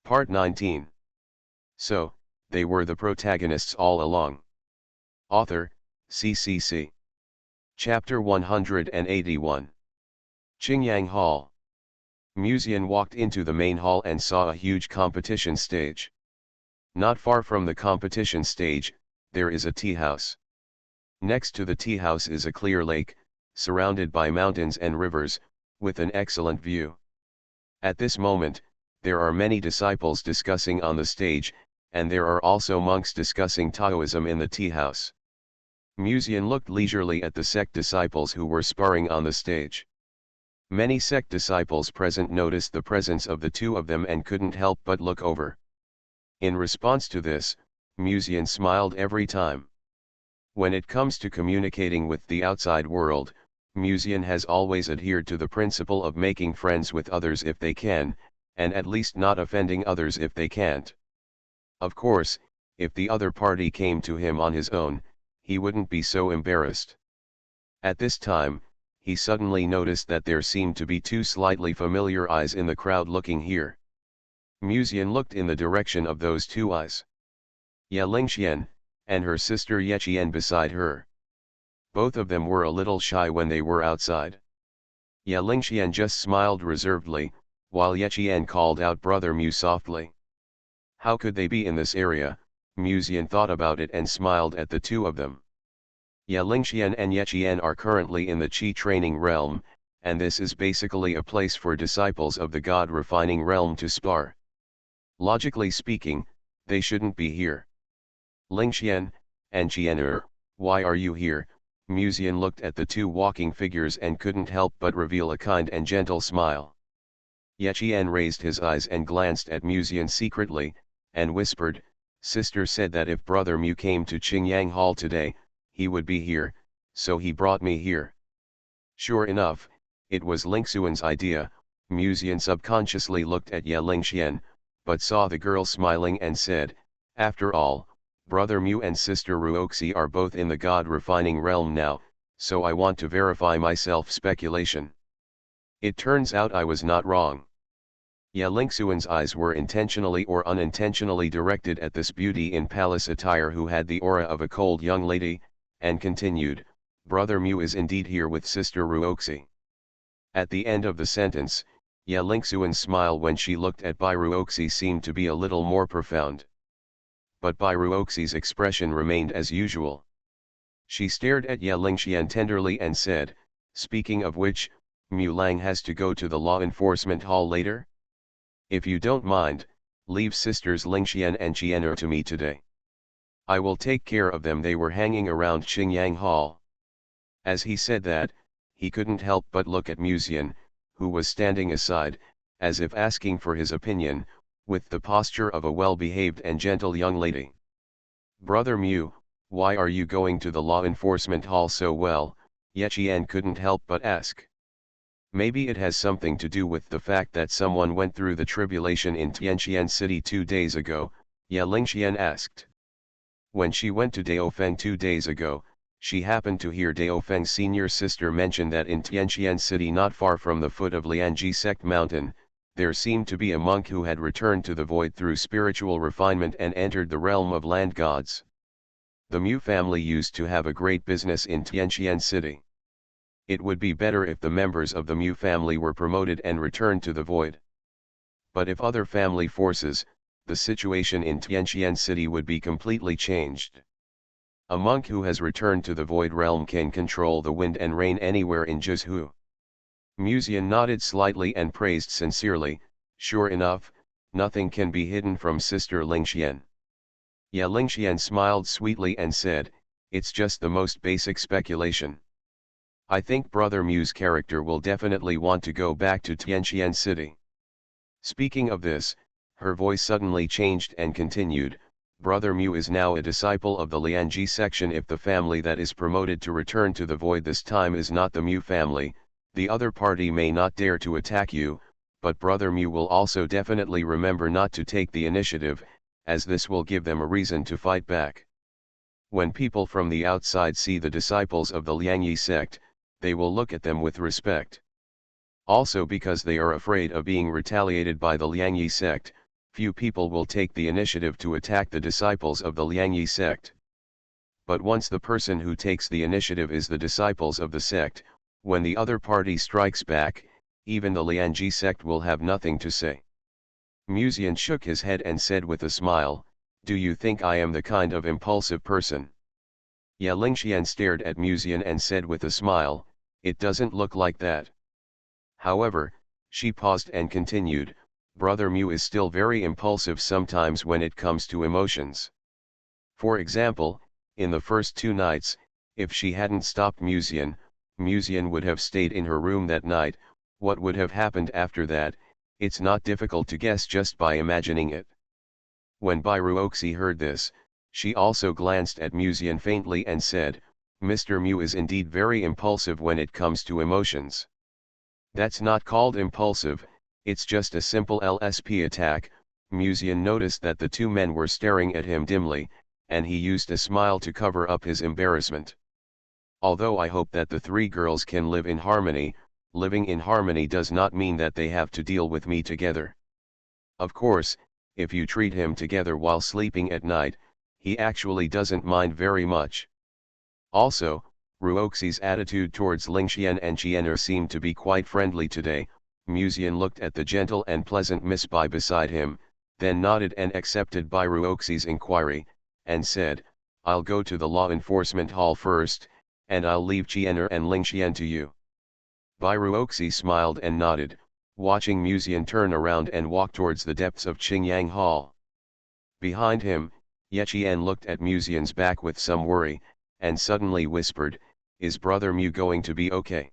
Part 19. So, they were the protagonists all along. Author, CCC. Chapter 181. Qingyang Hall. Muzian walked into the main hall and saw a huge competition stage. Not far from the competition stage, there is a tea house. Next to the tea house is a clear lake, surrounded by mountains and rivers, with an excellent view. At this moment, there are many disciples discussing on the stage, and there are also monks discussing Taoism in the tea house. Muzian looked leisurely at the sect disciples who were sparring on the stage. Many sect disciples present noticed the presence of the two of them and couldn't help but look over. In response to this, Muzian smiled every time. When it comes to communicating with the outside world, Muzian has always adhered to the principle of making friends with others if they can, and at least not offending others if they can't. Of course, if the other party came to him on his own, he wouldn't be so embarrassed. At this time, he suddenly noticed that there seemed to be two slightly familiar eyes in the crowd looking here. Muzian looked in the direction of those two eyes. Ye Lingxian, and her sister Ye Qian beside her. Both of them were a little shy when they were outside. Ye Lingxian just smiled reservedly, while Ye Qian called out Brother Mu softly. How could they be in this area? Muzian thought about it and smiled at the two of them. Ye Lingxian and Ye Qian are currently in the Qi training realm, and this is basically a place for disciples of the God refining realm to spar. Logically speaking, they shouldn't be here. Lingxian, and Qian, why are you here? Muzian looked at the two walking figures and couldn't help but reveal a kind and gentle smile. Ye Qian raised his eyes and glanced at Muzian secretly, and whispered, Sister said that if Brother Mu came to Qingyang Hall today, he would be here, so he brought me here. Sure enough, it was Lingxuan's idea. Muzian subconsciously looked at Ye Lingxian, but saw the girl smiling and said, after all, Brother Mu and Sister Ruoxi are both in the God refining realm now, so I want to verify myself. Speculation. It turns out I was not wrong. Ye Lingxuan's eyes were intentionally or unintentionally directed at this beauty in palace attire who had the aura of a cold young lady, and continued, Brother Mu is indeed here with Sister Ruoxi. At the end of the sentence, Ye Lingxuan's smile when she looked at Bai Ruoxi seemed to be a little more profound. But Bai Ruoxi's expression remained as usual. She stared at Ye Lingxian tenderly and said, speaking of which, Mu Lang has to go to the law enforcement hall later? If you don't mind, leave Sisters Lingxian and Qian to me today. I will take care of them. They were hanging around Qingyang Hall. As he said that, he couldn't help but look at Muzian, who was standing aside, as if asking for his opinion, with the posture of a well-behaved and gentle young lady. Brother Mu, why are you going to the law enforcement hall so well? Ye Qian couldn't help but ask. Maybe it has something to do with the fact that someone went through the tribulation in Tianqian City 2 days ago, Ye Lingxian asked. When she went to Daofeng 2 days ago, she happened to hear Daofeng's senior sister mention that in Tianqian City not far from the foot of Lianji Sect Mountain, there seemed to be a monk who had returned to the void through spiritual refinement and entered the realm of land gods. The Mu family used to have a great business in Tianqian City. It would be better if the members of the Mu family were promoted and returned to the void. But if other family forces, the situation in Tianqian City would be completely changed. A monk who has returned to the void realm can control the wind and rain anywhere in Jizhu. Muzian nodded slightly and praised sincerely, sure enough, nothing can be hidden from Sister Lingxian. Ye Lingxian smiled sweetly and said, it's just the most basic speculation. I think Brother Mu's character will definitely want to go back to Tianqian City. Speaking of this, her voice suddenly changed and continued, Brother Mu is now a disciple of the Lianji section. If the family that is promoted to return to the void this time is not the Mu family, the other party may not dare to attack you, but Brother Mu will also definitely remember not to take the initiative, as this will give them a reason to fight back. When people from the outside see the disciples of the Liangyi sect, they will look at them with respect. Also because they are afraid of being retaliated by the Liangyi sect, few people will take the initiative to attack the disciples of the Liangyi sect. But once the person who takes the initiative is the disciples of the sect, when the other party strikes back, even the Liangyi sect will have nothing to say. Muzian shook his head and said with a smile, "Do you think I am the kind of impulsive person?" Ye Lingxian stared at Muzian and said with a smile, "It doesn't look like that." However, she paused and continued, "Brother Mu is still very impulsive sometimes when it comes to emotions. For example, in the first 2 nights, if she hadn't stopped Muzian, Muzian would have stayed in her room that night. What would have happened after that, it's not difficult to guess just by imagining it." When Bairuoxi heard this, she also glanced at Muzian faintly and said, "Mr. Mu is indeed very impulsive when it comes to emotions." "That's not called impulsive, it's just a simple LSP attack." Muzian noticed that the 2 men were staring at him dimly, and he used a smile to cover up his embarrassment. "Although I hope that the 3 girls can live in harmony, living in harmony does not mean that they have to deal with me together. Of course, if you treat him together while sleeping at night, he actually doesn't mind very much. Also, Ruoxi's attitude towards Lingxian and Qianer seemed to be quite friendly today." Muzian looked at the gentle and pleasant Miss Bai beside him, then nodded and accepted Bai Ruoxi's inquiry, and said, "I'll go to the law enforcement hall first, and I'll leave Qianer and Lingxian to you." Bai Ruoxi smiled and nodded, watching Muzian turn around and walk towards the depths of Qingyang Hall. Behind him, Yeqian looked at Muzian's back with some worry, and suddenly whispered, "Is Brother Mu going to be okay?"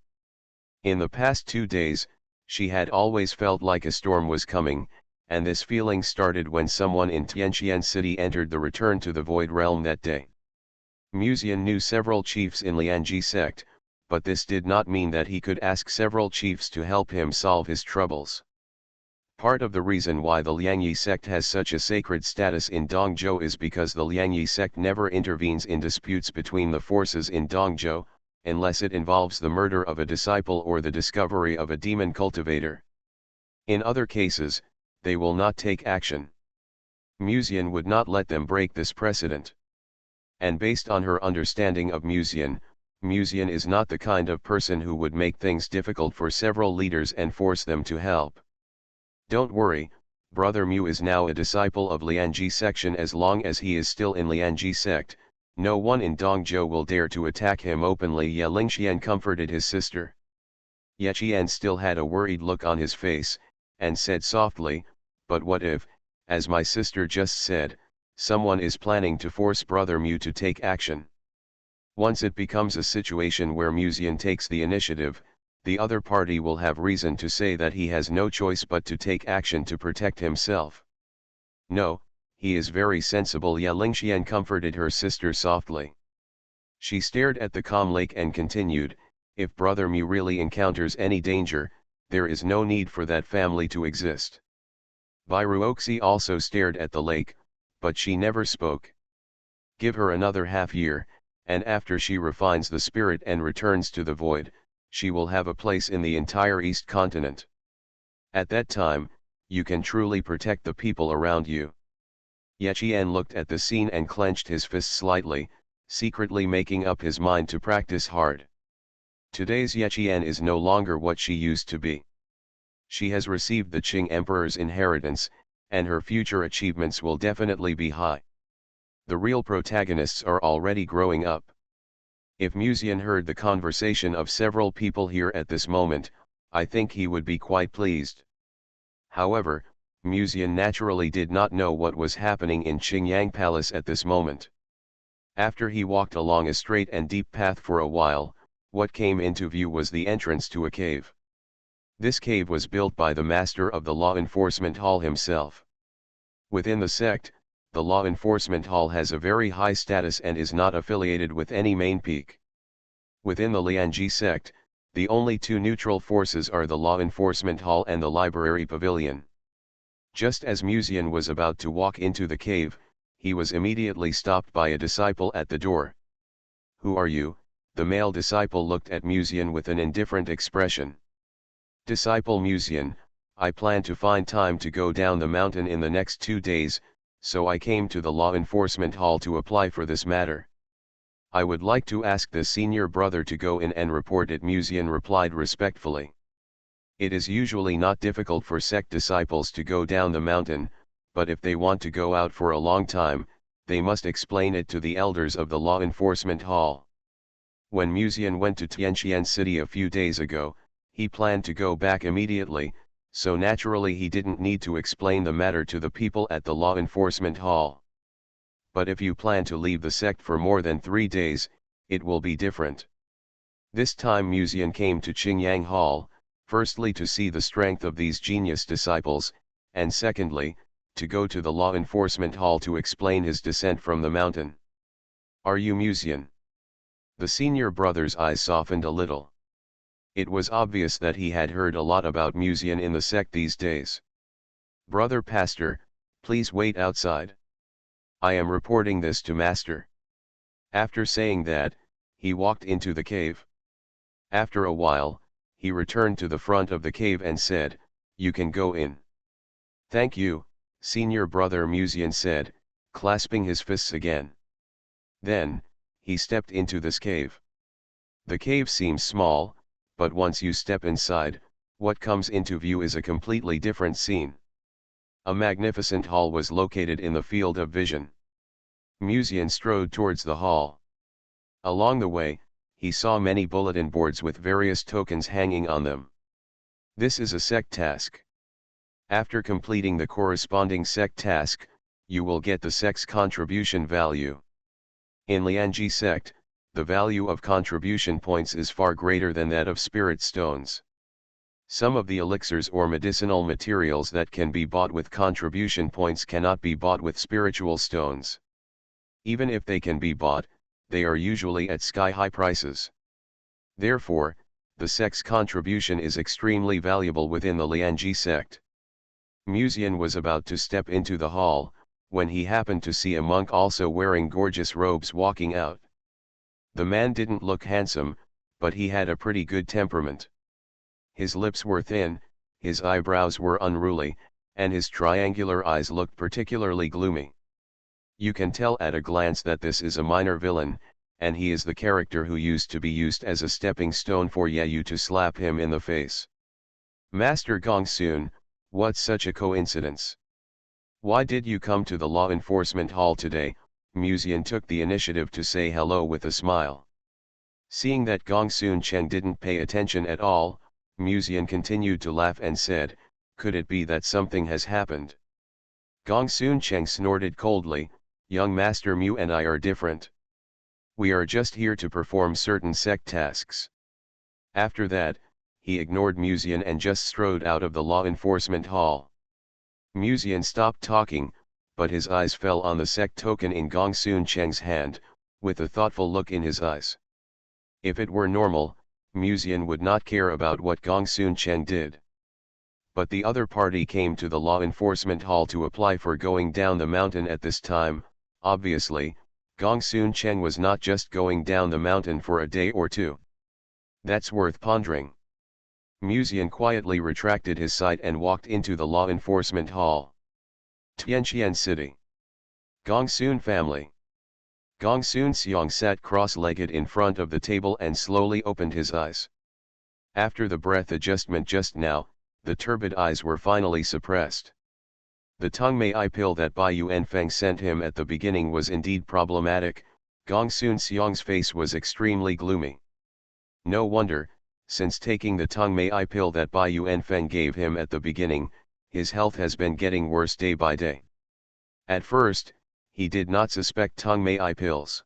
In the past 2 days, she had always felt like a storm was coming, and this feeling started when someone in Tianqian City entered the Return to the Void Realm that day. Muzian knew several chiefs in Liangyi sect, but this did not mean that he could ask several chiefs to help him solve his troubles. Part of the reason why the Liangyi sect has such a sacred status in Dongzhou is because the Liangyi sect never intervenes in disputes between the forces in Dongzhou, unless it involves the murder of a disciple or the discovery of a demon cultivator. In other cases, they will not take action. Muzian would not let them break this precedent. And based on her understanding of Muzian, Muzian is not the kind of person who would make things difficult for several leaders and force them to help. "Don't worry, Brother Mu is now a disciple of Liangyi section. As long as he is still in Liangyi sect, no one in Dongzhou will dare to attack him openly." Ye Lingxian comforted his sister. Ye Qian still had a worried look on his face, and said softly, "But what if, as my sister just said, someone is planning to force Brother Mu to take action? Once it becomes a situation where Muzian takes the initiative, the other party will have reason to say that he has no choice but to take action to protect himself." "No, he is very sensible." Ye Lingxian comforted her sister softly. She stared at the calm lake and continued, "If Brother Mu really encounters any danger, there is no need for that family to exist." Bai Ruoxi also stared at the lake, but she never spoke. Give her another half-year, and after she refines the spirit and returns to the void, she will have a place in the entire East continent. At that time, you can truly protect the people around you. Ye Qian looked at the scene and clenched his fist slightly, secretly making up his mind to practice hard. Today's Ye Qian is no longer what she used to be. She has received the Qing Emperor's inheritance, and her future achievements will definitely be high. The real protagonists are already growing up. If Muzian heard the conversation of several people here at this moment, I think he would be quite pleased. However, Muzian naturally did not know what was happening in Qingyang Palace at this moment. After he walked along a straight and deep path for a while, what came into view was the entrance to a cave. This cave was built by the master of the law enforcement hall himself. Within the sect, the law enforcement hall has a very high status and is not affiliated with any main peak. Within the Liangyi sect, the only 2 neutral forces are the law enforcement hall and the library pavilion. Just as Muzian was about to walk into the cave, he was immediately stopped by a disciple at the door. "Who are you?" The male disciple looked at Muzian with an indifferent expression. "Disciple Muzian, I plan to find time to go down the mountain in the next 2 days, so I came to the law enforcement hall to apply for this matter. I would like to ask the senior brother to go in and report it. Musian replied respectfully. It is usually not difficult for sect disciples to go down the mountain, but if they want to go out for a long time, they must explain it to the elders of the law enforcement hall. When Musian went to Tianqian City a few days ago, he planned to go back immediately, so naturally he didn't need to explain the matter to the people at the law enforcement hall. But if you plan to leave the sect for more than 3 days, it will be different. This time Musian came to Qingyang Hall, firstly to see the strength of these genius disciples, and secondly, to go to the law enforcement hall to explain his descent from the mountain. Are you Musian? The senior brother's eyes softened a little. It was obvious that he had heard a lot about Musian in the sect these days. Brother Pastor, please wait outside. I am reporting this to Master. After saying that, he walked into the cave. After a while, he returned to the front of the cave and said, "You can go in." "Thank you, senior brother," Musian said, clasping his fists again. Then, he stepped into this cave. The cave seems small, but once you step inside, what comes into view is a completely different scene. A magnificent hall was located in the field of vision. Musian strode towards the hall. Along the way, he saw many bulletin boards with various tokens hanging on them. This is a sect task. After completing the corresponding sect task, you will get the sect's contribution value. In Lianji sect, the value of contribution points is far greater than that of spirit stones. Some of the elixirs or medicinal materials that can be bought with contribution points cannot be bought with spiritual stones. Even if they can be bought, they are usually at sky-high prices. Therefore, the sect's contribution is extremely valuable within the Lianji sect. Musian was about to step into the hall, when he happened to see a monk also wearing gorgeous robes walking out. The man didn't look handsome, but he had a pretty good temperament. His lips were thin, his eyebrows were unruly, and his triangular eyes looked particularly gloomy. You can tell at a glance that this is a minor villain, and he is the character who used to be used as a stepping stone for Yeyu to slap him in the face. "Master Gongsun, what's such a coincidence? Why did you come to the law enforcement hall today?" Musian took the initiative to say hello with a smile. Seeing that Gongsun Cheng didn't pay attention at all, Musian continued to laugh and said, "Could it be that something has happened?" Gongsun Cheng snorted coldly, "Young Master Mu and I are different. We are just here to perform certain sect tasks." After that, he ignored Musian and just strode out of the law enforcement hall. Musian stopped talking, but his eyes fell on the sect token in Gongsun Cheng's hand, with a thoughtful look in his eyes. If it were normal, Musian would not care about what Gongsun Cheng did. But the other party came to the law enforcement hall to apply for going down the mountain at this time. Obviously, Gongsun Cheng was not just going down the mountain for a day or two. That's worth pondering. Musian quietly retracted his sight and walked into the law enforcement hall. Tianqian City. Gongsun family. Gongsun Xiong sat cross-legged in front of the table and slowly opened his eyes. After the breath adjustment just now, the turbid eyes were finally suppressed. The Tongmei pill that Bai Yuanfeng sent him at the beginning was indeed problematic. Gongsun Xiong's face was extremely gloomy. No wonder, since taking the Tongmei pill that Bai Yuanfeng gave him at the beginning, his health has been getting worse day by day. At first, he did not suspect Tongmei pills.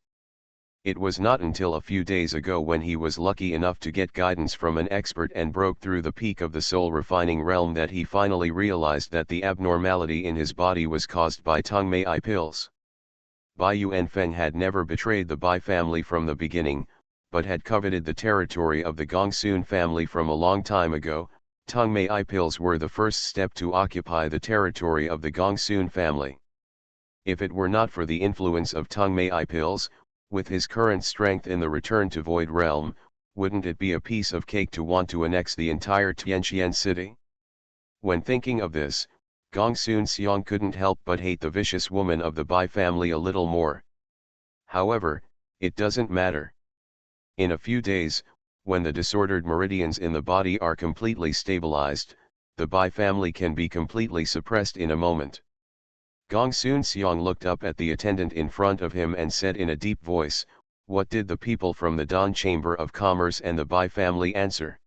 It was not until a few days ago when he was lucky enough to get guidance from an expert and broke through the peak of the soul refining realm that he finally realized that the abnormality in his body was caused by Tongmei pills. Bai Yuanfeng had never betrayed the Bai family from the beginning, but had coveted the territory of the Gongsun family from a long time ago. Tongmei pills were the first step to occupy the territory of the Gongsun family. If it were not for the influence of Tongmei pills, with his current strength in the return to void realm, wouldn't it be a piece of cake to want to annex the entire Tianqian city? When thinking of this, Gongsun Xiong couldn't help but hate the vicious woman of the Bai family a little more. However, it doesn't matter. In a few days, when the disordered meridians in the body are completely stabilized, the Bai family can be completely suppressed in a moment. Gongsun Xiong looked up at the attendant in front of him and said in a deep voice, "What did the people from the Dan Chamber of Commerce and the Bai family answer?"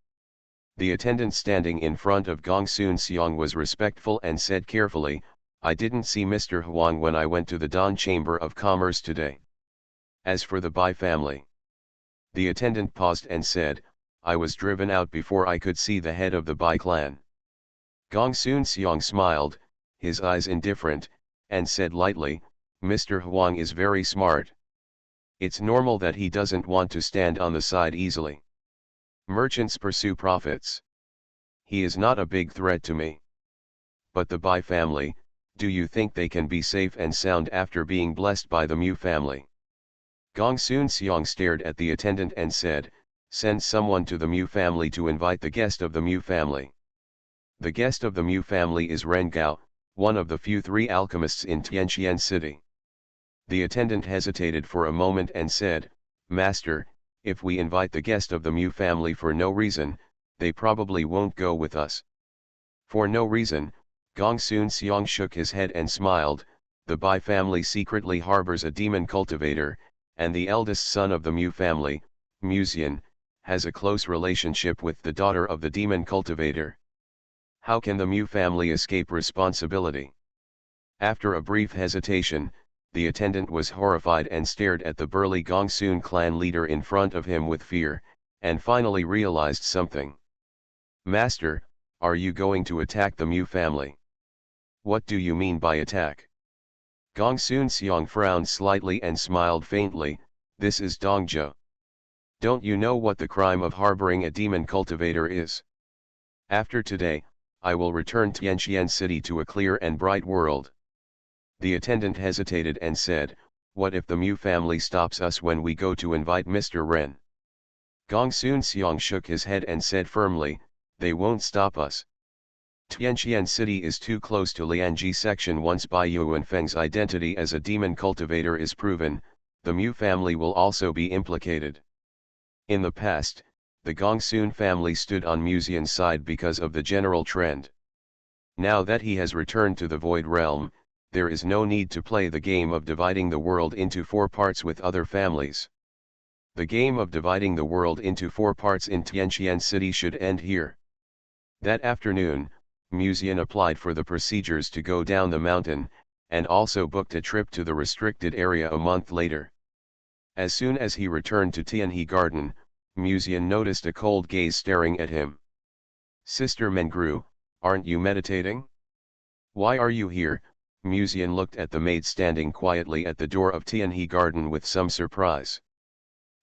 The attendant standing in front of Gongsun Xiong was respectful and said carefully, "I didn't see Mr. Huang when I went to the Dan Chamber of Commerce today." As for the Bai family, the attendant paused and said, "I was driven out before I could see the head of the Bai clan." Gongsun Xiong smiled, his eyes indifferent, and said lightly, "Mr. Huang is very smart. It's normal that he doesn't want to stand on the side easily. Merchants pursue profits. He is not a big threat to me. But the Bai family, do you think they can be safe and sound after being blessed by the Mu family?" Gongsun Xiong stared at the attendant and said, "Send someone to the Mu family to invite the guest of the Mu family." The guest of the Mu family is Ren Gao, one of the few 3 alchemists in Tianqian City. The attendant hesitated for a moment and said, "Master, if we invite the guest of the Mu family for no reason, they probably won't go with us." For no reason, Gongsun Xiong shook his head and smiled. The Bai family secretly harbors a demon cultivator, and the eldest son of the Mu family, Muzian, has a close relationship with the daughter of the demon cultivator. How can the Mu family escape responsibility? After a brief hesitation, the attendant was horrified and stared at the burly Gongsun clan leader in front of him with fear, and finally realized something. "Master, are you going to attack the Mu family?" "What do you mean by attack?" Gongsun Xiong frowned slightly and smiled faintly, "This is Dongzhou. Don't you know what the crime of harboring a demon cultivator is? After today, I will return Tianqian City to a clear and bright world." The attendant hesitated and said, "What if the Mu family stops us when we go to invite Mr. Ren?" Gongsun Xiong shook his head and said firmly, "They won't stop us. Tianqian City is too close to Lianji Section. Once Bai Yuanfeng's identity as a demon cultivator is proven, the Mu family will also be implicated." In the past, the Gongsun family stood on Muzian's side because of the general trend. Now that he has returned to the Void Realm, there is no need to play the game of dividing the world into 4 parts with other families. The game of dividing the world into 4 parts in Tianqian City should end here. That afternoon, Muzian applied for the procedures to go down the mountain, and also booked a trip to the restricted area a month later. As soon as he returned to Tianhe Garden, Muzian noticed a cold gaze staring at him. "Sister Mengru, aren't you meditating? Why are you here?" Muzian looked at the maid standing quietly at the door of Tianhe Garden with some surprise.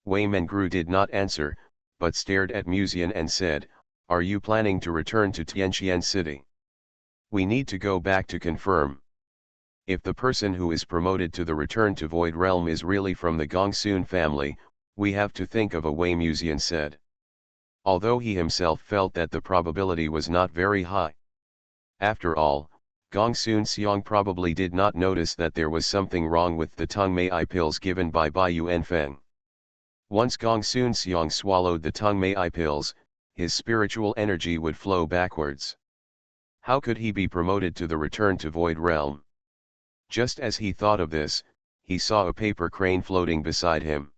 Wei Mengru did not answer, but stared at Muzian and said, "Are you planning to return to Tianqian City? We need to go back to confirm. If the person who is promoted to the Return to Void Realm is really from the Gongsun family, we have to think of a way," Muzian said. Although he himself felt that the probability was not very high. After all, Gongsun Xiong probably did not notice that there was something wrong with the Tongmei pills given by Bai Yuanfeng. Once Gongsun Xiong swallowed the Tongmei pills, his spiritual energy would flow backwards. How could he be promoted to the Return to Void Realm? Just as he thought of this, he saw a paper crane floating beside him.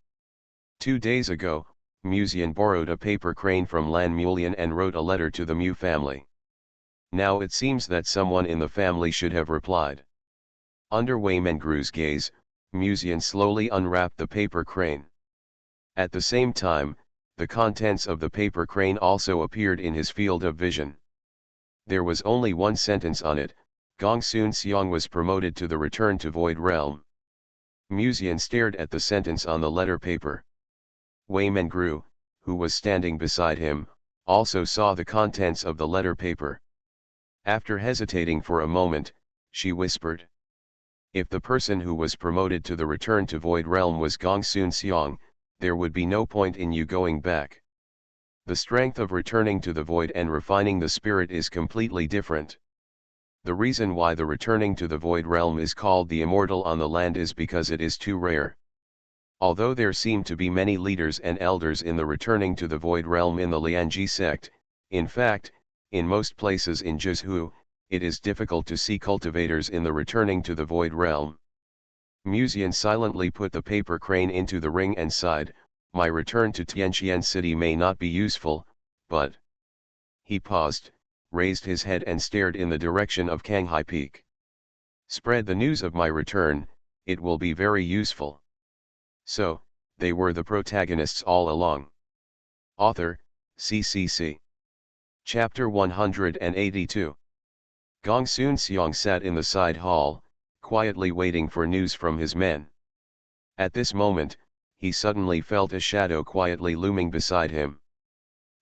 2 days ago, Muzian borrowed a paper crane from Lan Mulian and wrote a letter to the Mu family. Now it seems that someone in the family should have replied. Under Wei Mengru's gaze, Muzian slowly unwrapped the paper crane. At the same time, the contents of the paper crane also appeared in his field of vision. There was only one sentence on it: Gongsun Xiong was promoted to the Return to Void Realm. Muzian stared at the sentence on the letter paper. Wei Mengru, who was standing beside him, also saw the contents of the letter paper. After hesitating for a moment, she whispered, "If the person who was promoted to the Return to Void Realm was Gongsun Xiong, there would be no point in you going back. The strength of returning to the void and refining the spirit is completely different. The reason why the returning to the void realm is called the immortal on the land is because it is too rare. Although there seem to be many leaders and elders in the returning to the void realm in the Lianji sect, in fact, in most places in Zhuzhou, it is difficult to see cultivators in the returning to the void realm. Musian silently put the paper crane into the ring and sighed, "My return to Tianqian City may not be useful, but..." He paused, raised his head and stared in the direction of Canghai Peak. "Spread the news of my return, it will be very useful." So, they were the protagonists all along. Author, CCC. Chapter 182. Gongsun Xiang sat in the side hall, quietly waiting for news from his men. At this moment, he suddenly felt a shadow quietly looming beside him.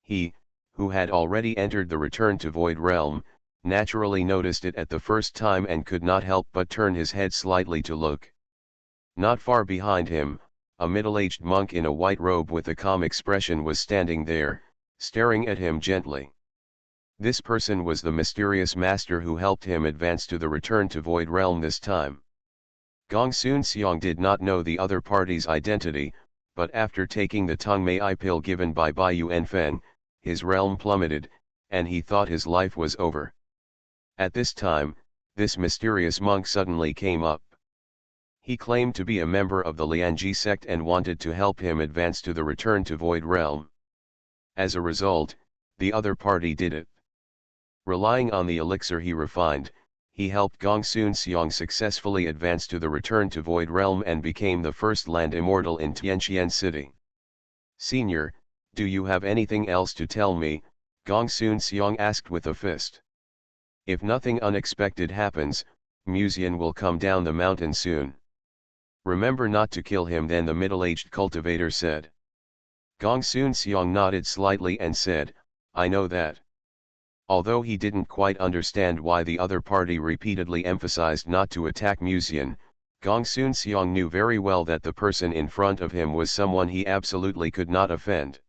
He, who had already entered the return to void realm, naturally noticed it at the first time and could not help but turn his head slightly to look. Not far behind him, a middle-aged monk in a white robe with a calm expression was standing there, staring at him gently. This person was the mysterious master who helped him advance to the return to void realm this time. Gongsun Xiang did not know the other party's identity, but after taking the Tongmei pill given by Bai Yuanfeng, his realm plummeted, and he thought his life was over. At this time, this mysterious monk suddenly came up. He claimed to be a member of the Lianji sect and wanted to help him advance to the return to void realm. As a result, the other party did it. Relying on the elixir he refined, he helped Gongsun Xiang successfully advance to the return to void realm and became the first land immortal in Tianqian City. "Senior, do you have anything else to tell me?" Gongsun Xiang asked with a fist. "If nothing unexpected happens, Musian will come down the mountain soon. Remember not to kill him," then the middle-aged cultivator said. Gongsun Xiang nodded slightly and said, "I know that." Although he didn't quite understand why the other party repeatedly emphasized not to attack Musian, Gongsun Xiang knew very well that the person in front of him was someone he absolutely could not offend.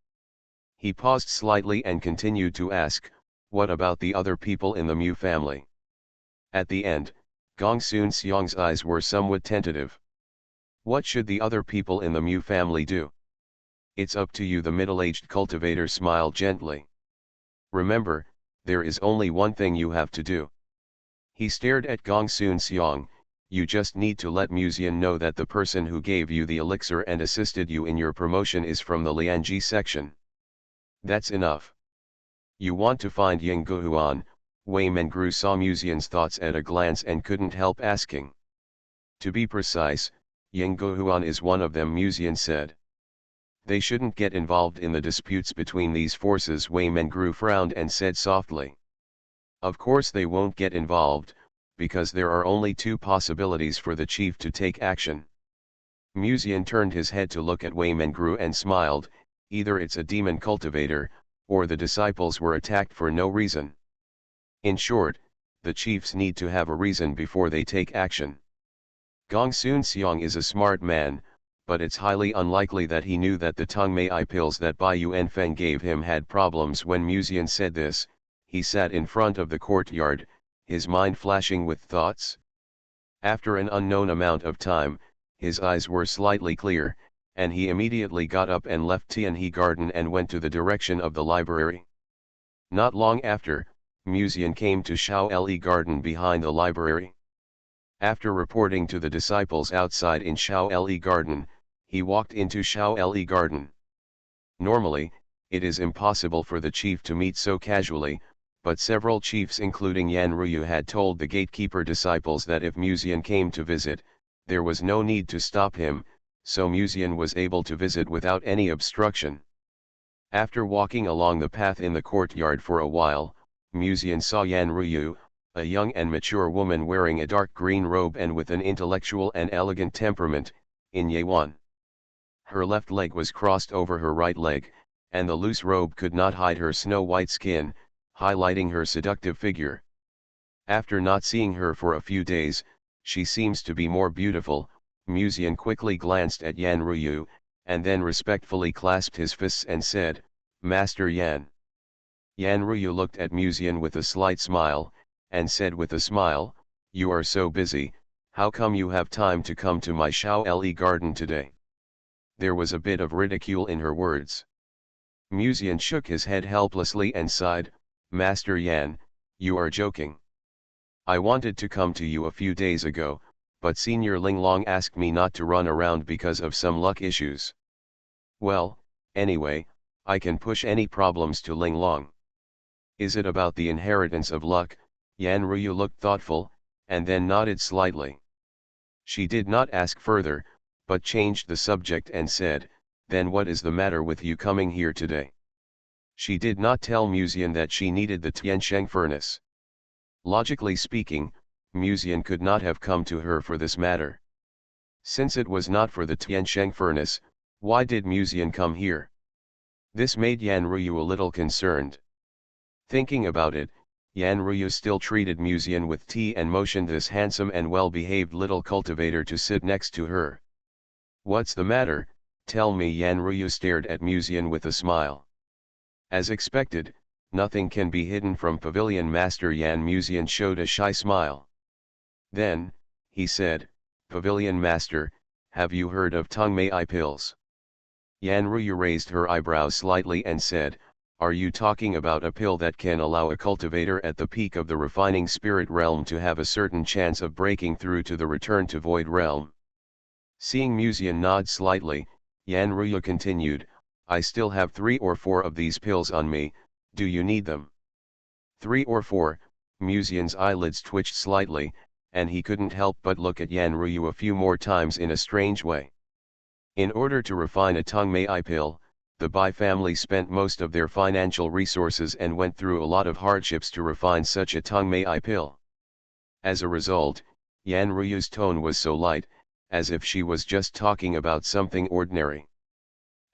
He paused slightly and continued to ask, "What about the other people in the Mu family?" At the end, Gongsun Xiang's eyes were somewhat tentative. "What should the other people in the Mu family do?" "It's up to you," the middle-aged cultivator smiled gently. "Remember, there is only one thing you have to do." He stared at Gongsun Xiang. "You just need to let Musian know that the person who gave you the elixir and assisted you in your promotion is from the Lianji section. That's enough." "You want to find Ying Guhuan?" Wei Mengru saw Musian's thoughts at a glance and couldn't help asking. "To be precise, Ying Guhuan is one of them," Musian said. "They shouldn't get involved in the disputes between these forces." Wei Mengru frowned and said softly. "Of course they won't get involved, because there are only two possibilities for the chief to take action." Musian turned his head to look at Wei Mengru and smiled, "Either it's a demon cultivator, or the disciples were attacked for no reason. In short, the chiefs need to have a reason before they take action." Gongsun Xiang is a smart man, but it's highly unlikely that he knew that the Tongmei pills that Bai Yuanfeng gave him had problems. When Musian said this, he sat in front of the courtyard, his mind flashing with thoughts. After an unknown amount of time, his eyes were slightly clear, and he immediately got up and left Tianhe Garden and went to the direction of the library. Not long after, Musian came to SpecialAbilities Garden behind the library. After reporting to the disciples outside in SpecialAbilities Garden, he walked into SpecialAbilities Garden. Normally, it is impossible for the chief to meet so casually, but several chiefs including Yan Ruyu had told the gatekeeper disciples that if Musian came to visit, there was no need to stop him, so Musian was able to visit without any obstruction. After walking along the path in the courtyard for a while, Musian saw Yan Ruyu, a young and mature woman wearing a dark green robe and with an intellectual and elegant temperament, in Yewan. Her left leg was crossed over her right leg, and the loose robe could not hide her snow-white skin, highlighting her seductive figure. After not seeing her for a few days, she seems to be more beautiful. Musian quickly glanced at Yan Ruyu, and then respectfully clasped his fists and said, Master Yan. Yan Ruyu looked at Musian with a slight smile, and said with a smile, "You are so busy, how come you have time to come to my SpecialAbilities garden today?" There was a bit of ridicule in her words. Musian shook his head helplessly and sighed, "Master Yan, you are joking. I wanted to come to you a few days ago, but Senior Linglong asked me not to run around because of some luck issues. Well, anyway, I can push any problems to Linglong." "Is it about the inheritance of luck?" Yan Ruyu looked thoughtful, and then nodded slightly. She did not ask further, but changed the subject and said, "Then what is the matter with you coming here today?" She did not tell Musian that she needed the Tiansheng furnace. Logically speaking, Musian could not have come to her for this matter. Since it was not for the Tiansheng furnace, why did Musian come here? This made Yan Ruyu a little concerned. Thinking about it, Yan Ruyu still treated Musian with tea and motioned this handsome and well-behaved little cultivator to sit next to her. "What's the matter, tell me." Yan Ruyu stared at Musian with a smile. As expected, nothing can be hidden from Pavilion Master Yan. Musian showed a shy smile. Then, he said, "Pavilion Master, have you heard of Tongmei pills?" Yan Ruyu raised her eyebrows slightly and said, "Are you talking about a pill that can allow a cultivator at the peak of the refining spirit realm to have a certain chance of breaking through to the return to void realm?" Seeing Musian nod slightly, Yan Ruyu continued, "I still have 3 or 4 of these pills on me, do you need them?" 3 or 4, Musian's eyelids twitched slightly, and he couldn't help but look at Yan Ruyu a few more times in a strange way. In order to refine a Tongmei pill, the Bai family spent most of their financial resources and went through a lot of hardships to refine such a Tongmei pill. As a result, Yan Ruyu's tone was so light, as if she was just talking about something ordinary.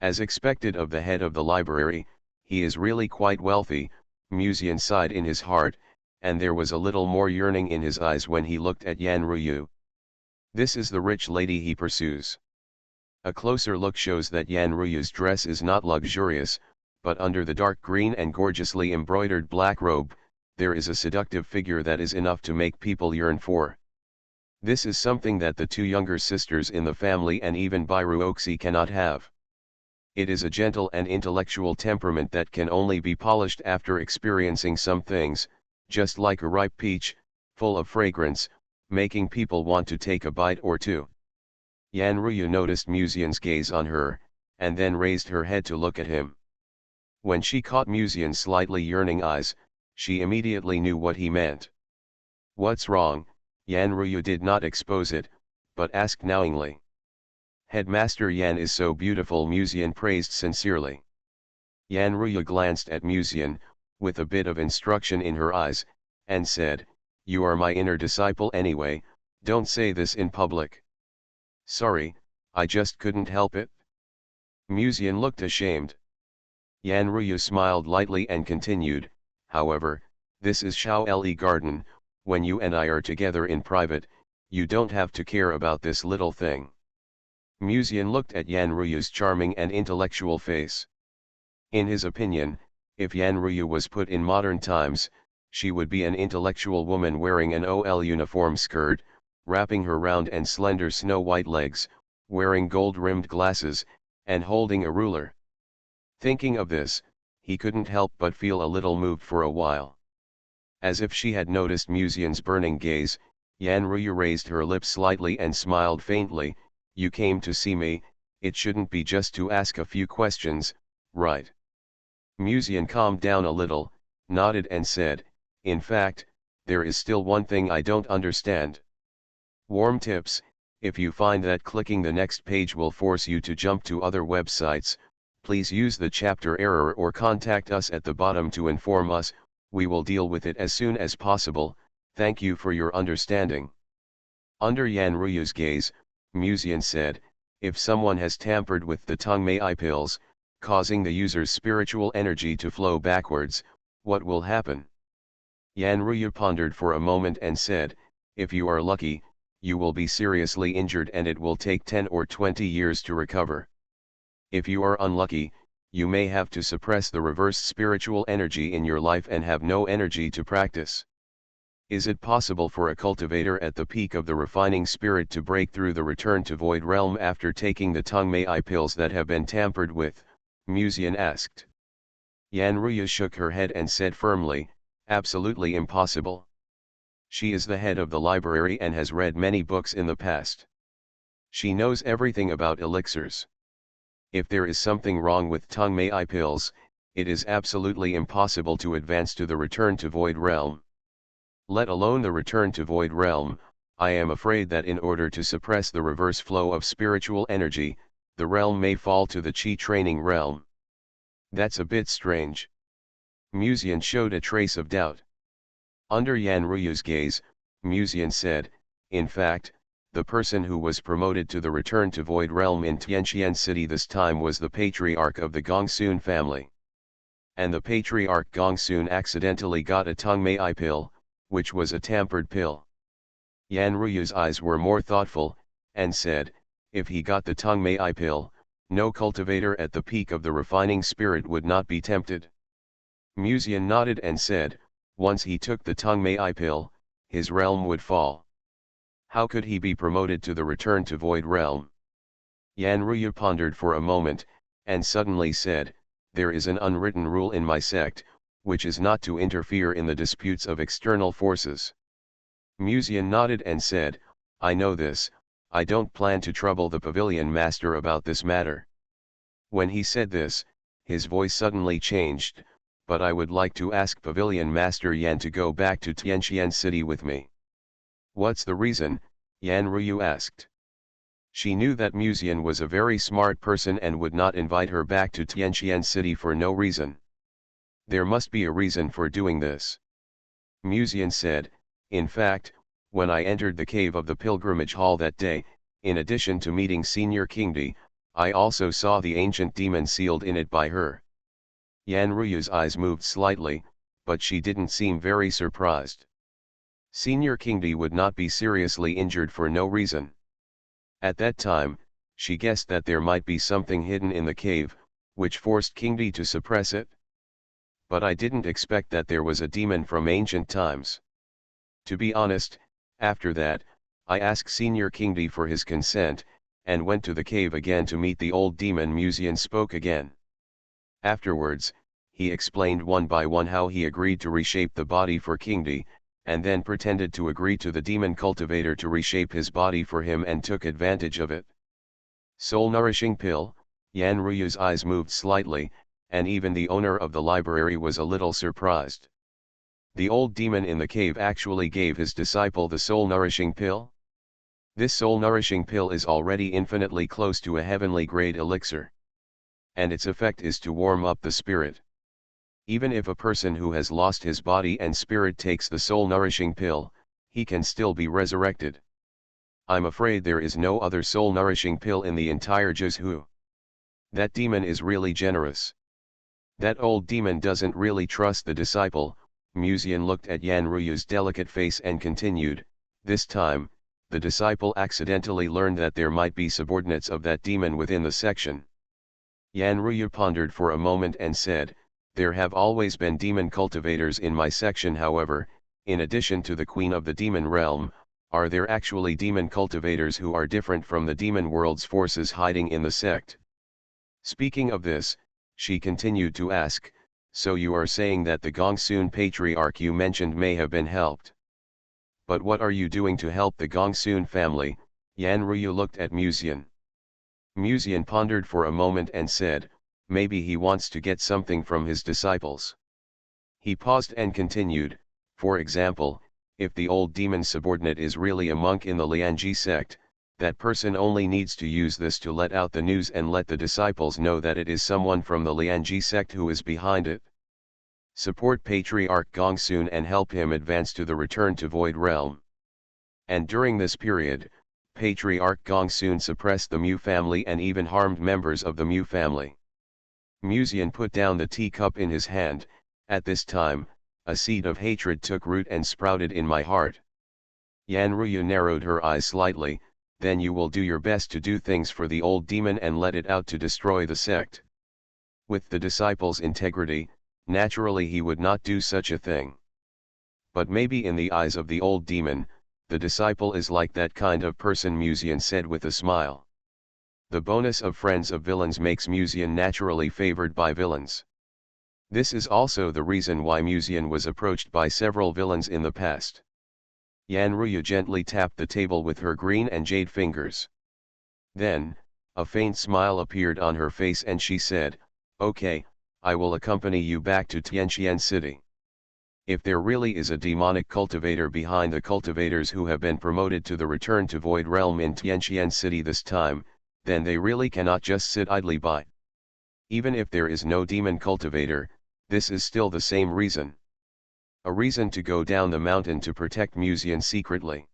As expected of the head of the library, he is really quite wealthy, Musian sighed in his heart, and there was a little more yearning in his eyes when he looked at Yan Ruyu. This is the rich lady he pursues. A closer look shows that Yan Ruyu's dress is not luxurious, but under the dark green and gorgeously embroidered black robe, there is a seductive figure that is enough to make people yearn for. This is something that the 2 younger sisters in the family and even Bairu Oxi cannot have. It is a gentle and intellectual temperament that can only be polished after experiencing some things, just like a ripe peach, full of fragrance, making people want to take a bite or two. Yan Ruyu noticed Musian's gaze on her, and then raised her head to look at him. When she caught Musian's slightly yearning eyes, she immediately knew what he meant. "What's wrong?" Yan Ruyu did not expose it, but asked knowingly. "Headmaster Yan is so beautiful," Musian praised sincerely. Yan Ruyu glanced at Musian, with a bit of instruction in her eyes, and said, "You are my inner disciple anyway, don't say this in public." "Sorry, I just couldn't help it." Musian looked ashamed. Yan Ruyu smiled lightly and continued, "However, this is SpecialAbilities garden, when you and I are together in private, you don't have to care about this little thing." Musian looked at Yan Ruyu's charming and intellectual face. In his opinion, if Yan Ruyu was put in modern times, she would be an intellectual woman wearing an OL uniform skirt, wrapping her round and slender snow-white legs, wearing gold-rimmed glasses, and holding a ruler. Thinking of this, he couldn't help but feel a little moved for a while. As if she had noticed Musian's burning gaze, Yan Ruyu raised her lips slightly and smiled faintly, "You came to see me, it shouldn't be just to ask a few questions, right?" Musian calmed down a little, nodded and said, "In fact, there is still one thing I don't understand. Warm tips, if you find that clicking the next page will force you to jump to other websites, please use the chapter error or contact us at the bottom to inform us, we will deal with it as soon as possible, thank you for your understanding." Under Yan Ruyu's gaze, Musian said, "If someone has tampered with the Tongmei pills, causing the user's spiritual energy to flow backwards, what will happen?" Yan Ruyu pondered for a moment and said, "If you are lucky, you will be seriously injured and it will take 10 or 20 years to recover. If you are unlucky, you may have to suppress the reverse spiritual energy in your life and have no energy to practice. Is it possible for a cultivator at the peak of the refining spirit to break through the return to void realm after taking the Tongmei pills that have been tampered with? Musian asked. Yanruya shook her head and said firmly, absolutely impossible. She is the head of the library and has read many books in the past. She knows everything about elixirs. If there is something wrong with Tongmei pills, it is absolutely impossible to advance to the return to void realm. Let alone the return to void realm, I am afraid that in order to suppress the reverse flow of spiritual energy, the realm may fall to the Qi training realm. That's a bit strange. Musian showed a trace of doubt. Under Yanruyu's gaze, Musian said, in fact, the person who was promoted to the return to void realm in Tianqian City this time was the patriarch of the Gongsun family. And the patriarch Gongsun accidentally got a Tongmei pill, which was a tampered pill. Yanruyu's eyes were more thoughtful, and said, if he got the Tongmei pill, no cultivator at the peak of the refining spirit would not be tempted. Musian nodded and said, once he took the Tongmei pill, his realm would fall. How could he be promoted to the return to void realm? Yanruyu pondered for a moment, and suddenly said, there is an unwritten rule in my sect, which is not to interfere in the disputes of external forces. Musian nodded and said, I know this, I don't plan to trouble the pavilion master about this matter. When he said this, his voice suddenly changed, but I would like to ask Pavilion Master Yan to go back to Tianqian City with me. What's the reason? Yanruyu asked. She knew that Musian was a very smart person and would not invite her back to Tianqian City for no reason. There must be a reason for doing this. Musian said, in fact, when I entered the cave of the pilgrimage hall that day, in addition to meeting Senior Kingdi, I also saw the ancient demon sealed in it by her. Yanruyu's eyes moved slightly, but she didn't seem very surprised. Senior Kingdi would not be seriously injured for no reason. At that time, she guessed that there might be something hidden in the cave, which forced Kingdi to suppress it. But I didn't expect that there was a demon from ancient times. To be honest, after that, I asked Senior Kingdi for his consent, and went to the cave again to meet the old demon. Musian spoke again. Afterwards, he explained one by one how he agreed to reshape the body for Kingdi, and then pretended to agree to the demon cultivator to reshape his body for him and took advantage of it. Soul-nourishing pill, Yanruyu's eyes moved slightly, and even the owner of the library was a little surprised. The old demon in the cave actually gave his disciple the soul-nourishing pill? This soul-nourishing pill is already infinitely close to a heavenly grade elixir. And its effect is to warm up the spirit. Even if a person who has lost his body and spirit takes the soul-nourishing pill, he can still be resurrected. I'm afraid there is no other soul-nourishing pill in the entire Jizhu. That demon is really generous. That old demon doesn't really trust the disciple. Musian looked at Yanruyu's delicate face and continued, this time, the disciple accidentally learned that there might be subordinates of that demon within the section. Yanruyu pondered for a moment and said, there have always been demon cultivators in my section. However, in addition to the queen of the demon realm, are there actually demon cultivators who are different from the demon world's forces hiding in the sect? Speaking of this, she continued to ask, so you are saying that the Gongsun patriarch you mentioned may have been helped? But what are you doing to help the Gongsun family? Yanruyu looked at Musian. Musian pondered for a moment and said, maybe he wants to get something from his disciples. He paused and continued, for example, if the old demon subordinate is really a monk in the Lianji sect, that person only needs to use this to let out the news and let the disciples know that it is someone from the Lianji sect who is behind it. Support Patriarch Gongsun and help him advance to the return to void realm. And during this period, Patriarch Gongsun suppressed the Mu family and even harmed members of the Mu family. Musian put down the teacup in his hand. At this time, a seed of hatred took root and sprouted in my heart. Yanruyu narrowed her eyes slightly, then you will do your best to do things for the old demon and let it out to destroy the sect. With the disciple's integrity, naturally he would not do such a thing. But maybe in the eyes of the old demon, the disciple is like that kind of person, Musian said with a smile. The bonus of friends of villains makes Musian naturally favored by villains. This is also the reason why Musian was approached by several villains in the past. Yanruya gently tapped the table with her green and jade fingers. Then, a faint smile appeared on her face and she said, "Okay, I will accompany you back to Tianqian City. If there really is a demonic cultivator behind the cultivators who have been promoted to the Return to Void realm in Tianqian City this time, then they really cannot just sit idly by. Even if there is no demon cultivator, this is still the same reason. A reason to go down the mountain to protect Musian secretly."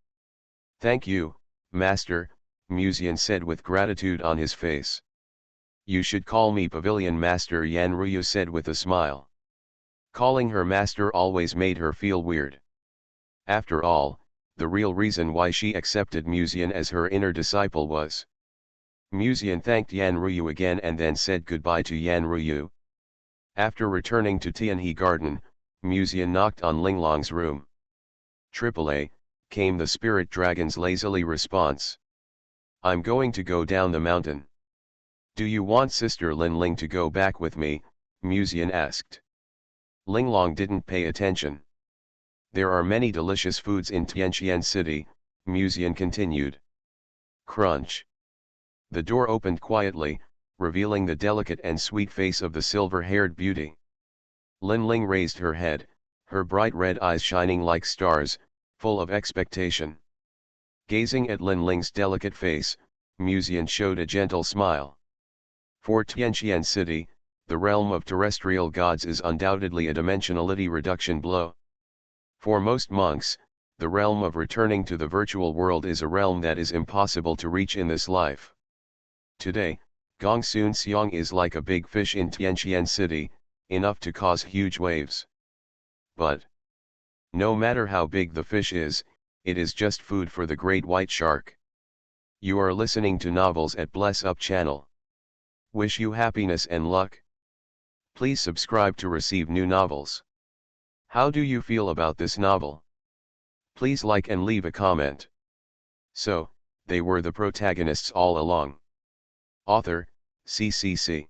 "Thank you, Master," Musian said with gratitude on his face. "You should call me Pavilion Master," Yanruya said with a smile. Calling her master always made her feel weird. After all, the real reason why she accepted Musian as her inner disciple was. Musian thanked Yanruyu again and then said goodbye to Yanruyu. After returning to Tianhe Garden, Musian knocked on Linglong's room. "AAA," came the spirit dragon's lazily response. "I'm going to go down the mountain." "Do you want Sister Linling to go back with me?" Musian asked. Linglong didn't pay attention. "There are many delicious foods in Tianqian City," Musian continued. Crunch. The door opened quietly, revealing the delicate and sweet face of the silver-haired beauty. Linling raised her head, her bright red eyes shining like stars, full of expectation. Gazing at Linling's delicate face, Musian showed a gentle smile. For Tianqian City, the realm of terrestrial gods is undoubtedly a dimensionality reduction blow. For most monks, the realm of returning to the virtual world is a realm that is impossible to reach in this life. Today, Gongsun Xiong is like a big fish in Tianqian City, enough to cause huge waves. But no matter how big the fish is, it is just food for the great white shark. You are listening to Novels at Bless Up channel. Wish you happiness and luck. Please subscribe to receive new novels. How do you feel about this novel? Please like and leave a comment. So, they were the protagonists all along. Author, CCC.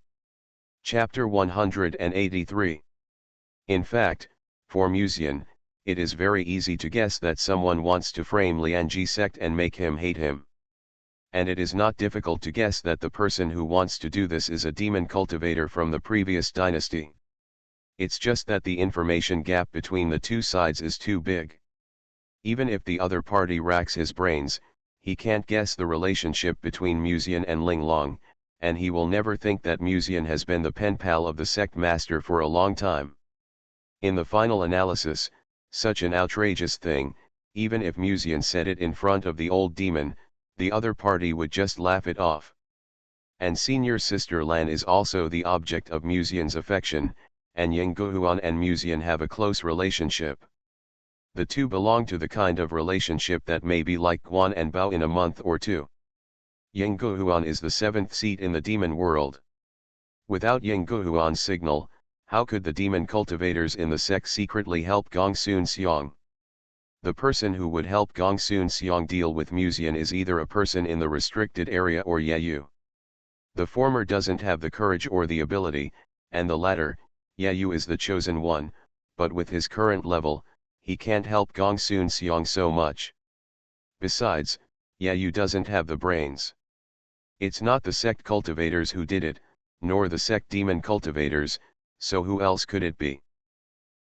Chapter 183. In fact, for Musian, it is very easy to guess that someone wants to frame Lianji sect and make him hate him. And it is not difficult to guess that the person who wants to do this is a demon cultivator from the previous dynasty. It's just that the information gap between the two sides is too big. Even if the other party racks his brains, he can't guess the relationship between Musian and Linglong, and he will never think that Musian has been the pen pal of the sect master for a long time. In the final analysis, such an outrageous thing, even if Musian said it in front of the old demon, the other party would just laugh it off. And senior sister Lan is also the object of Musian's affection, and Yingguhuan and Musian have a close relationship. The two belong to the kind of relationship that may be like Guan and Bao in a month or two. Yingguhuan is the seventh seat in the demon world. Without Yingguhuan's signal, how could the demon cultivators in the sect secretly help Gongsun Xiong? The person who would help Gongsun Xiong deal with Musian is either a person in the restricted area or Yayu. The former doesn't have the courage or the ability, and the latter, Yayu, is the chosen one, but with his current level, he can't help Gongsun Xiong so much. Besides, Yayu doesn't have the brains. It's not the sect cultivators who did it, nor the sect demon cultivators, so who else could it be?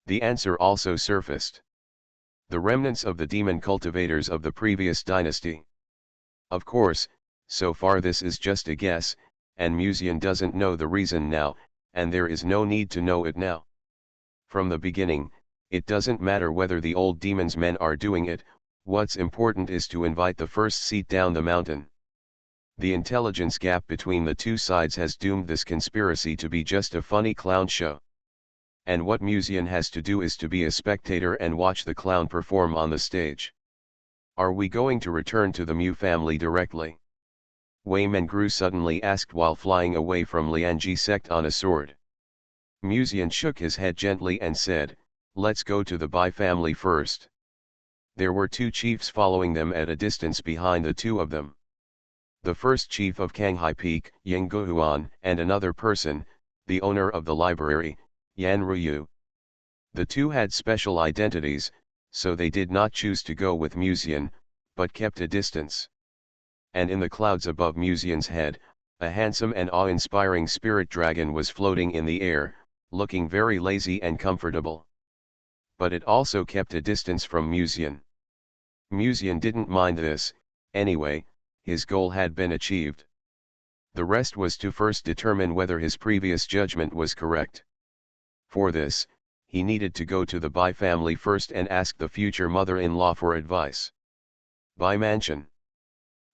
The answer also surfaced. The remnants of the demon cultivators of the previous dynasty. Of course, so far this is just a guess, and Musian doesn't know the reason now, and there is no need to know it now. From the beginning, it doesn't matter whether the old demon's men are doing it, what's important is to invite the first seat down the mountain. The intelligence gap between the two sides has doomed this conspiracy to be just a funny clown show. And what Musian has to do is to be a spectator and watch the clown perform on the stage. Are we going to return to the Mu family directly? Wei Mengru suddenly asked while flying away from Lianji sect on a sword. Musian shook his head gently and said, "Let's go to the Bai family first." There were two chiefs following them at a distance behind the two of them. The first chief of Kanghai Peak, Yang Guhuan, and another person, the owner of the library, Yan Ruyu. The two had special identities, so they did not choose to go with Musian, but kept a distance. And in the clouds above Musian's head, a handsome and awe-inspiring spirit dragon was floating in the air, looking very lazy and comfortable. But it also kept a distance from Musian. Musian didn't mind this, anyway, his goal had been achieved. The rest was to first determine whether his previous judgment was correct. For this, he needed to go to the Bai family first and ask the future mother-in-law for advice. Bai Mansion.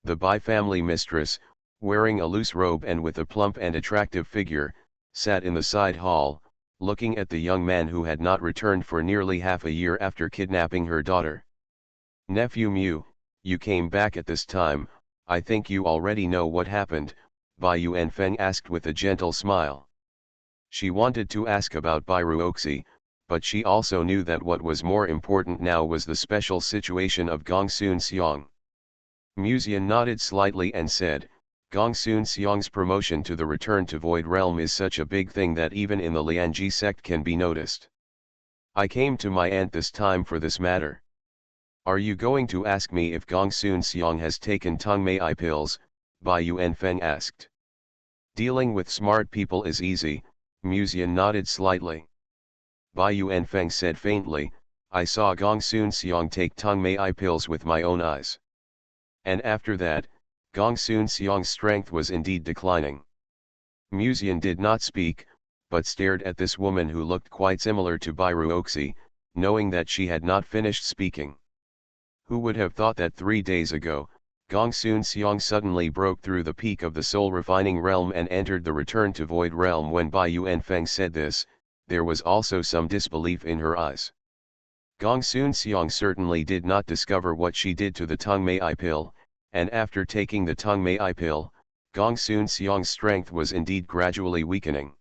The Bai family mistress, wearing a loose robe and with a plump and attractive figure, sat in the side hall, looking at the young man who had not returned for nearly half a year after kidnapping her daughter. "Nephew Mew, you came back at this time, I think you already know what happened," Bai Yuanfeng asked with a gentle smile. She wanted to ask about Bai Ruoxi, but she also knew that what was more important now was the special situation of Gongsun Xiong. Musian nodded slightly and said, "Gongsun Xiong's promotion to the Return to Void Realm is such a big thing that even in the Lianji sect can be noticed. I came to my aunt this time for this matter." "Are you going to ask me if Gongsun Xiong has taken Tongmei pills?" Bai Yuanfeng asked. "Dealing with smart people is easy," Musian nodded slightly. Bai Yuanfeng said faintly, "I saw Gongsun Xiong take Tongmei pills with my own eyes. And after that, Gongsun Xiong's strength was indeed declining." Musian did not speak, but stared at this woman who looked quite similar to Bai Ruoxi, knowing that she had not finished speaking. Who would have thought that 3 days ago, Gongsun Xiong suddenly broke through the peak of the soul-refining realm and entered the Return to Void realm? When Bai Yuanfeng said this, there was also some disbelief in her eyes. Gongsun Xiong certainly did not discover what she did to the Tongmei pill, and after taking the Tongmei pill, Gongsun Xiong's strength was indeed gradually weakening.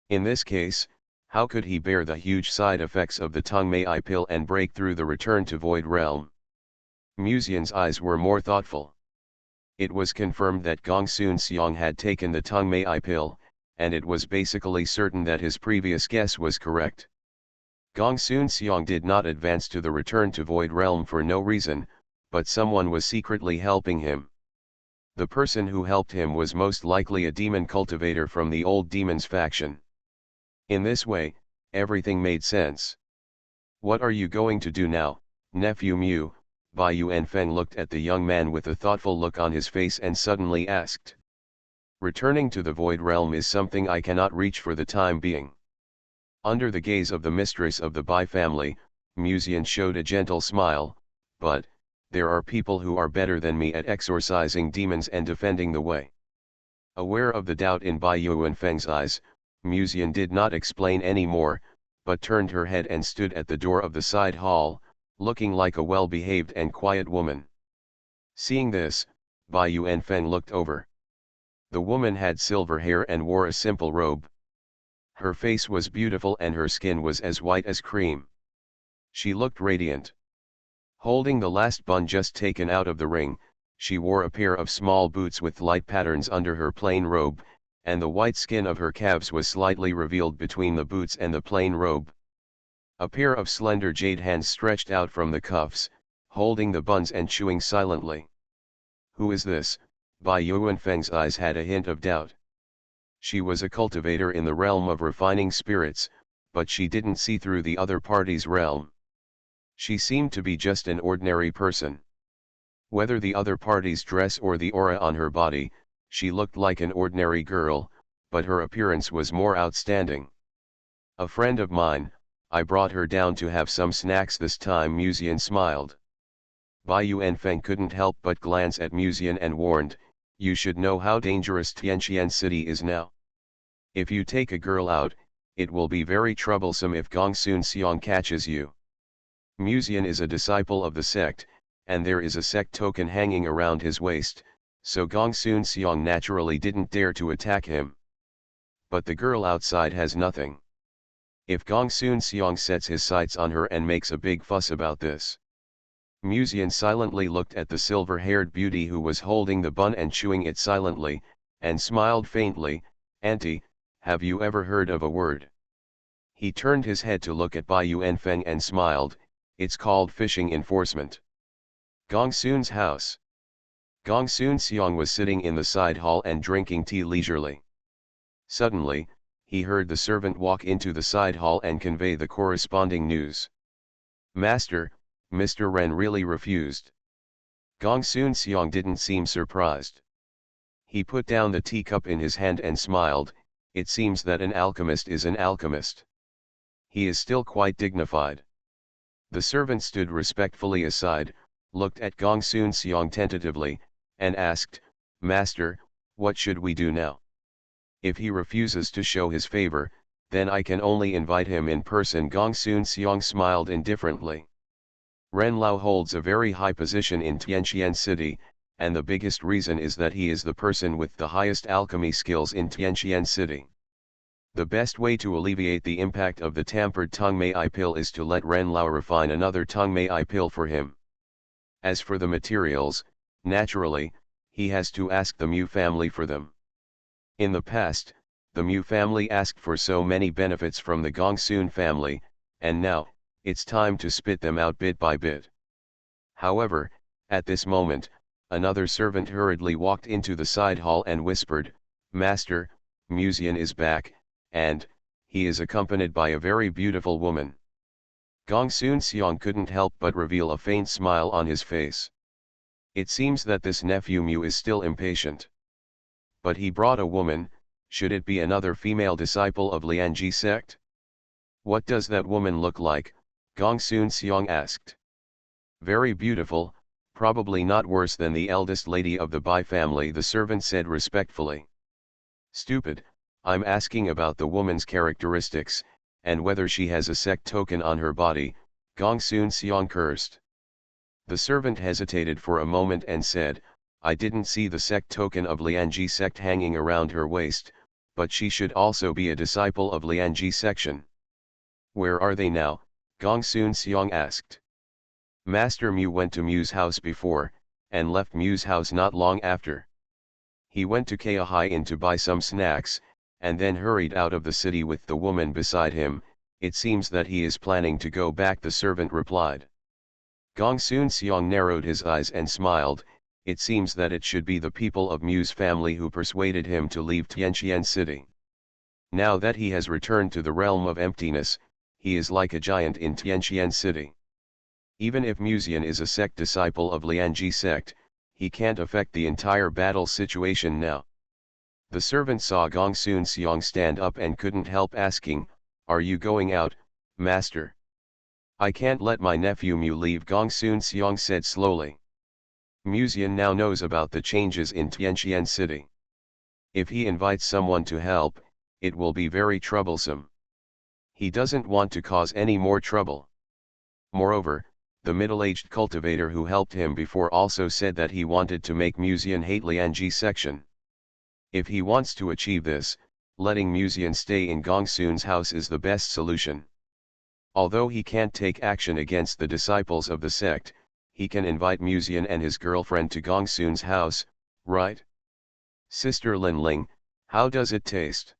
In this case, how could he bear the huge side effects of the Tongmei pill and break through the Return to Void realm? Musian's eyes were more thoughtful. It was confirmed that Gongsun Xiong had taken the Tongmei pill, and it was basically certain that his previous guess was correct. Gongsun Xiong did not advance to the Return to Void realm for no reason, but someone was secretly helping him. The person who helped him was most likely a demon cultivator from the old demons faction. In this way, everything made sense. "What are you going to do now, nephew Mew?" Bai Yuanfeng looked at the young man with a thoughtful look on his face and suddenly asked. "Returning to the Void realm is something I cannot reach for the time being." Under the gaze of the mistress of the Bai family, Musian showed a gentle smile, "But, there are people who are better than me at exorcising demons and defending the way." Aware of the doubt in Bai Yuanfeng's eyes, Musian did not explain any more, but turned her head and stood at the door of the side hall, looking like a well-behaved and quiet woman. Seeing this, Bai Yuanfeng looked over. The woman had silver hair and wore a simple robe. Her face was beautiful and her skin was as white as cream. She looked radiant. Holding the last bun just taken out of the ring, she wore a pair of small boots with light patterns under her plain robe, and the white skin of her calves was slightly revealed between the boots and the plain robe. A pair of slender jade hands stretched out from the cuffs, holding the buns and chewing silently. "Who is this?" Bai Yuanfeng's eyes had a hint of doubt. She was a cultivator in the realm of refining spirits, but she didn't see through the other party's realm. She seemed to be just an ordinary person. Whether the other party's dress or the aura on her body, she looked like an ordinary girl, but her appearance was more outstanding. "A friend of mine, I brought her down to have some snacks this time." Musian smiled. Bai Yuanfeng couldn't help but glance at Musian and warned, "You should know how dangerous Tianqian City is now. If you take a girl out, it will be very troublesome if Gongsun Xiong catches you." Musian is a disciple of the sect, and there is a sect token hanging around his waist, so Gongsun Xiong naturally didn't dare to attack him. But the girl outside has nothing. if Gongsun Seong sets his sights on her and makes a big fuss about this. Musian silently looked at the silver-haired beauty who was holding the bun and chewing it silently, and smiled faintly. "Auntie, have you ever heard of a word?" He turned his head to look at Bai Yuanfeng and smiled. "It's called fishing enforcement." Gongsun's house. Gongsun Seong was sitting in the side hall and drinking tea leisurely. Suddenly, he heard the servant walk into the side hall and convey the corresponding news. "Master, Mr. Ren really refused." Gongsun Seong didn't seem surprised. He put down the teacup in his hand and smiled. "It seems that an alchemist is an alchemist. He is still quite dignified." The servant stood respectfully aside, looked at Gongsun Seong tentatively, and asked, "Master, what should we do now? If he refuses to show his favor, then I can only invite him in person." Gongsun Seong smiled indifferently. Ren Lao holds a very high position in Tianqian City, and the biggest reason is that he is the person with the highest alchemy skills in Tianqian City. The best way to alleviate the impact of the tampered Tongmei pill is to let Ren Lao refine another Tongmei pill for him. As for the materials, naturally, he has to ask the Mu family for them. In the past, the Mu family asked for so many benefits from the Gongsun family, and now, it's time to spit them out bit by bit. However, at this moment, another servant hurriedly walked into the side hall and whispered, "Master, Musian is back, and he is accompanied by a very beautiful woman." Gongsun Seong couldn't help but reveal a faint smile on his face. It seems that this nephew Mu is still impatient. But he brought a woman. Should it be another female disciple of Lianji sect? "What does that woman look like?" Gongsun Seong asked. "Very beautiful, probably not worse than the eldest lady of the Bai family," the servant said respectfully. "Stupid, I'm asking about the woman's characteristics, and whether she has a sect token on her body," Gongsun Seong cursed. The servant hesitated for a moment and said, "I didn't see the sect token of Lianji sect hanging around her waist, but she should also be a disciple of Lianji section." "Where are they now?" Gongsun Seong asked. "Master Mu went to Mu's house before, and left Mu's house not long after. He went to Kaihai Inn to buy some snacks, and then hurried out of the city with the woman beside him. It seems that he is planning to go back," the servant replied. Gongsun Seong narrowed his eyes and smiled. It seems that it should be the people of Mu's family who persuaded him to leave Tianqian City. Now that he has returned to the realm of emptiness, he is like a giant in Tianqian City. Even if Musian is a sect disciple of Lianji sect, he can't affect the entire battle situation now. The servant saw Gongsun Seong stand up and couldn't help asking, "Are you going out, master?" "I can't let my nephew Mu leave," Gongsun Seong said slowly. Musian now knows about the changes in Tianqian City. If he invites someone to help, it will be very troublesome. He doesn't want to cause any more trouble. Moreover, the middle-aged cultivator who helped him before also said that he wanted to make Musian hate Lianji section. If he wants to achieve this, letting Musian stay in Gongsun's house is the best solution. Although he can't take action against the disciples of the sect, he can invite Musian and his girlfriend to Gongsun's house, right? "Sister Lin Ling, how does it taste?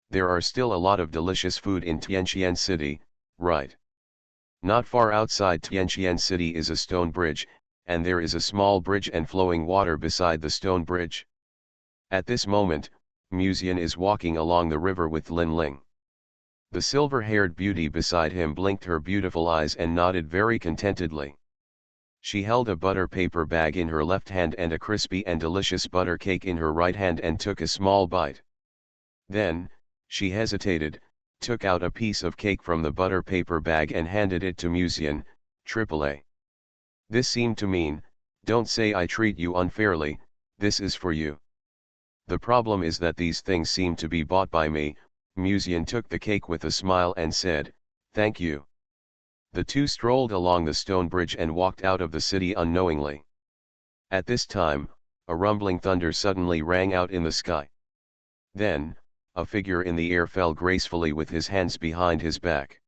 There are still a lot of delicious food in Tianqian City, right?" Not far outside Tianqian City is a stone bridge, and there is a small bridge and flowing water beside the stone bridge. At this moment, Musian is walking along the river with Lin Ling. The silver-haired beauty beside him blinked her beautiful eyes and nodded very contentedly. She held a butter paper bag in her left hand and a crispy and delicious butter cake in her right hand and took a small bite. Then, she hesitated, took out a piece of cake from the butter paper bag and handed it to Musian, AAA. This seemed to mean, "Don't say I treat you unfairly, this is for you." The problem is that these things seem to be bought by me. Musian took the cake with a smile and said, "Thank you." The two strolled along the stone bridge and walked out of the city unknowingly. At this time, a rumbling thunder suddenly rang out in the sky. Then, a figure in the air fell gracefully with his hands behind his back.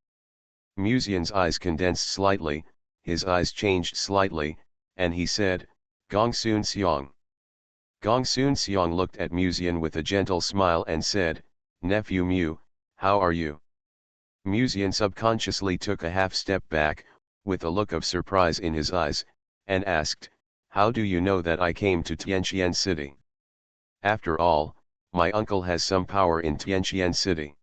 Musian's eyes condensed slightly, his eyes changed slightly, and he said, Gongsun Xiong. Gongsun Xiong looked at Musian with a gentle smile and said, Nephew Mu, how are you? Musian subconsciously took a half step back, with a look of surprise in his eyes, and asked, How do you know that I came to Tianqian City? After all, my uncle has some power in Tianqian City.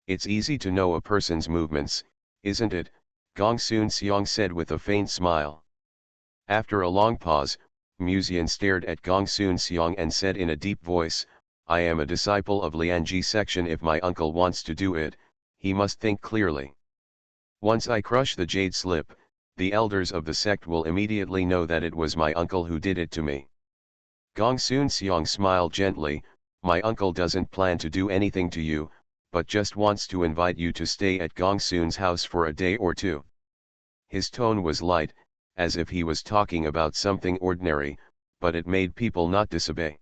It's easy to know a person's movements, isn't it? Gongsun Xiong said with a faint smile. After a long pause, Musian stared at Gongsun Xiong and said in a deep voice, I am a disciple of Lianji section. If my uncle wants to do it, he must think clearly. Once I crush the jade slip, the elders of the sect will immediately know that it was my uncle who did it to me. Gongsun Xiong smiled gently, my uncle doesn't plan to do anything to you, but just wants to invite you to stay at Gongsun's house for a day or two. His tone was light, as if he was talking about something ordinary, but it made people not disobey.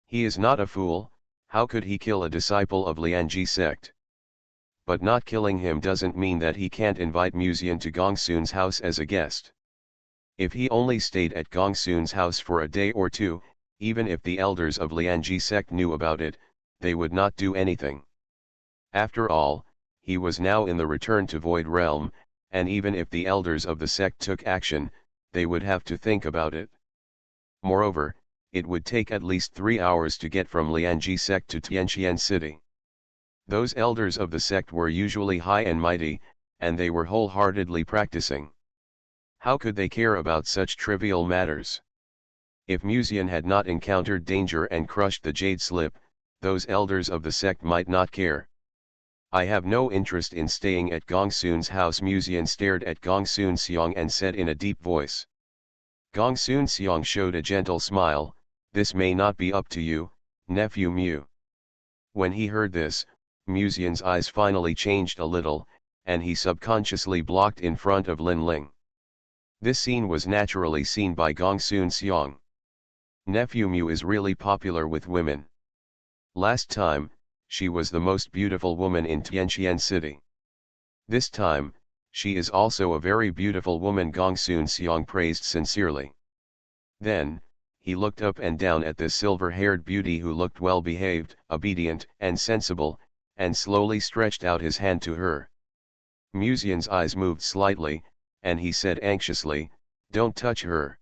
He is not a fool, how could he kill a disciple of Lianji sect? But not killing him doesn't mean that he can't invite Musian to Gongsun's house as a guest. If he only stayed at Gongsun's house for a day or two, even if the elders of Lianji sect knew about it, they would not do anything. After all, he was now in the Return to Void realm, and even if the elders of the sect took action, they would have to think about it. Moreover, it would take at least 3 hours to get from Lianji sect to Tianqian City. Those elders of the sect were usually high and mighty, and they were wholeheartedly practicing. How could they care about such trivial matters? If Musian had not encountered danger and crushed the jade slip, those elders of the sect might not care. I have no interest in staying at Gongsun's house. Musian stared at Gongsun Xiong and said in a deep voice. Gongsun Xiong showed a gentle smile, this may not be up to you, nephew Mu. When he heard this, Musian's eyes finally changed a little, and he subconsciously blocked in front of Lin Ling. This scene was naturally seen by Gongsun Xiong. Nephew Mu is really popular with women. Last time, she was the most beautiful woman in Tianqian City. This time, she is also a very beautiful woman. Gongsun Xiong praised sincerely. Then, he looked up and down at this silver-haired beauty who looked well-behaved, obedient, and sensible, and slowly stretched out his hand to her. Musian's eyes moved slightly, and he said anxiously, Don't touch her.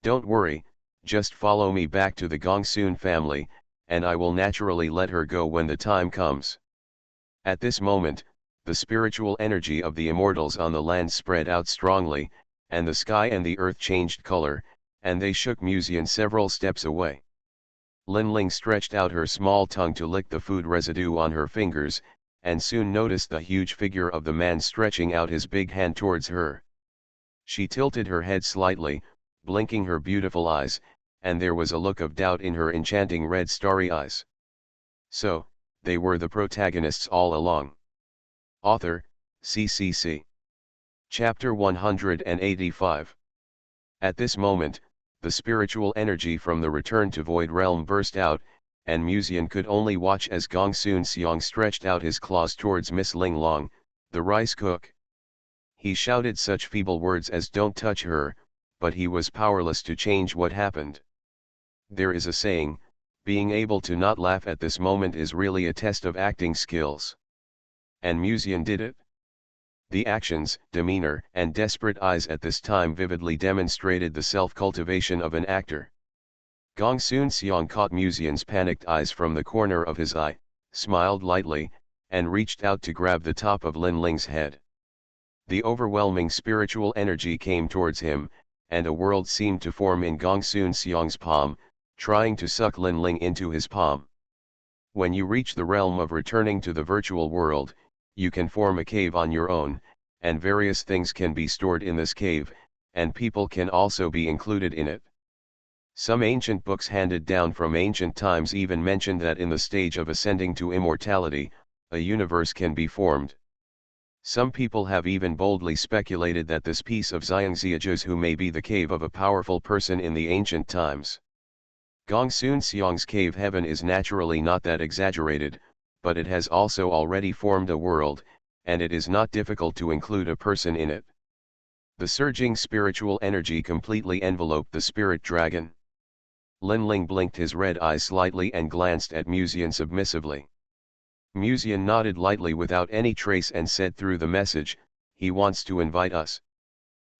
Don't worry, just follow me back to the Gongsun family, and I will naturally let her go when the time comes. At this moment, the spiritual energy of the immortals on the land spread out strongly, and the sky and the earth changed color, and they shook Musian several steps away. Lin Ling stretched out her small tongue to lick the food residue on her fingers, and soon noticed the huge figure of the man stretching out his big hand towards her. She tilted her head slightly, blinking her beautiful eyes, and there was a look of doubt in her enchanting red starry eyes. So, they were the protagonists all along. Author, CCC. Chapter 185. At this moment, the spiritual energy from the Return to Void realm burst out, and Musian could only watch as Gongsun Xiong stretched out his claws towards Miss Ling Long, the rice cook. He shouted such feeble words as don't touch her, but he was powerless to change what happened. There is a saying, being able to not laugh at this moment is really a test of acting skills. And Musian did it. The actions, demeanor, and desperate eyes at this time vividly demonstrated the self-cultivation of an actor. Gongsun Xiong caught Musian's panicked eyes from the corner of his eye, smiled lightly, and reached out to grab the top of Lin Ling's head. The overwhelming spiritual energy came towards him, and a world seemed to form in Gongsun Xiong's palm, trying to suck Lin Ling into his palm. When you reach the realm of returning to the virtual world, you can form a cave on your own, and various things can be stored in this cave, and people can also be included in it. Some ancient books handed down from ancient times even mention that in the stage of ascending to immortality, a universe can be formed. Some people have even boldly speculated that this piece of Xiangxiaju's who may be the cave of a powerful person in the ancient times. Gongsun Xiong's cave heaven is naturally not that exaggerated, but it has also already formed a world, and it is not difficult to include a person in it. The surging spiritual energy completely enveloped the spirit dragon. Linling blinked his red eyes slightly and glanced at Musian submissively. Musian nodded lightly without any trace and said through the message, "He wants to invite us.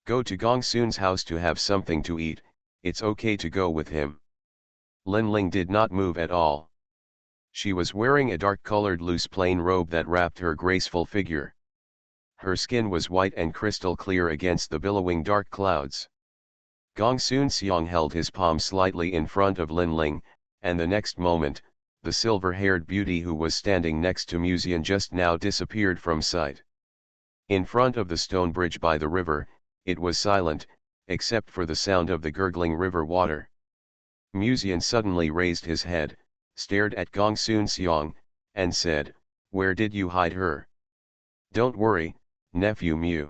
Go to Gongsun's house to have something to eat, it's okay to go with him." Linling did not move at all. She was wearing a dark-colored loose plain robe that wrapped her graceful figure. Her skin was white and crystal clear against the billowing dark clouds. Gongsun Xiong held his palm slightly in front of Linling, and the next moment, the silver-haired beauty who was standing next to Musian just now disappeared from sight. In front of the stone bridge by the river, it was silent, except for the sound of the gurgling river water. Musian suddenly raised his head, stared at Gongsun Xiong, and said, "Where did you hide her?" "Don't worry, nephew Mu.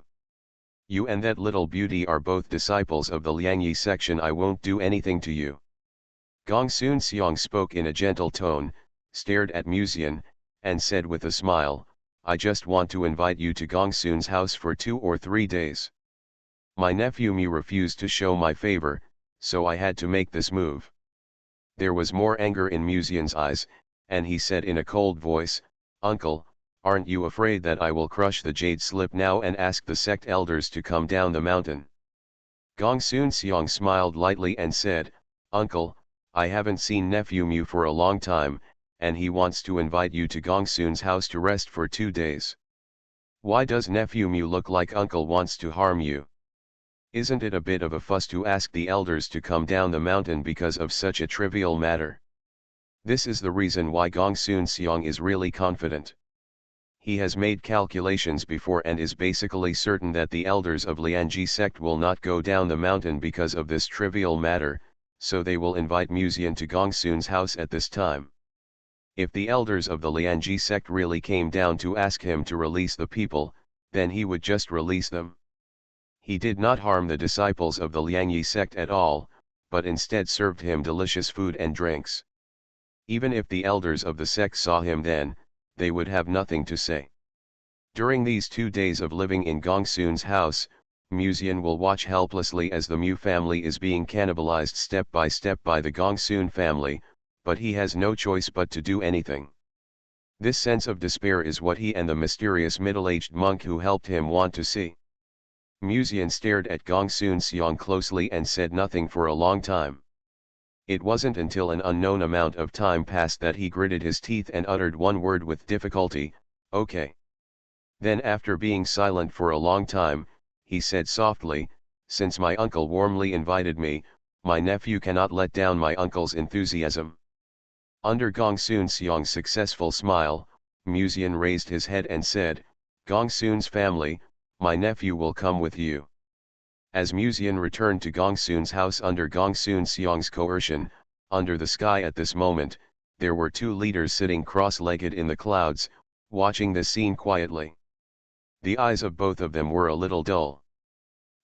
You and that little beauty are both disciples of the Liangyi section. I won't do anything to you." Gongsun Xiong spoke in a gentle tone, stared at Musian, and said with a smile, "I just want to invite you to Gongsun's house for 2 or 3 days. My nephew Mu refused to show my favor, so I had to make this move." There was more anger in Musian's eyes, and he said in a cold voice, "Uncle, aren't you afraid that I will crush the jade slip now and ask the sect elders to come down the mountain?" Gongsun Xiong smiled lightly and said, "Uncle, I haven't seen nephew Mu for a long time, and he wants to invite you to Gongsun's house to rest for 2 days. Why does nephew Mu look like uncle wants to harm you? Isn't it a bit of a fuss to ask the elders to come down the mountain because of such a trivial matter?" This is the reason why Gongsun Xiong is really confident. He has made calculations before and is basically certain that the elders of Liangyi sect will not go down the mountain because of this trivial matter, so they will invite Musian to Gongsun's house at this time. If the elders of the Liangyi sect really came down to ask him to release the people, then he would just release them. He did not harm the disciples of the Liangyi sect at all, but instead served him delicious food and drinks. Even if the elders of the sect saw him then, they would have nothing to say. During these 2 days of living in Gongsun's house, Musian will watch helplessly as the Mu family is being cannibalized step by step by the Gongsun family, but he has no choice but to do anything. This sense of despair is what he and the mysterious middle-aged monk who helped him want to see. Musian stared at Gongsun Xiong closely and said nothing for a long time. It wasn't until an unknown amount of time passed that he gritted his teeth and uttered one word with difficulty, "Okay." Then after being silent for a long time, he said softly, "Since my uncle warmly invited me, my nephew cannot let down my uncle's enthusiasm." Under Gongsun Xiong's successful smile, Musian raised his head and said, "Gongsun's family, my nephew will come with you." As Musian returned to Gongsun's house under Gongsun Xiong's coercion, under the sky at this moment, there were 2 leaders sitting cross-legged in the clouds, watching the scene quietly. The eyes of both of them were a little dull.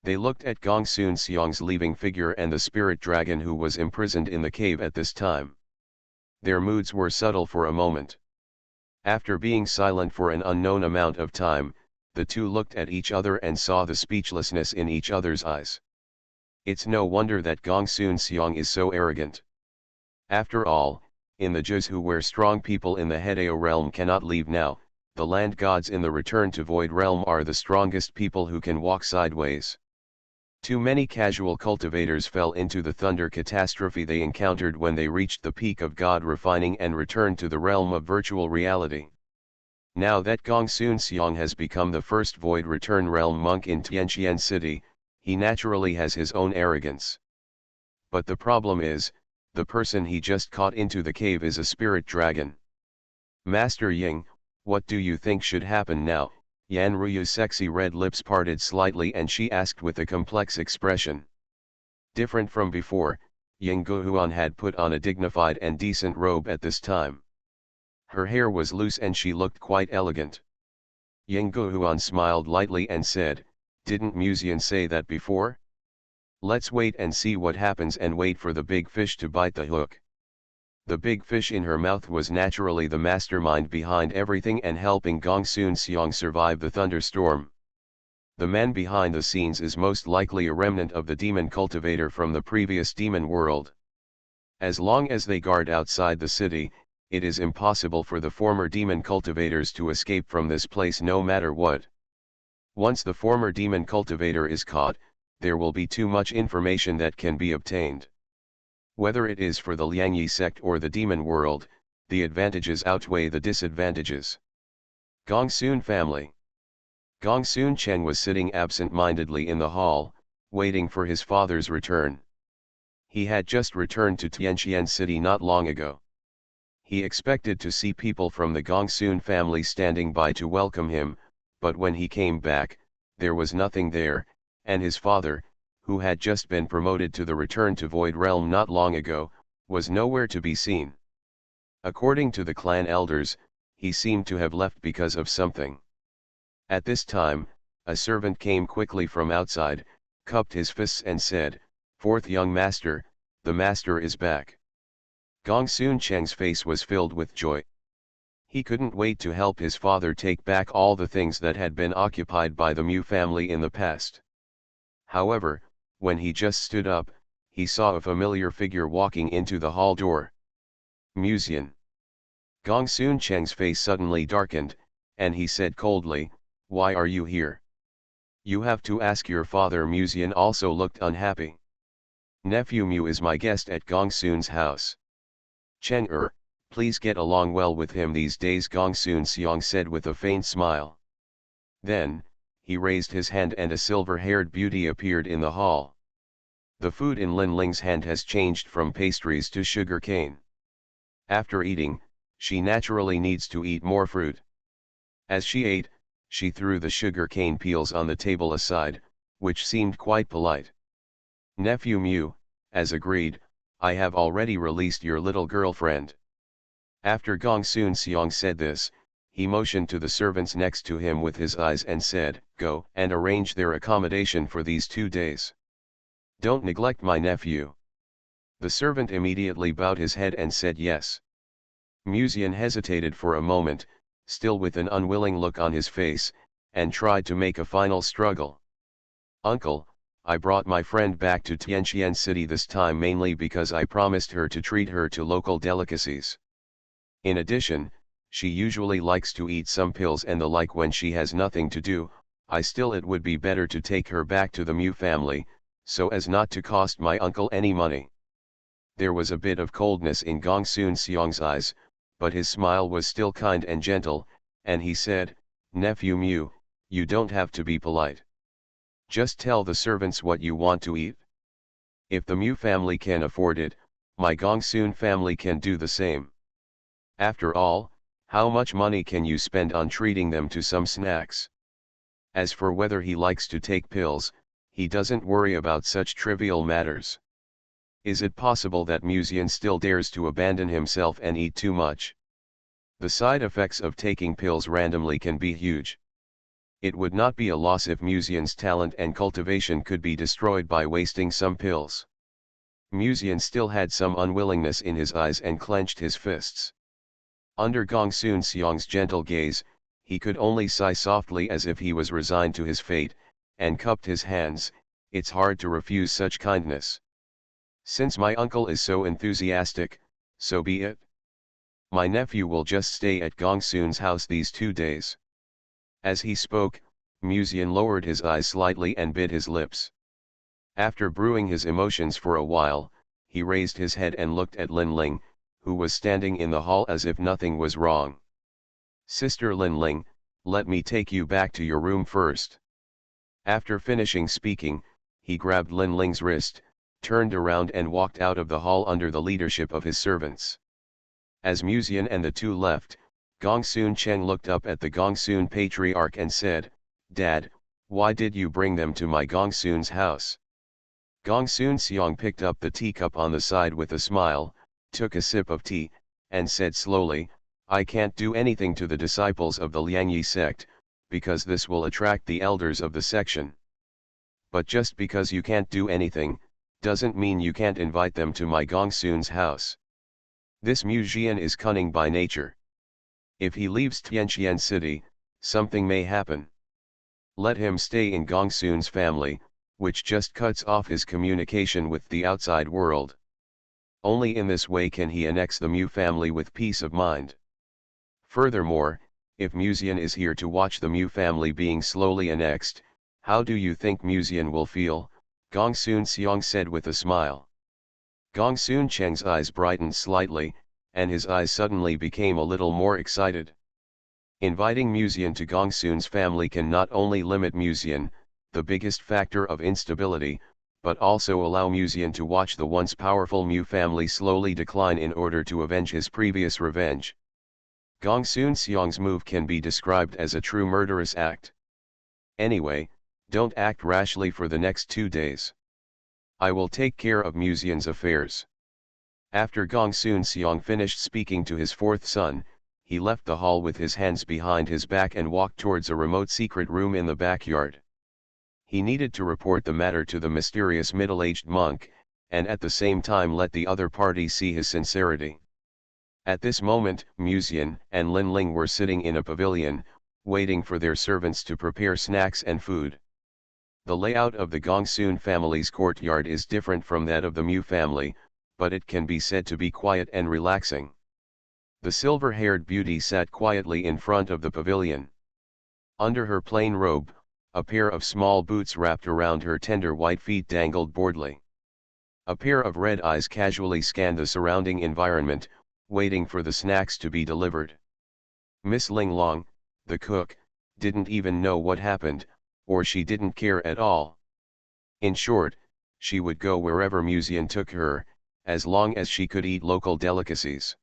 They looked at Gongsun Xiong's leaving figure and the spirit dragon who was imprisoned in the cave at this time. Their moods were subtle for a moment. After being silent for an unknown amount of time, the 2 looked at each other and saw the speechlessness in each other's eyes. It's no wonder that Gongsun Xiong is so arrogant. After all, in the Jizu where strong people in the Hedeo realm cannot leave now, the land gods in the Return to Void realm are the strongest people who can walk sideways. Too many casual cultivators fell into the thunder catastrophe they encountered when they reached the peak of God refining and returned to the realm of virtual reality. Now that Gongsun Xiong has become the first Void Return Realm monk in Tianqian City, he naturally has his own arrogance. But the problem is, the person he just caught into the cave is a spirit dragon. "Master Ying, what do you think should happen now?" Yan Ruyu's sexy red lips parted slightly and she asked with a complex expression. Different from before, Ying Guhuan had put on a dignified and decent robe at this time. Her hair was loose and she looked quite elegant. Ying Guhuan smiled lightly and said, "Didn't Musian say that before?" Let's wait and see what happens and wait for the big fish to bite the hook. The big fish in her mouth was naturally the mastermind behind everything and helping Gongsun Seong survive the thunderstorm. The man behind the scenes is most likely a remnant of the demon cultivator from the previous demon world. As long as they guard outside the city, it is impossible for the former demon cultivators to escape from this place no matter what. Once the former demon cultivator is caught, there will be too much information that can be obtained. Whether it is for the Liangyi sect or the demon world, the advantages outweigh the disadvantages. Gongsun family. Gongsun Cheng was sitting absent-mindedly in the hall, waiting for his father's return. He had just returned to Tianqian City not long ago. He expected to see people from the Gongsun family standing by to welcome him, but when he came back, there was nothing there, and his father, who had just been promoted to the Return to Void Realm not long ago, was nowhere to be seen. According to the clan elders, he seemed to have left because of something. At this time, a servant came quickly from outside, cupped his fists and said, "Fourth young master, the master is back." Gongsun Cheng's face was filled with joy. He couldn't wait to help his father take back all the things that had been occupied by the Mu family in the past. However, when he just stood up, he saw a familiar figure walking into the hall door. Musian. Gongsun Cheng's face suddenly darkened, and he said coldly, "Why are you here?" "You have to ask your father." Musian also looked unhappy. "Nephew Mu is my guest at Gongsun's house." "Cheng please get along well with him these days," Gongsun Seong said with a faint smile. Then, he raised his hand and a silver-haired beauty appeared in the hall. The food in Lin Ling's hand has changed from pastries to sugar cane. After eating, she naturally needs to eat more fruit. As she ate, she threw the sugar cane peels on the table aside, which seemed quite polite. "Nephew Mu, as agreed, I have already released your little girlfriend." After Gongsun Seong said this, he motioned to the servants next to him with his eyes and said, "Go and arrange their accommodation for these 2 days. Don't neglect my nephew." The servant immediately bowed his head and said yes. Musian hesitated for a moment, still with an unwilling look on his face, and tried to make a final struggle. "Uncle, I brought my friend back to Tianqian City this time mainly because I promised her to treat her to local delicacies. In addition, she usually likes to eat some pills and the like when she has nothing to do. It would be better to take her back to the Mu family, so as not to cost my uncle any money." There was a bit of coldness in Gongsun Seong's eyes, but his smile was still kind and gentle, and he said, "Nephew Mu, you don't have to be polite. Just tell the servants what you want to eat. If the Mu family can afford it, my Gongsun family can do the same. After all, how much money can you spend on treating them to some snacks? As for whether he likes to take pills, he doesn't worry about such trivial matters." Is it possible that Musian still dares to abandon himself and eat too much? The side effects of taking pills randomly can be huge. It would not be a loss if Musian's talent and cultivation could be destroyed by wasting some pills. Musian still had some unwillingness in his eyes and clenched his fists. Under Gongsun Seong's gentle gaze, he could only sigh softly as if he was resigned to his fate, and cupped his hands. It's hard to refuse such kindness. Since my uncle is so enthusiastic, so be it. My nephew will just stay at Gongsun's house these 2 days. As he spoke, Musian lowered his eyes slightly and bit his lips. After brewing his emotions for a while, he raised his head and looked at Lin Ling, who was standing in the hall as if nothing was wrong. "Sister Lin Ling, let me take you back to your room first." After finishing speaking, he grabbed Lin Ling's wrist, turned around and walked out of the hall under the leadership of his servants. As Musian and the two left, Gongsun Cheng looked up at the Gongsun patriarch and said, "Dad, why did you bring them to my Gongsun's house?" Gongsun Seong picked up the teacup on the side with a smile, took a sip of tea, and said slowly, "I can't do anything to the disciples of the Liangyi sect, because this will attract the elders of the section. But just because you can't do anything, doesn't mean you can't invite them to my Gongsun's house. This Mu Jian is cunning by nature. If he leaves Tianqian City, something may happen. Let him stay in Gongsun's family, which just cuts off his communication with the outside world. Only in this way can he annex the Mu family with peace of mind. Furthermore, if Musian is here to watch the Mu family being slowly annexed, how do you think Musian will feel? Gongsun Xiong said with a smile. Gongsun Cheng's eyes brightened slightly, and his eyes suddenly became a little more excited. Inviting Musian to Gongsun's family can not only limit Musian, the biggest factor of instability, but also allow Musian to watch the once powerful Mu family slowly decline in order to avenge his previous revenge. Gongsun Xiong's move can be described as a true murderous act. Anyway, don't act rashly for the next 2 days. I will take care of Musian's affairs. After Gongsun Xiong finished speaking to his fourth son, he left the hall with his hands behind his back and walked towards a remote secret room in the backyard. He needed to report the matter to the mysterious middle-aged monk, and at the same time let the other party see his sincerity. At this moment, Musian and Lin Ling were sitting in a pavilion, waiting for their servants to prepare snacks and food. The layout of the Gongsun family's courtyard is different from that of the Mu family, but it can be said to be quiet and relaxing. The silver-haired beauty sat quietly in front of the pavilion. Under her plain robe, a pair of small boots wrapped around her tender white feet dangled boredly. A pair of red eyes casually scanned the surrounding environment, waiting for the snacks to be delivered. Miss Ling Long, the cook, didn't even know what happened, or she didn't care at all. In short, she would go wherever Musian took her, as long as she could eat local delicacies.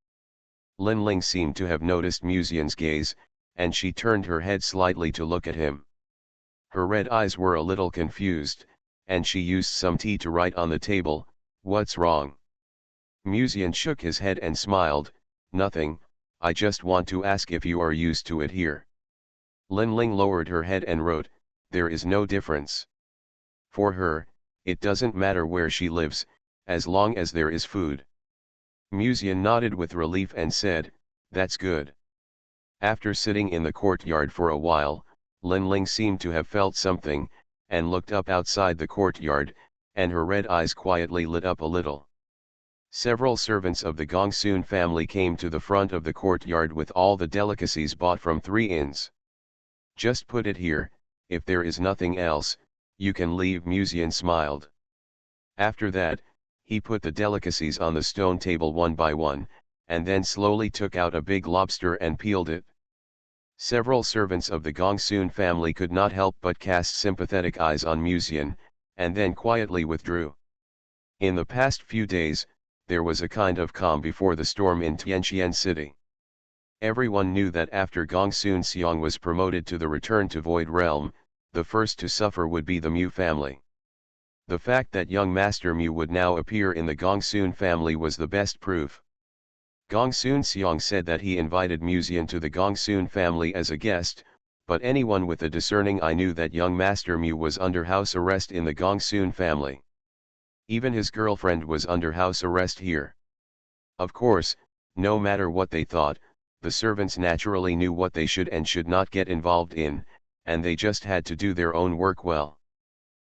Lin Ling seemed to have noticed Musian's gaze, and she turned her head slightly to look at him. Her red eyes were a little confused, and she used some tea to write on the table, "What's wrong?" Musian shook his head and smiled, "Nothing, I just want to ask if you are used to it here." Lin Ling lowered her head and wrote, "There is no difference. For her, it doesn't matter where she lives, as long as there is food." Musian nodded with relief and said, "That's good." After sitting in the courtyard for a while, Lin Ling seemed to have felt something, and looked up outside the courtyard, and her red eyes quietly lit up a little. Several servants of the Gongsun family came to the front of the courtyard with all the delicacies bought from 3 inns. "Just put it here, if there is nothing else, you can leave," Musian smiled. After that, he put the delicacies on the stone table one by one, and then slowly took out a big lobster and peeled it. Several servants of the Gongsun family could not help but cast sympathetic eyes on Musian, and then quietly withdrew. In the past few days, there was a kind of calm before the storm in Tianqian City. Everyone knew that after Gongsun Xiong was promoted to the Return to Void Realm, the first to suffer would be the Mu family. The fact that young Master Mu would now appear in the Gongsun family was the best proof. Gongsun Xiong said that he invited Musian to the Gongsun family as a guest, but anyone with a discerning eye knew that young Master Mu was under house arrest in the Gongsun family. Even his girlfriend was under house arrest here. Of course, no matter what they thought, the servants naturally knew what they should and should not get involved in, and they just had to do their own work well.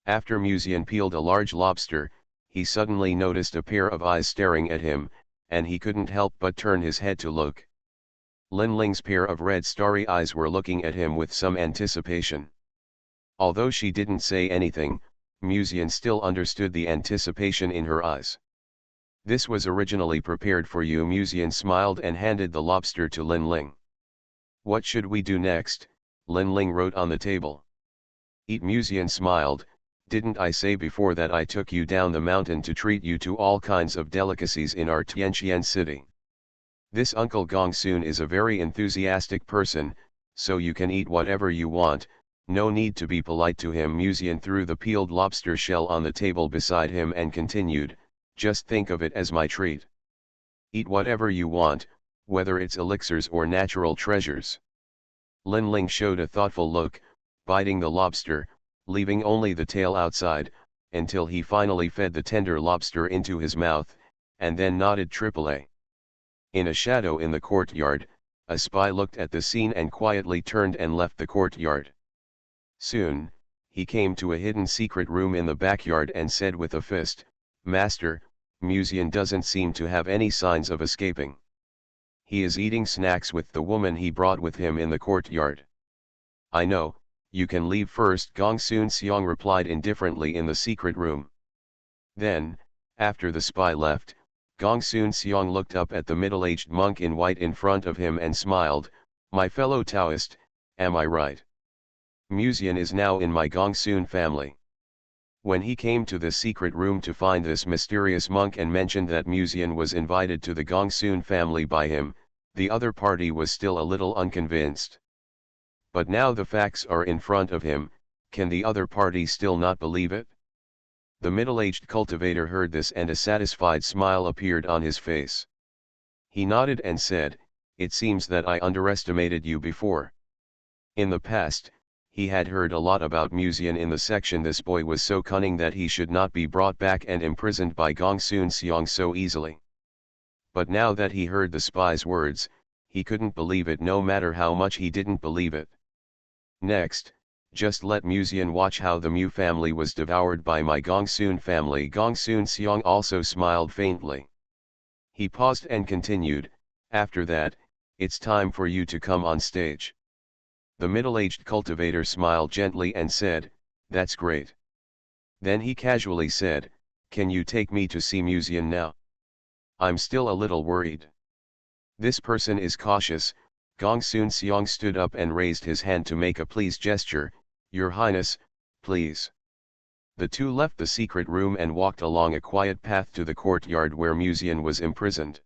After Musian peeled a large lobster, he suddenly noticed a pair of eyes staring at him, and he couldn't help but turn his head to look. Lin Ling's pair of red starry eyes were looking at him with some anticipation. Although she didn't say anything, Musian still understood the anticipation in her eyes. "This was originally prepared for you." Musian smiled and handed the lobster to Lin Ling. "What should we do next?" Lin Ling wrote on the table. "Eat." Musian smiled, "Didn't I say before that I took you down the mountain to treat you to all kinds of delicacies in our Tianqian city? This Uncle Gongsun is a very enthusiastic person, so you can eat whatever you want, no need to be polite to him." Musian threw the peeled lobster shell on the table beside him and continued, "Just think of it as my treat. Eat whatever you want, whether it's elixirs or natural treasures." Lin Ling showed a thoughtful look, biting the lobster, leaving only the tail outside, until he finally fed the tender lobster into his mouth, and then nodded AAA. In a shadow in the courtyard, a spy looked at the scene and quietly turned and left the courtyard. Soon, he came to a hidden secret room in the backyard and said with a fist, "Master, Musian doesn't seem to have any signs of escaping. He is eating snacks with the woman he brought with him in the courtyard." "I know, you can leave first," Gongsun Xiong replied indifferently in the secret room. Then, after the spy left, Gongsun Xiong looked up at the middle-aged monk in white in front of him and smiled, "My fellow Taoist, am I right? Musian is now in my Gongsun family." When he came to the secret room to find this mysterious monk and mentioned that Musian was invited to the Gongsun family by him, the other party was still a little unconvinced. But now the facts are in front of him, can the other party still not believe it? The middle-aged cultivator heard this and a satisfied smile appeared on his face. He nodded and said, "It seems that I underestimated you before." In the past, he had heard a lot about Musian in the section. This boy was so cunning that he should not be brought back and imprisoned by Gongsun Xiong so easily. But now that he heard the spy's words, he couldn't believe it no matter how much he didn't believe it. Next, just let Musian watch how the Mu family was devoured by my Gongsun family. Gongsun Xiong also smiled faintly. He paused and continued, "After that, it's time for you to come on stage." The middle-aged cultivator smiled gently and said, "That's great." Then he casually said, "Can you take me to see Musian now? I'm still a little worried." "This person is cautious." Gongsun Xiong stood up and raised his hand to make a please gesture, "Your Highness, please." The two left the secret room and walked along a quiet path to the courtyard where Musian was imprisoned.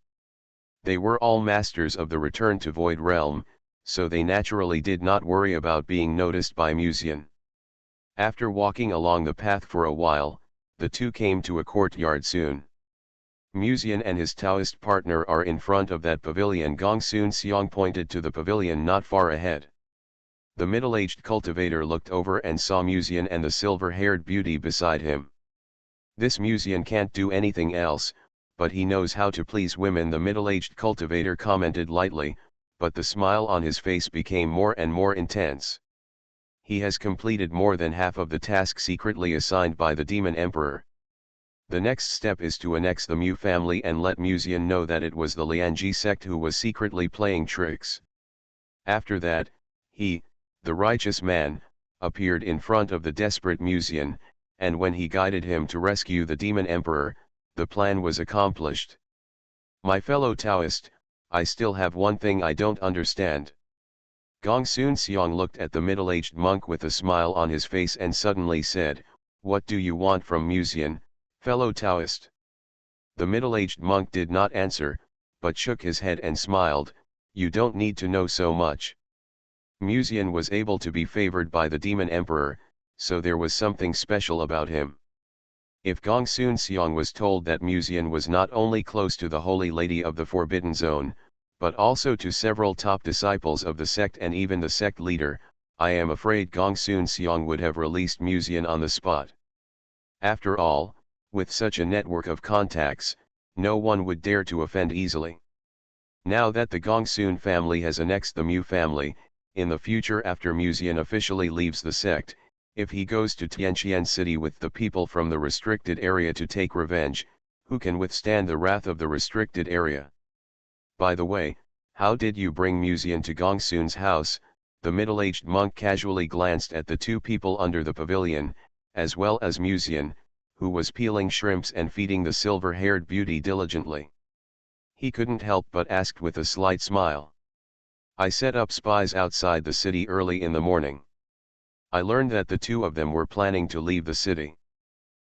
They were all masters of the return to Void Realm, so they naturally did not worry about being noticed by Musian. After walking along the path for a while, the two came to a courtyard soon. Musian and his Taoist partner are in front of that pavilion. Gongsun Xiong pointed to the pavilion not far ahead. The middle-aged cultivator looked over and saw Musian and the silver-haired beauty beside him. "This Musian can't do anything else, but he knows how to please women," the middle-aged cultivator commented lightly, but the smile on his face became more and more intense. "He has completed more than half of the task secretly assigned by the Demon Emperor. The next step is to annex the Mu family and let Musian know that it was the Lianji sect who was secretly playing tricks. After that, he, the righteous man, appeared in front of the desperate Musian, and when he guided him to rescue the Demon Emperor, the plan was accomplished. My fellow Taoist, I still have one thing I don't understand." Gongsun Xiong looked at the middle-aged monk with a smile on his face and suddenly said, "What do you want from Musian, fellow Taoist?" The middle-aged monk did not answer, but shook his head and smiled, "You don't need to know so much. Musian was able to be favored by the Demon Emperor, so there was something special about him." If Gongsun Xiong was told that Musian was not only close to the Holy Lady of the Forbidden Zone, but also to several top disciples of the sect and even the sect leader, I am afraid Gongsun Xiong would have released Musian on the spot. After all, with such a network of contacts, no one would dare to offend easily. Now that the Gongsun family has annexed the Mu family, in the future after Musian officially leaves the sect, if he goes to Tianqian City with the people from the restricted area to take revenge, who can withstand the wrath of the restricted area? "By the way, how did you bring Musian to Gongsun's house?" The middle-aged monk casually glanced at the two people under the pavilion, as well as Musian, who was peeling shrimps and feeding the silver-haired beauty diligently. He couldn't help but ask with a slight smile. "I set up spies outside the city early in the morning. I learned that the two of them were planning to leave the city.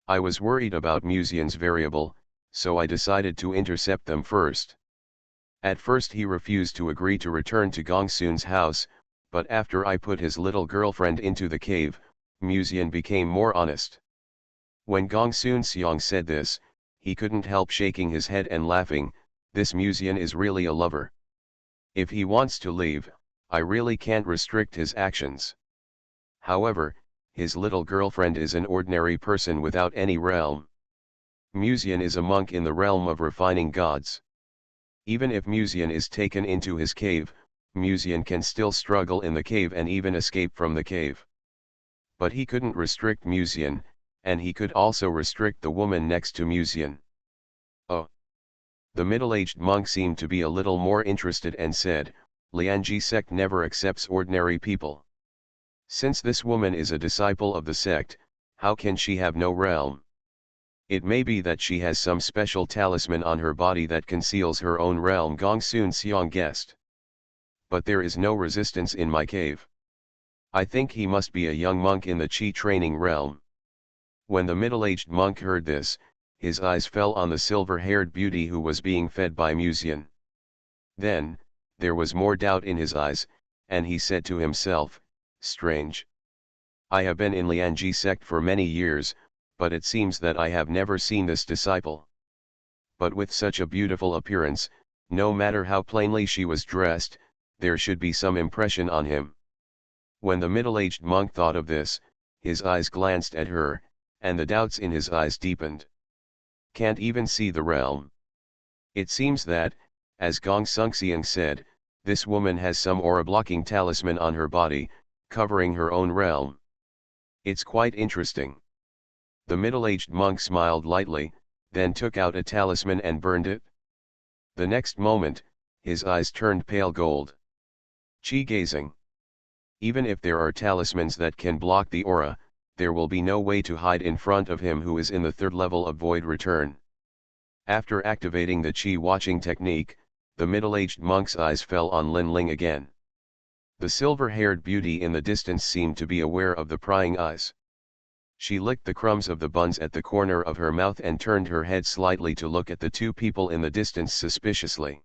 I was worried about Musian's variable, so I decided to intercept them first. At first he refused to agree to return to Gongsun's house, but after I put his little girlfriend into the cave, Musian became more honest." When Gongsun Xiong said this, he couldn't help shaking his head and laughing, "This Musian is really a lover. If he wants to leave, I really can't restrict his actions. However, his little girlfriend is an ordinary person without any realm. Musian is a monk in the realm of refining gods. Even if Musian is taken into his cave, Musian can still struggle in the cave and even escape from the cave. But he couldn't restrict Musian, and he could also restrict the woman next to Musian. Oh. The middle-aged monk seemed to be a little more interested and said, Lianji sect never accepts ordinary people. Since this woman is a disciple of the sect, how can she have no realm? It may be that she has some special talisman on her body that conceals her own realm, Gongsun Xiang guessed. But there is no resistance in my cave. I think he must be a young monk in the Qi training realm. When the middle-aged monk heard this, his eyes fell on the silver-haired beauty who was being fed by Musian. Then, there was more doubt in his eyes, and he said to himself, strange. I have been in Lianji sect for many years, but it seems that I have never seen this disciple. But with such a beautiful appearance, no matter how plainly she was dressed, there should be some impression on him. When the middle-aged monk thought of this, his eyes glanced at her, and the doubts in his eyes deepened. Can't even see the realm. It seems that, as Gong Sungxiang said, this woman has some aura-blocking talisman on her body, covering her own realm. It's quite interesting. The middle-aged monk smiled lightly, then took out a talisman and burned it. The next moment, his eyes turned pale gold. Qi gazing. Even if there are talismans that can block the aura, there will be no way to hide in front of him who is in the third level of void return. After activating the Qi watching technique, the middle-aged monk's eyes fell on Lin Ling again. The silver-haired beauty in the distance seemed to be aware of the prying eyes. She licked the crumbs of the buns at the corner of her mouth and turned her head slightly to look at the two people in the distance suspiciously.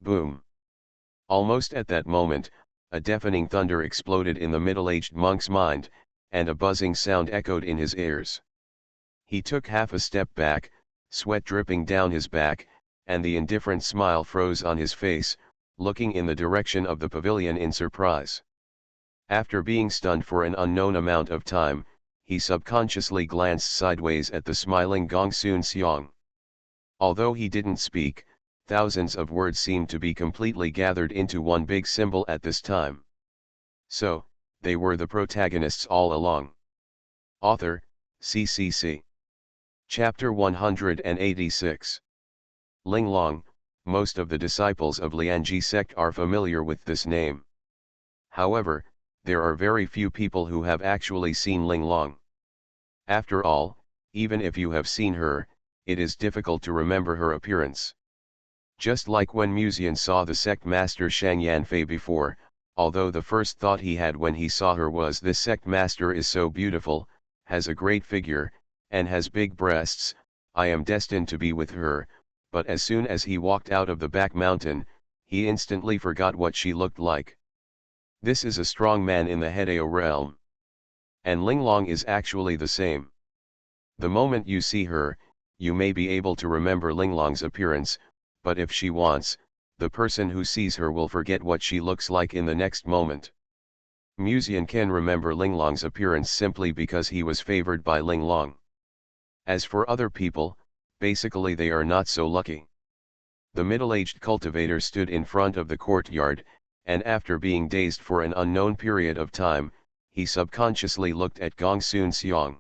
Boom! Almost at that moment, a deafening thunder exploded in the middle-aged monk's mind, and a buzzing sound echoed in his ears. He took half a step back, sweat dripping down his back, and the indifferent smile froze on his face, looking in the direction of the pavilion in surprise. After being stunned for an unknown amount of time, he subconsciously glanced sideways at the smiling Gongsun Xiang. Although he didn't speak, thousands of words seemed to be completely gathered into one big symbol at this time. So, they were the protagonists all along. Author, CCC. Chapter 186. Ling Long. Most of the disciples of Lianji sect are familiar with this name. However, there are very few people who have actually seen Ling Long. After all, even if you have seen her, it is difficult to remember her appearance. Just like when Musian saw the sect master Shang Yanfei before, although the first thought he had when he saw her was this sect master is so beautiful, has a great figure, and has big breasts, I am destined to be with her, but as soon as he walked out of the back mountain, he instantly forgot what she looked like. This is a strong man in the Hedao realm. And Ling Long is actually the same. The moment you see her, you may be able to remember Ling Long's appearance, but if she wants, the person who sees her will forget what she looks like in the next moment. Musian can remember Ling Long's appearance simply because he was favored by Ling Long. As for other people, basically they are not so lucky. The middle-aged cultivator stood in front of the courtyard, and after being dazed for an unknown period of time, he subconsciously looked at Gongsun Xiang.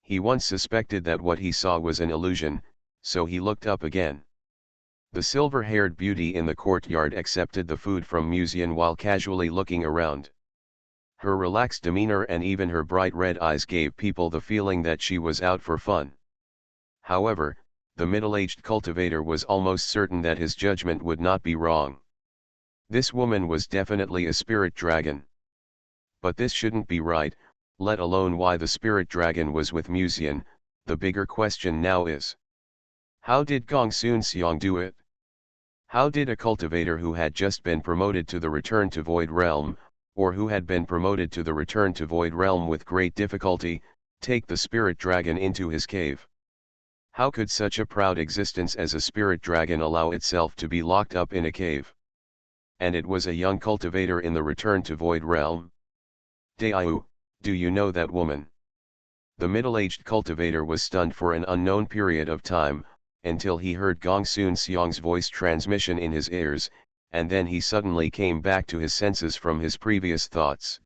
He once suspected that what he saw was an illusion, so he looked up again. The silver-haired beauty in the courtyard accepted the food from Musian while casually looking around. Her relaxed demeanor and even her bright red eyes gave people the feeling that she was out for fun. However, the middle-aged cultivator was almost certain that his judgment would not be wrong. This woman was definitely a spirit dragon. But this shouldn't be right, let alone why the spirit dragon was with Musian. The bigger question now is, how did Gongsun Xiang do it? How did a cultivator who had just been promoted to the Return to Void realm, or who had been promoted to the Return to Void realm with great difficulty, take the spirit dragon into his cave? How could such a proud existence as a spirit dragon allow itself to be locked up in a cave? And it was a young cultivator in the Return to Void realm? Daiyu, Do you know that woman? The middle-aged cultivator was stunned for an unknown period of time, until he heard Gong Soon Seong's voice transmission in his ears, and then he suddenly came back to his senses from his previous thoughts.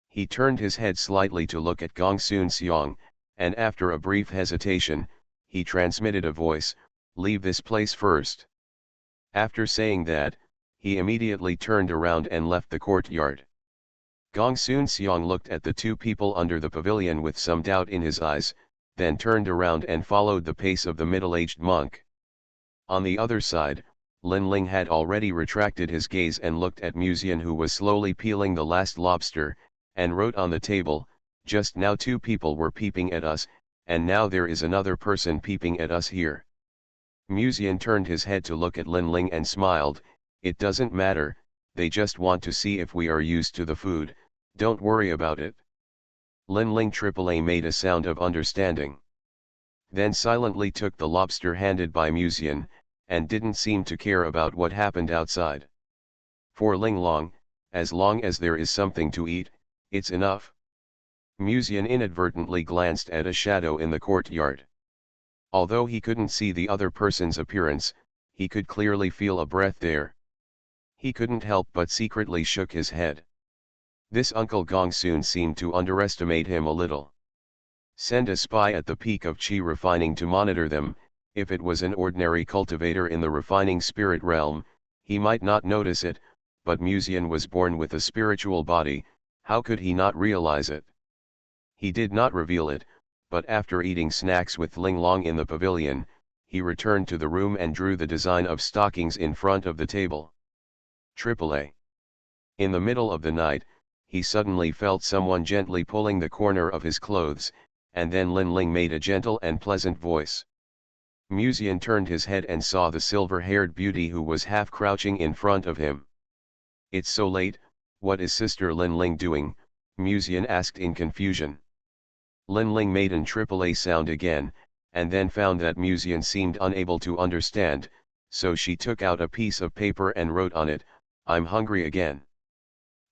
He turned his head slightly to look at Gong Soon Seong, and after a brief hesitation, he transmitted a voice, "Leave this place first." After saying that, he immediately turned around and left the courtyard. Gong Soon Seong looked at the two people under the pavilion with some doubt in his eyes, then turned around and followed the pace of the middle-aged monk. On the other side, Lin Ling had already retracted his gaze and looked at Musian, who was slowly peeling the last lobster, and wrote on the table, "Just now two people were peeping at us, and now there is another person peeping at us here." Musian turned his head to look at Lin Ling and smiled, "It doesn't matter, they just want to see if we are used to the food, don't worry about it." Lin Ling AAA made a sound of understanding. Then silently took the lobster handed by Musian, and didn't seem to care about what happened outside. For Ling Long, as long as there is something to eat, it's enough. Musian inadvertently glanced at a shadow in the courtyard. Although he couldn't see the other person's appearance, he could clearly feel a breath there. He couldn't help but secretly shook his head. This Uncle Gong Soon seemed to underestimate him a little. Send a spy at the peak of Qi refining to monitor them. If it was an ordinary cultivator in the refining spirit realm, he might not notice it, but Musian was born with a spiritual body, how could he not realize it? He did not reveal it, but after eating snacks with Ling Long in the pavilion, he returned to the room and drew the design of stockings in front of the table. AAA. In the middle of the night, he suddenly felt someone gently pulling the corner of his clothes, and then Lin Ling made a gentle and pleasant voice. Musian turned his head and saw the silver-haired beauty who was half crouching in front of him. "It's so late, what is Sister Lin Ling doing?" Musian asked in confusion. Lin Ling made an AAA sound again, and then found that Musian seemed unable to understand, so she took out a piece of paper and wrote on it, "I'm hungry again.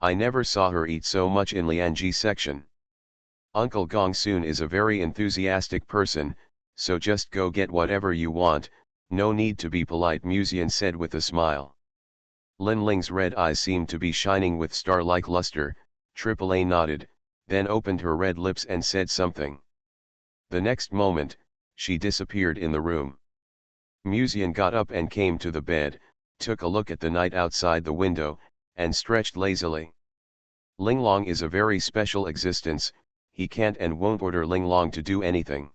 I never saw her eat so much in Lianji section. Uncle Gong Soon is a very enthusiastic person, so just go get whatever you want, no need to be polite," Musian said with a smile. Lin Ling's red eyes seemed to be shining with star-like luster. AAA nodded, then opened her red lips and said something. The next moment, she disappeared in the room. Musian got up and came to the bed, took a look at the night outside the window, and stretched lazily. Ling Long is a very special existence, he can't and won't order Ling Long to do anything.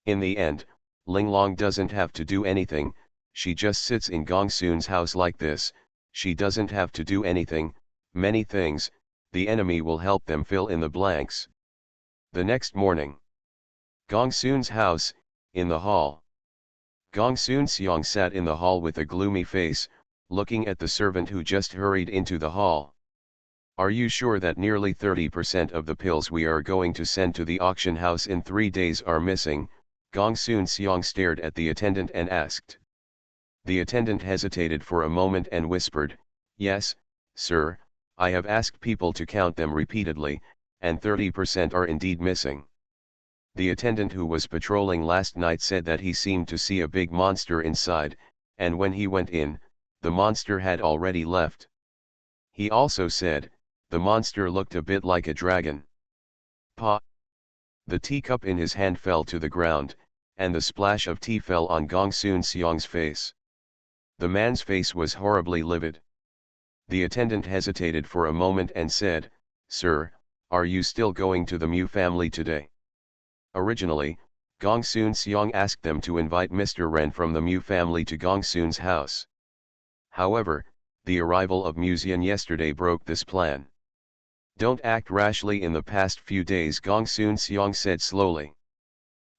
In the end, Ling Long doesn't have to do anything, she just sits in Gong Soon's house like this, she doesn't have to do anything, many things, the enemy will help them fill in the blanks. The next morning. Gong Soon's house, in the hall. Gong Soon Seong sat in the hall with a gloomy face, looking at the servant who just hurried into the hall. "Are you sure that nearly 30% of the pills we are going to send to the auction house in 3 days are missing?" Gong Soon Seong stared at the attendant and asked. The attendant hesitated for a moment and whispered, "Yes, sir, I have asked people to count them repeatedly, and 30% are indeed missing." The attendant who was patrolling last night said that he seemed to see a big monster inside, and when he went in, the monster had already left. He also said, the monster looked a bit like a dragon. Pa! The teacup in his hand fell to the ground, and the splash of tea fell on Gong Soon Seong's face. The man's face was horribly livid. The attendant hesitated for a moment and said, "Sir, are you still going to the Mu family today?" Originally, Gong Soon Seong asked them to invite Mr. Ren from the Mu family to Gong Soon's house. However, the arrival of Musian yesterday broke this plan. "Don't act rashly in the past few days," Gong Soon Seong said slowly.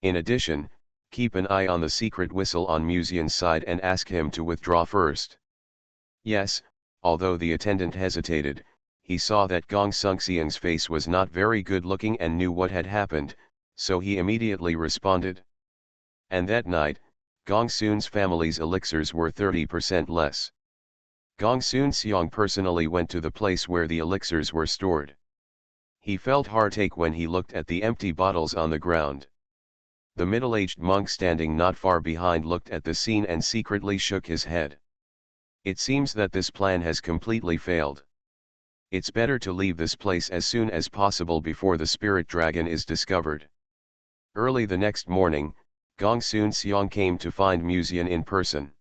"In addition, keep an eye on the secret whistle on Musian's side and ask him to withdraw first." Yes, although the attendant hesitated, he saw that Gong Sung Seong's face was not very good looking and knew what had happened, so he immediately responded. And that night, Gong Soon's family's elixirs were 30% less. Gong Soon Seong personally went to the place where the elixirs were stored. He felt heartache when he looked at the empty bottles on the ground. The middle-aged monk standing not far behind looked at the scene and secretly shook his head. It seems that this plan has completely failed. It's better to leave this place as soon as possible before the spirit dragon is discovered. Early the next morning, Gongsun Xiong came to find Musian in person.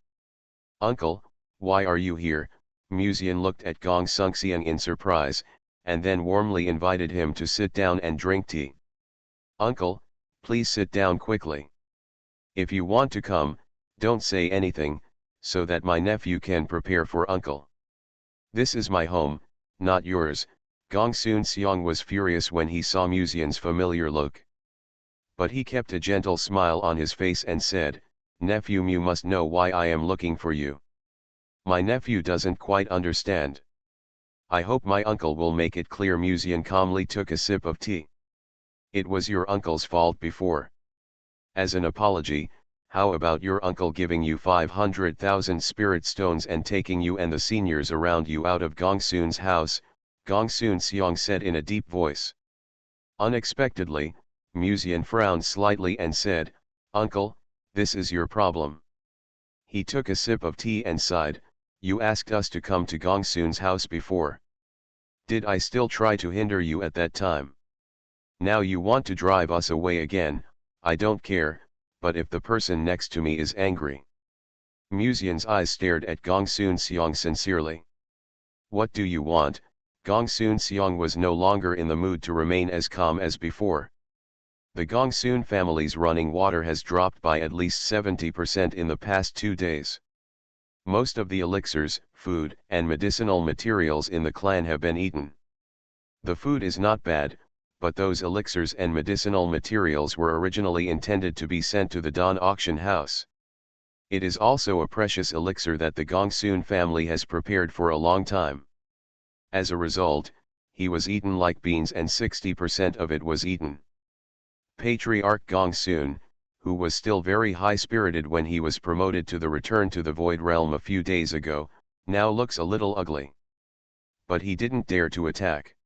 "Uncle, why are you here?" Musian looked at Gongsun Xiong in surprise, and then warmly invited him to sit down and drink tea. "Uncle, please sit down quickly. If you want to come, don't say anything, so that my nephew can prepare for uncle. This is my home, not yours." Gongsun Xiong was furious when he saw Musian's familiar look. But he kept a gentle smile on his face and said, "Nephew, you must know why I am looking for you. My nephew doesn't quite understand. I hope my uncle will make it clear." Musian calmly took a sip of tea. "It was your uncle's fault before. As an apology, how about your uncle giving you 500,000 spirit stones and taking you and the seniors around you out of Gongsun's house?" Gongsun Xiong said in a deep voice. Unexpectedly, Musian frowned slightly and said, "Uncle, this is your problem." He took a sip of tea and sighed, "You asked us to come to Gongsun's house before. Did I still try to hinder you at that time? Now you want to drive us away again. I don't care, but if the person next to me is angry." Musian's eyes stared at Gongsun Xiong sincerely. "What do you want?" Gongsun Xiong was no longer in the mood to remain as calm as before. The Gongsun family's running water has dropped by at least 70% in the past 2 days. Most of the elixirs, food, and medicinal materials in the clan have been eaten. The food is not bad, but those elixirs and medicinal materials were originally intended to be sent to the Don auction house. It is also a precious elixir that the Gongsun family has prepared for a long time. As a result, he was eaten like beans and 60% of it was eaten. Patriarch Gongsun, who was still very high-spirited when he was promoted to the return to the Void Realm a few days ago, now looks a little ugly. But he didn't dare to attack.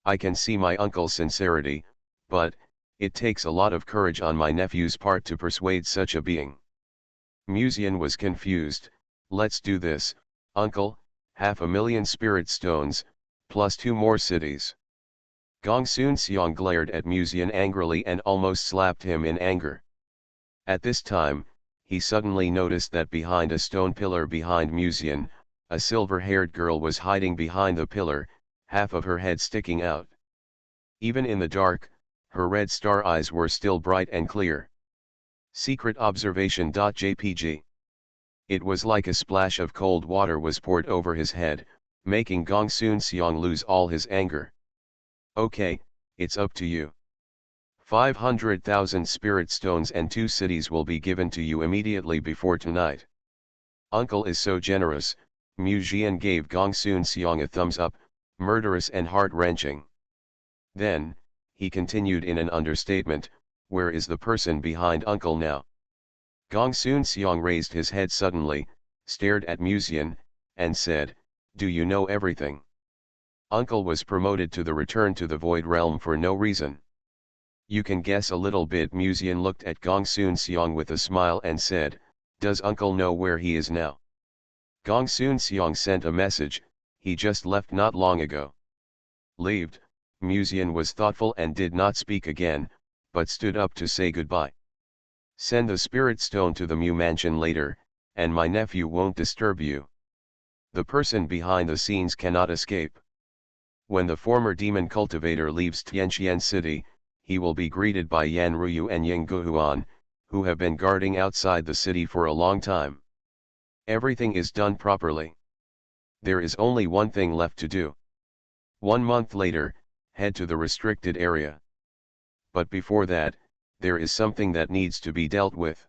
I can see my uncle's sincerity, but it takes a lot of courage on my nephew's part to persuade such a being. Musian was confused. "Let's do this, uncle, 500,000 spirit stones, plus 2 more cities." Gongsun Xiong glared at Musian angrily and almost slapped him in anger. At this time, he suddenly noticed that behind a stone pillar behind Musian, a silver-haired girl was hiding behind the pillar, half of her head sticking out. Even in the dark, her red star eyes were still bright and clear. Secret observation.jpg. It was like a splash of cold water was poured over his head, making Gongsun Xiong lose all his anger. "Okay, it's up to you. 500,000 spirit stones and 2 cities will be given to you immediately before tonight." "Uncle is so generous." Musian gave Gongsun Xiong a thumbs up, murderous and heart-wrenching. Then, he continued in an understatement, "Where is the person behind uncle now?" Gongsun Xiong raised his head suddenly, stared at Musian, and said, "Do you know everything? Uncle was promoted to the return to the Void Realm for no reason. You can guess a little bit." Musian looked at Gongsun Xiong with a smile and said, "Does uncle know where he is now?" Gongsun Xiong sent a message, "He just left not long ago." "Leaved?" Musian was thoughtful and did not speak again, but stood up to say goodbye. "Send the spirit stone to the Mu mansion later, and my nephew won't disturb you. The person behind the scenes cannot escape. When the former demon cultivator leaves Tianqian City, he will be greeted by Yan Ruyu and Ying Guhuan, who have been guarding outside the city for a long time. Everything is done properly. There is only one thing left to do. 1 month later, head to the restricted area. But before that, there is something that needs to be dealt with."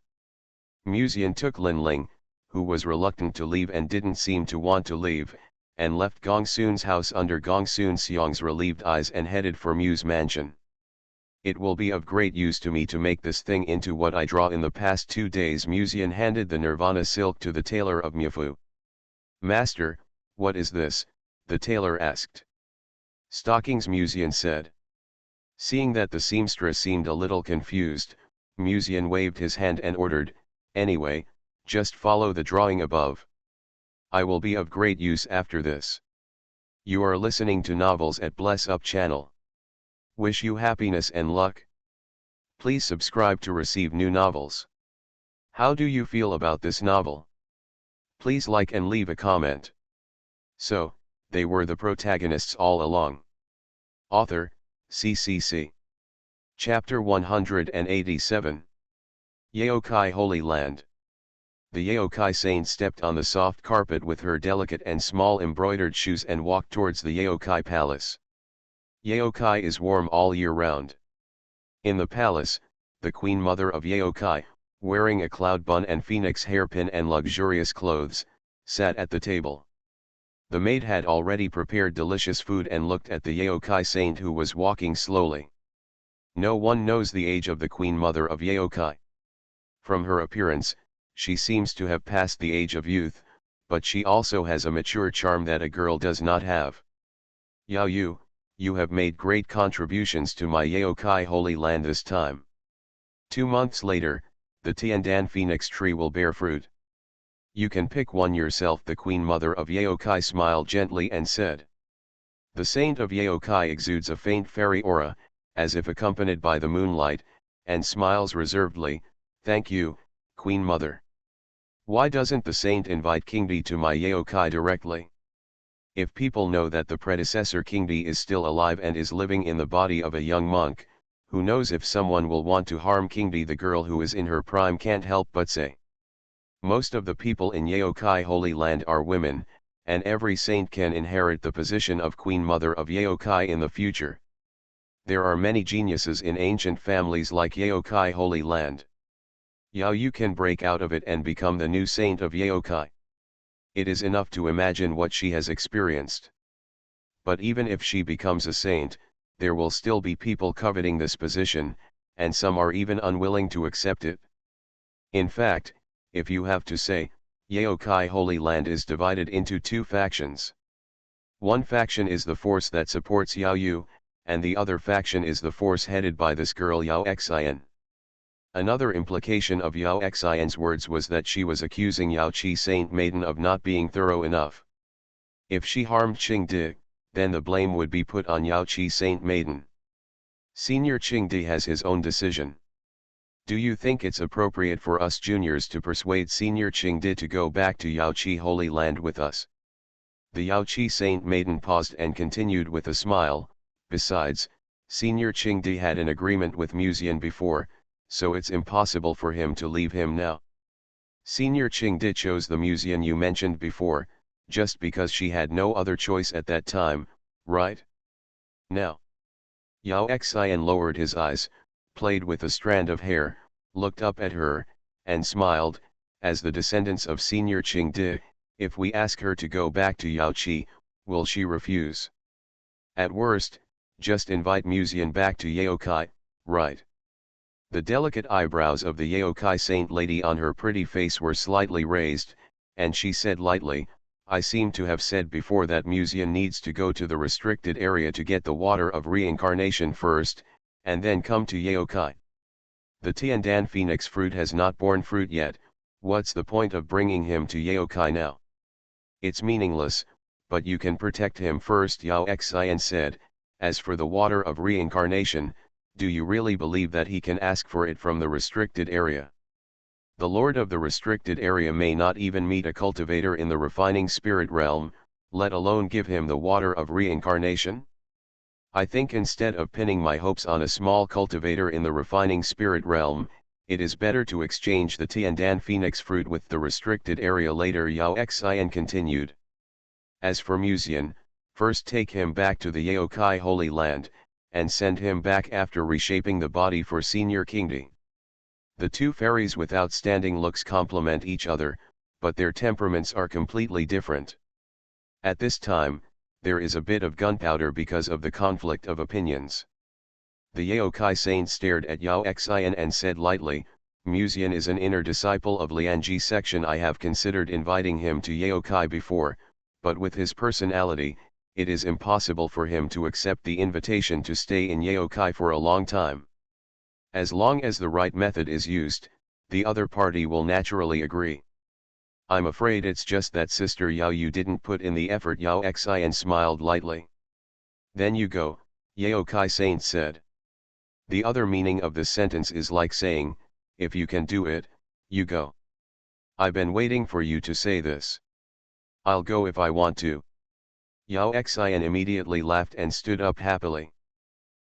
Musian took Lin Ling, who was reluctant to leave and didn't seem to want to leave, and left Gongsun's house under Gongsun Xiong's relieved eyes and headed for Mu's mansion. "It will be of great use to me to make this thing into what I draw in the past 2 days." Musian handed the Nirvana silk to the tailor of Mufu. "Master, what is this?" the tailor asked. Stockings Musian said. Seeing that the seamstress seemed a little confused, Musian waved his hand and ordered, anyway, just follow the drawing above. I will be of great use after this. You are listening to Novels at Bless Up channel. Wish you happiness and luck. Please subscribe to receive new novels. How do you feel about this novel? Please like and leave a comment. So, they were the protagonists all along. Author, CCC. Chapter 187. Yaokai Holy Land. The Yaokai saint stepped on the soft carpet with her delicate and small embroidered shoes and walked towards the Yaokai palace. Yaokai is warm all year round. In the palace, the queen mother of Yaokai, wearing a cloud bun and phoenix hairpin and luxurious clothes, sat at the table. The maid had already prepared delicious food and looked at the Yaokai saint who was walking slowly. No one knows the age of the queen mother of Yaokai. From her appearance, she seems to have passed the age of youth, but she also has a mature charm that a girl does not have. Yao Yu, you have made great contributions to my Yaokai holy land this time. 2 months later, the Tiandan phoenix tree will bear fruit. You can pick one yourself. The queen mother of Yaokai smiled gently and said. The saint of Yaokai exudes a faint fairy aura, as if accompanied by the moonlight, and smiles reservedly, thank you, queen mother. Why doesn't the saint invite King Di to my Yaokai directly? If people know that the predecessor King Di is still alive and is living in the body of a young monk, who knows if someone will want to harm King Di? The girl who is in her prime can't help but say. Most of the people in Yaokai Holy Land are women, and every saint can inherit the position of Queen Mother of Yaokai in the future. There are many geniuses in ancient families like Yaokai Holy Land. Yao Yu can break out of it and become the new saint of Yaokai. It is enough to imagine what she has experienced. But even if she becomes a saint, there will still be people coveting this position, and some are even unwilling to accept it. In fact, if you have to say, Yaokai Holy Land is divided into 2 factions. One faction is the force that supports Yao Yu, and the other faction is the force headed by this girl Yao Xian. Another implication of Yao Xian's words was that she was accusing Yao Qi Saint Maiden of not being thorough enough. If she harmed Qing Di, then the blame would be put on Yao Qi Saint Maiden. Senior Qing Di has his own decision. Do you think it's appropriate for us juniors to persuade Senior Qing Di to go back to Yao Qi Holy Land with us? The Yao Qi Saint Maiden paused and continued with a smile. Besides, Senior Qing Di had an agreement with Musian before, so it's impossible for him to leave him now. Senior Qing Di chose the Musian you mentioned before, just because she had no other choice at that time, right? Now. Yao Xian lowered his eyes, played with a strand of hair, looked up at her, and smiled, as the descendants of Senior Qing Di, if we ask her to go back to Yao Qi, will she refuse? At worst, just invite Musian back to Yaokai, right? The delicate eyebrows of the Yaokai saint lady on her pretty face were slightly raised, and she said lightly, I seem to have said before that Musian needs to go to the restricted area to get the water of reincarnation first, and then come to Yaokai. The Tiandan phoenix fruit has not borne fruit yet, what's the point of bringing him to Yaokai now? It's meaningless, but you can protect him first, Yao Xian said. As for the water of reincarnation, do you really believe that he can ask for it from the restricted area? The lord of the restricted area may not even meet a cultivator in the refining spirit realm, let alone give him the water of reincarnation? I think instead of pinning my hopes on a small cultivator in the refining spirit realm, it is better to exchange the Tiandan phoenix fruit with the restricted area later, Yao Xian continued. As for Musian, first take him back to the Yaokai Holy Land, and send him back after reshaping the body for Senior King Di. The 2 fairies with outstanding looks complement each other, but their temperaments are completely different. At this time, there is a bit of gunpowder because of the conflict of opinions. The Yaokai saint stared at Yao Xian and said lightly, Musian is an inner disciple of Lianji section. I have considered inviting him to Yaokai before, but with his personality, it is impossible for him to accept the invitation to stay in Yaokai for a long time. As long as the right method is used, the other party will naturally agree. I'm afraid it's just that Sister Yao Yu didn't put in the effort. Yao Xian smiled lightly. Then you go, Yaokai Saint said. The other meaning of this sentence is like saying, if you can do it, you go. I've been waiting for you to say this. I'll go if I want to. Yao Xian immediately laughed and stood up happily.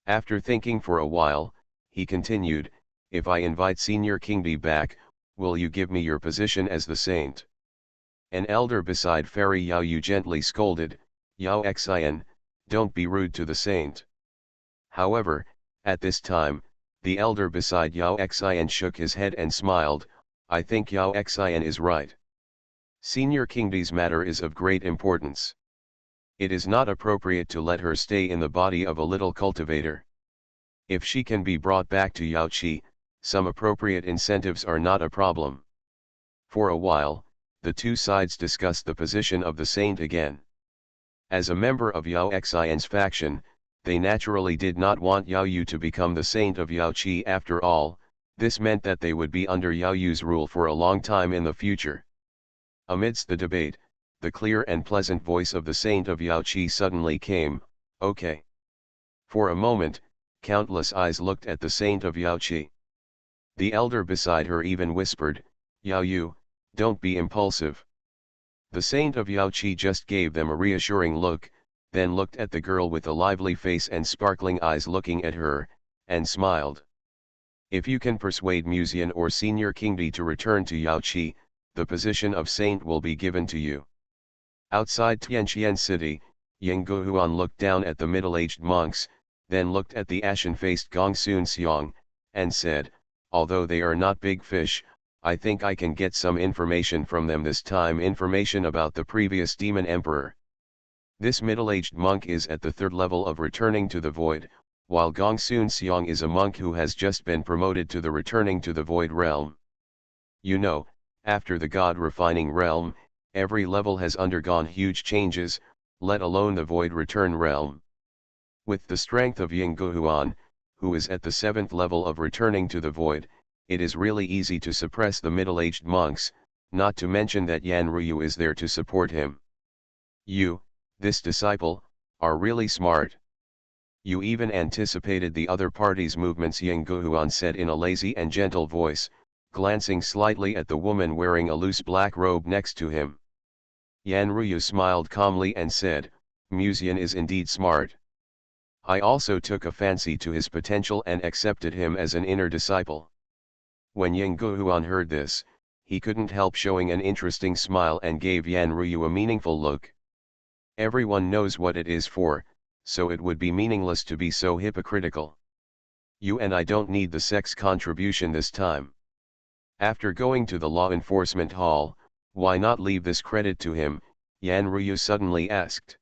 After thinking for a while, he continued, if I invite Senior Kingdi back, will you give me your position as the saint? An elder beside Fairy Yao Yu gently scolded, Yao Xian, don't be rude to the saint. However, at this time, the elder beside Yao Xian shook his head and smiled, I think Yao Xian is right. Senior Kingdi's matter is of great importance. It is not appropriate to let her stay in the body of a little cultivator. If she can be brought back to Yaoqi, some appropriate incentives are not a problem. For a while, the two sides discussed the position of the saint again. As a member of Yao Xian's faction, they naturally did not want Yao Yu to become the saint of Yaoqi. After all, this meant that they would be under Yao Yu's rule for a long time in the future. Amidst the debate, the clear and pleasant voice of the saint of Yaoqi suddenly came, okay. For a moment, countless eyes looked at the saint of Yaoqi. The elder beside her even whispered, Yao Yu, don't be impulsive. The saint of Yaoqi just gave them a reassuring look, then looked at the girl with a lively face and sparkling eyes looking at her, and smiled. If you can persuade Musian or Senior Kingdi to return to Yaoqi, the position of saint will be given to you. Outside Tianqian City, Yang Guhuan looked down at the middle-aged monks, then looked at the ashen-faced Gongsun Xiong, and said, although they are not big fish, I think I can get some information from them this time, information about the previous demon emperor. This middle-aged monk is at the third level of returning to the void, while Gongsun Xiong is a monk who has just been promoted to the returning to the void realm. You know, after the god-refining realm, every level has undergone huge changes, let alone the void return realm. With the strength of Ying Guhuan, who is at the 7th level of returning to the void, it is really easy to suppress the middle-aged monks, not to mention that Yan Ruyu is there to support him. You, this disciple, are really smart. You even anticipated the other party's movements, Ying Guhuan said in a lazy and gentle voice, glancing slightly at the woman wearing a loose black robe next to him. Yan Ruyu smiled calmly and said, Musian is indeed smart. I also took a fancy to his potential and accepted him as an inner disciple. When Ying Guhuan heard this, he couldn't help showing an interesting smile and gave Yan Ruyu a meaningful look. Everyone knows what it is for, so it would be meaningless to be so hypocritical. You and I don't need the sex contribution this time. After going to the law enforcement hall, why not leave this credit to him, Yan Ruyu suddenly asked.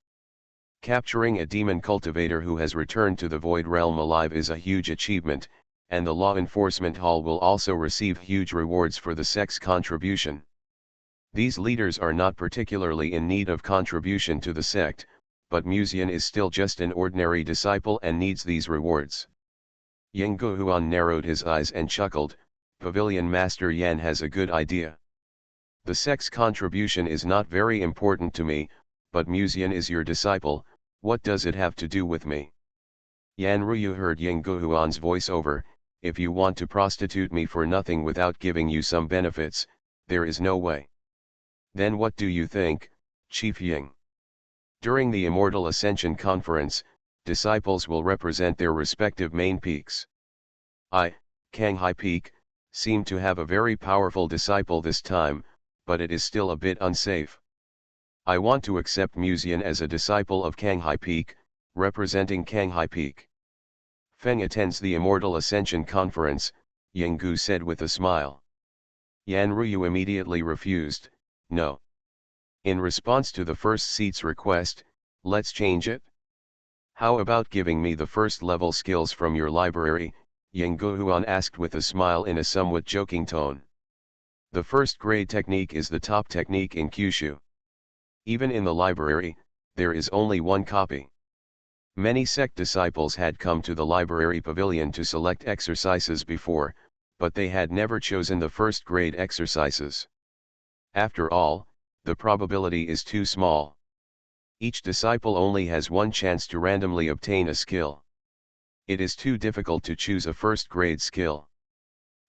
Capturing a demon cultivator who has returned to the void realm alive is a huge achievement, and the law enforcement hall will also receive huge rewards for the sex contribution. These leaders are not particularly in need of contribution to the sect, but Musian is still just an ordinary disciple and needs these rewards. Ying Guhuan narrowed his eyes and chuckled, Pavilion Master Yan has a good idea. The sex contribution is not very important to me, but Musian is your disciple, what does it have to do with me? Yan Ruyu heard Ying Guhuan's voice over, if you want to prostitute me for nothing without giving you some benefits, there is no way. Then what do you think, Chief Ying? During the Immortal Ascension Conference, disciples will represent their respective main peaks. I, Kanghai Peak, seem to have a very powerful disciple this time, but it is still a bit unsafe. I want to accept Musian as a disciple of Kanghai Peak, representing Kanghai Peak. Feng attends the Immortal Ascension Conference, Ying Gu said with a smile. Yan Ruyu immediately refused, no. In response to the first seat's request, let's change it. How about giving me the first level skills from your library, Ying Guhuan asked with a smile in a somewhat joking tone. The first grade technique is the top technique in Kyushu. Even in the library, There is only one copy. Many sect disciples had come to the library pavilion to select exercises before, but they had never chosen the first grade exercises. After all, the probability is too small. Each disciple only has one chance to randomly obtain a skill. It is too difficult to choose a first grade skill.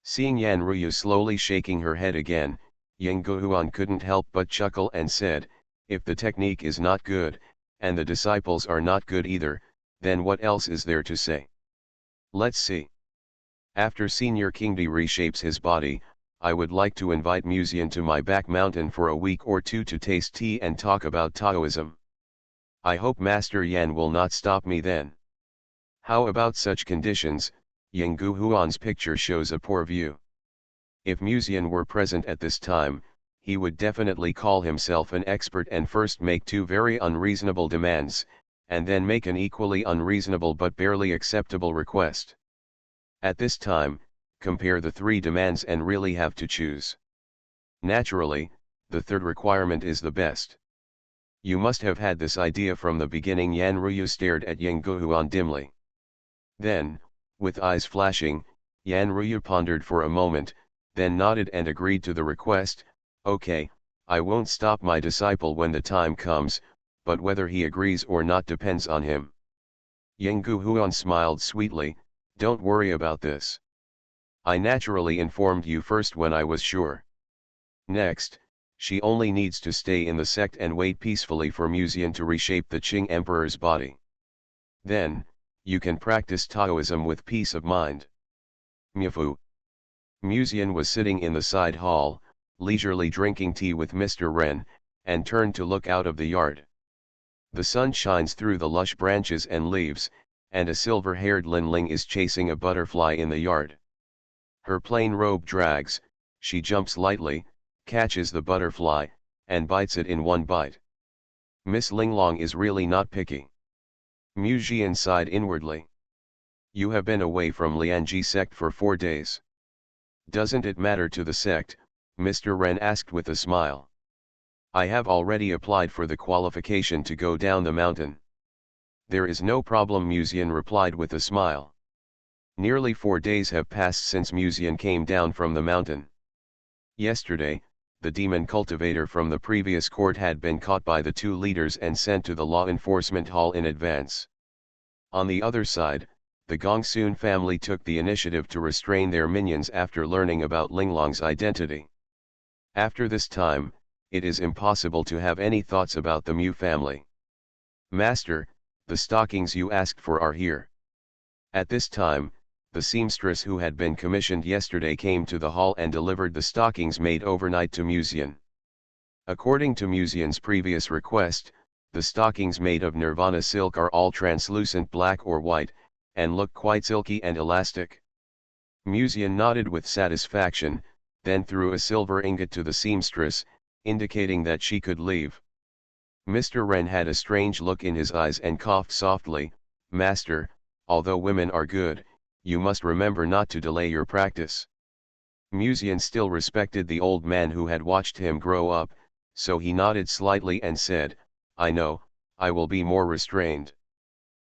Seeing Yan Ruyu slowly shaking her head again, Yang Guhuan couldn't help but chuckle and said, if the technique is not good, and the disciples are not good either, then what else is there to say? Let's see. After Senior Kingdi reshapes his body, I would like to invite Musian to my back mountain for a week or two to taste tea and talk about Taoism. I hope Master Yan will not stop me then. How about such conditions? Yang Guhuan's picture shows a poor view. If Musian were present at this time, he would definitely call himself an expert and first make two very unreasonable demands, and then make an equally unreasonable but barely acceptable request. At this time, compare the three demands and really have to choose. Naturally, the third requirement is the best. You must have had this idea from the beginning. Yan Ruyu stared at Yang Guhuan dimly. Then, with eyes flashing, Yan Ruyu pondered for a moment, then nodded and agreed to the request. Okay, I won't stop my disciple when the time comes, but whether he agrees or not depends on him. Yang Guhuan smiled sweetly, don't worry about this. I naturally informed you first when I was sure. Next, she only needs to stay in the sect and wait peacefully for Musian to reshape the Qing Emperor's body. Then, you can practice Taoism with peace of mind. Myafu. Musian was sitting in the side hall, leisurely drinking tea with Mr. Ren, and turned to look out of the yard. The sun shines through the lush branches and leaves, and a silver-haired Linling is chasing a butterfly in the yard. Her plain robe drags, she jumps lightly, catches the butterfly, and bites it in one bite. Miss Linglong is really not picky. Musian sighed inwardly. You have been away from Lianji sect for 4 days. Doesn't it matter to the sect? Mr. Ren asked with a smile. I have already applied for the qualification to go down the mountain. There is no problem, Musian replied with a smile. Nearly 4 days have passed since Musian came down from the mountain. Yesterday, the demon cultivator from the previous court had been caught by the two leaders and sent to the law enforcement hall in advance. On the other side, the Gongsun family took the initiative to restrain their minions after learning about Linglong's identity. After this time, it is impossible to have any thoughts about the Mu family. Master, the stockings you asked for are here. At this time, the seamstress who had been commissioned yesterday came to the hall and delivered the stockings made overnight to Musian. According to Musian's previous request, the stockings made of nirvana silk are all translucent black or white, and look quite silky and elastic. Musian nodded with satisfaction, then threw a silver ingot to the seamstress, indicating that she could leave. Mr. Ren had a strange look in his eyes and coughed softly. Master, although women are good, you must remember not to delay your practice. Musian still respected the old man who had watched him grow up, so he nodded slightly and said, I know, I will be more restrained.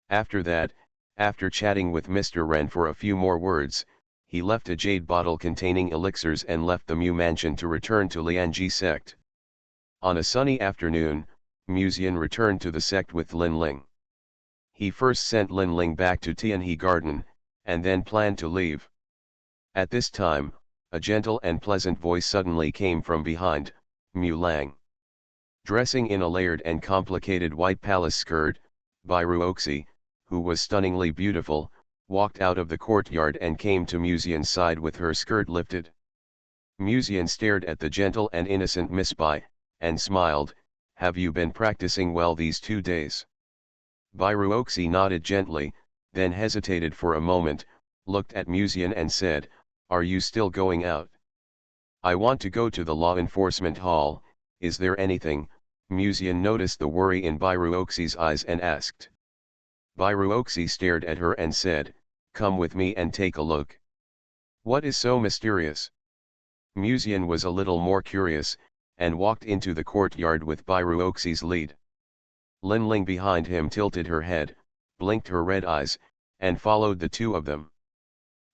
After that, after chatting with Mr. Ren for a few more words, he left a jade bottle containing elixirs and left the Mu mansion to return to Lianji sect. On a sunny afternoon, Musian returned to the sect with Linling. He first sent Linling back to Tianhe Garden, and then planned to leave. At this time, a gentle and pleasant voice suddenly came from behind, Mu Lang. Dressing in a layered and complicated white palace skirt, Bairu Oxi, who was stunningly beautiful, walked out of the courtyard and came to Musian's side with her skirt lifted. Musian stared at the gentle and innocent Miss Bai, and smiled. Have you been practicing well these 2 days? Bairu Oxi nodded gently, then hesitated for a moment, looked at Musian and said, Are you still going out? I want to go to the law enforcement hall. Is there anything? Musian noticed the worry in Bairu Oxi's eyes and asked. Bairu Oxi stared at her and said, Come with me and take a look. What is so mysterious? Musian was a little more curious, and walked into the courtyard with Bairu Oxi's lead. Lin Ling behind him tilted her head, blinked her red eyes, and followed the two of them.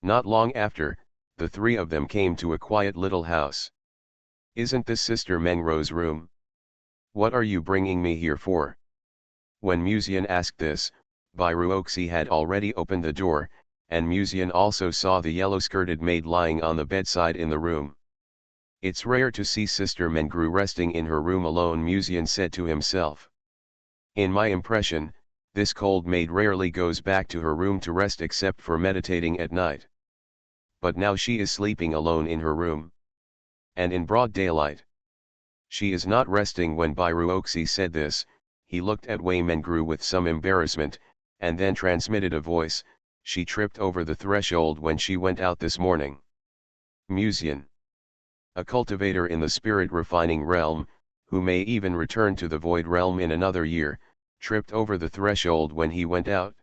Not long after, the three of them came to a quiet little house. "Isn't this Sister Mengro's room? What are you bringing me here for?" When Musian asked this, Bairuoxi had already opened the door, and Musian also saw the yellow-skirted maid lying on the bedside in the room. "It's rare to see Sister Mengru resting in her room alone," Musian said to himself. "In my impression, this cold maid rarely goes back to her room to rest except for meditating at night. But now she is sleeping alone in her room. And in broad daylight. She is not resting." When Bairuoxi said this, he looked at Wei Mengru with some embarrassment, and then transmitted a voice, "She tripped over the threshold when she went out this morning." Musian. A cultivator in the spirit refining realm, who may even return to the void realm in another year, tripped over the threshold when he went out.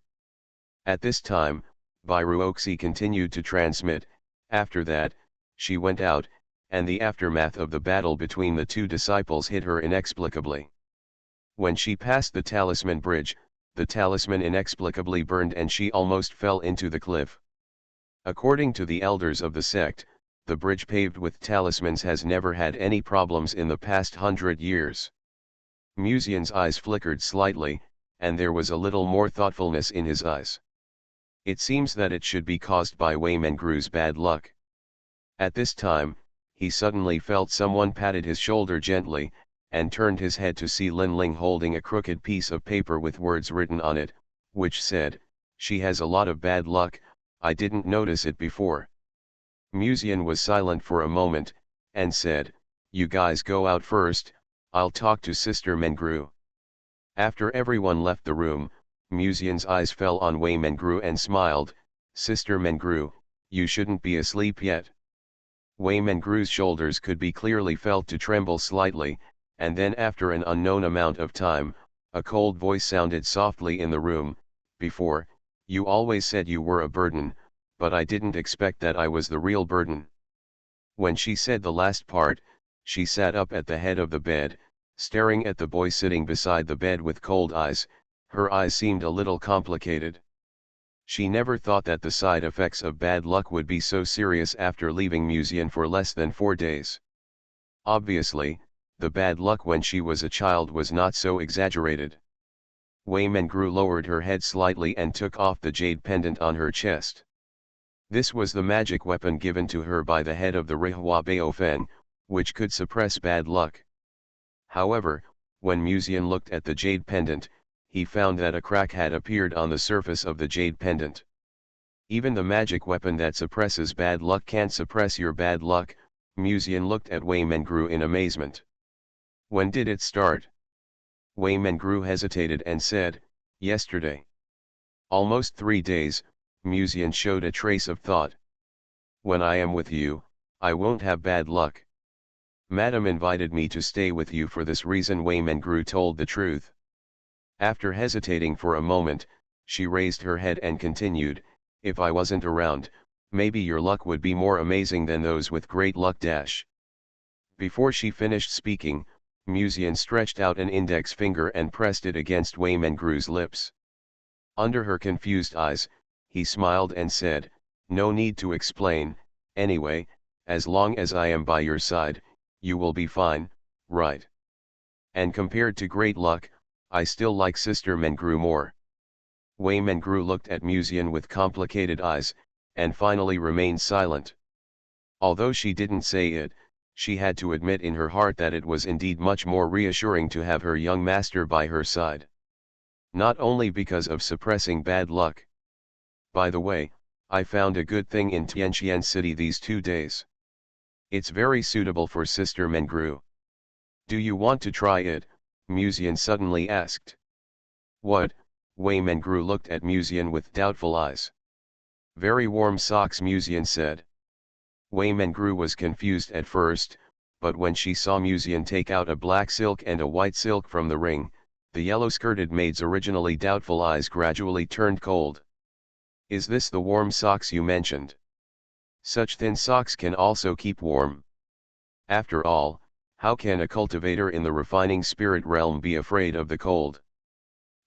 At this time, Bairuoxi continued to transmit, "After that, she went out, and the aftermath of the battle between the two disciples hit her inexplicably. When she passed the talisman bridge, the talisman inexplicably burned and she almost fell into the cliff. According to the elders of the sect, the bridge paved with talismans has never had any problems in the past 100 years." Musian's eyes flickered slightly, and there was a little more thoughtfulness in his eyes. "It seems that it should be caused by Wei Mengru's bad luck." At this time, he suddenly felt someone patted his shoulder gently, and turned his head to see Lin Ling holding a crooked piece of paper with words written on it, which said, "She has a lot of bad luck, I didn't notice it before." Musian was silent for a moment, and said, "You guys go out first, I'll talk to Sister Mengru." After everyone left the room, Musian's eyes fell on Wei Mengru and smiled, "Sister Mengru, you shouldn't be asleep yet." Wei Mengru's shoulders could be clearly felt to tremble slightly, and then after an unknown amount of time, a cold voice sounded softly in the room, "Before, you always said you were a burden, but I didn't expect that I was the real burden." When she said the last part, she sat up at the head of the bed, staring at the boy sitting beside the bed with cold eyes. Her eyes seemed a little complicated. She never thought that the side effects of bad luck would be so serious after leaving Musian for less than 4 days. Obviously, the bad luck when she was a child was not so exaggerated. Wei Mengru lowered her head slightly and took off the jade pendant on her chest. This was the magic weapon given to her by the head of the Rihua Baofen, which could suppress bad luck. However, when Musian looked at the jade pendant, he found that a crack had appeared on the surface of the jade pendant. "Even the magic weapon that suppresses bad luck can't suppress your bad luck." Musian looked at Wei Mengru in amazement. "When did it start?" Wei Mengru hesitated and said, "Yesterday." "Almost 3 days," Musian showed a trace of thought. "When I am with you, I won't have bad luck. Madam invited me to stay with you for this reason." Wei Mengru told the truth. After hesitating for a moment, she raised her head and continued, "If I wasn't around, maybe your luck would be more amazing than those with great luck dash." Before she finished speaking, Musian stretched out an index finger and pressed it against Wei Mengru's lips. Under her confused eyes, he smiled and said, "No need to explain, anyway, as long as I am by your side, you will be fine, right? And compared to great luck, I still like Sister Mengru more." Wei Mengru looked at Musian with complicated eyes, and finally remained silent. Although she didn't say it, she had to admit in her heart that it was indeed much more reassuring to have her young master by her side. Not only because of suppressing bad luck. "By the way, I found a good thing in Tianqian City these 2 days. It's very suitable for Sister Mengru. Do you want to try it?" Musian suddenly asked. "What?" Wei Mengru looked at Musian with doubtful eyes. "Very warm socks," Musian said. Wei Mengru was confused at first, but when she saw Musian take out a black silk and a white silk from the ring, the yellow-skirted maid's originally doubtful eyes gradually turned cold. "Is this the warm socks you mentioned? Such thin socks can also keep warm. After all, how can a cultivator in the refining spirit realm be afraid of the cold?"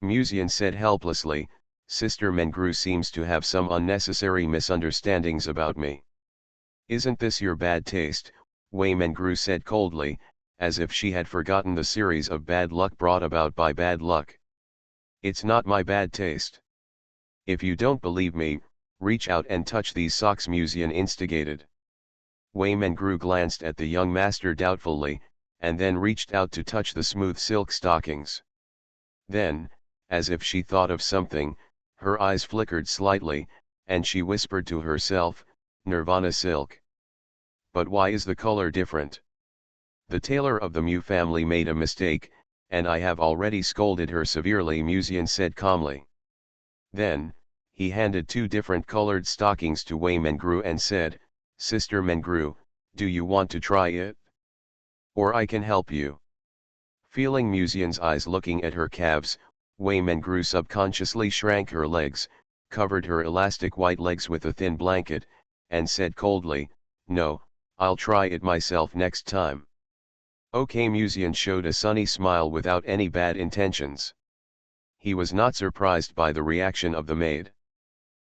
Musian said helplessly, Sister Mengru seems to have some unnecessary misunderstandings about me. Isn't this your bad taste? Wei Mengru said coldly, as if she had forgotten the series of bad luck brought about by bad luck. It's not my bad taste. If you don't believe me, reach out and touch these socks, Musian instigated. Wei Mengru glanced at the young master doubtfully, and then reached out to touch the smooth silk stockings. Then, as if she thought of something, her eyes flickered slightly, and she whispered to herself, Nirvana silk. But why is the color different? The tailor of the Mu family made a mistake, and I have already scolded her severely, Musian said calmly. Then, he handed 2 different colored stockings to Wei Mengru and said, Sister Mengru, do you want to try it? Or I can help you. Feeling Musian's eyes looking at her calves, Wei Mengru subconsciously shrank her legs, covered her elastic white legs with a thin blanket, and said coldly, No, I'll try it myself next time. Okay, Musian showed a sunny smile without any bad intentions. He was not surprised by the reaction of the maid.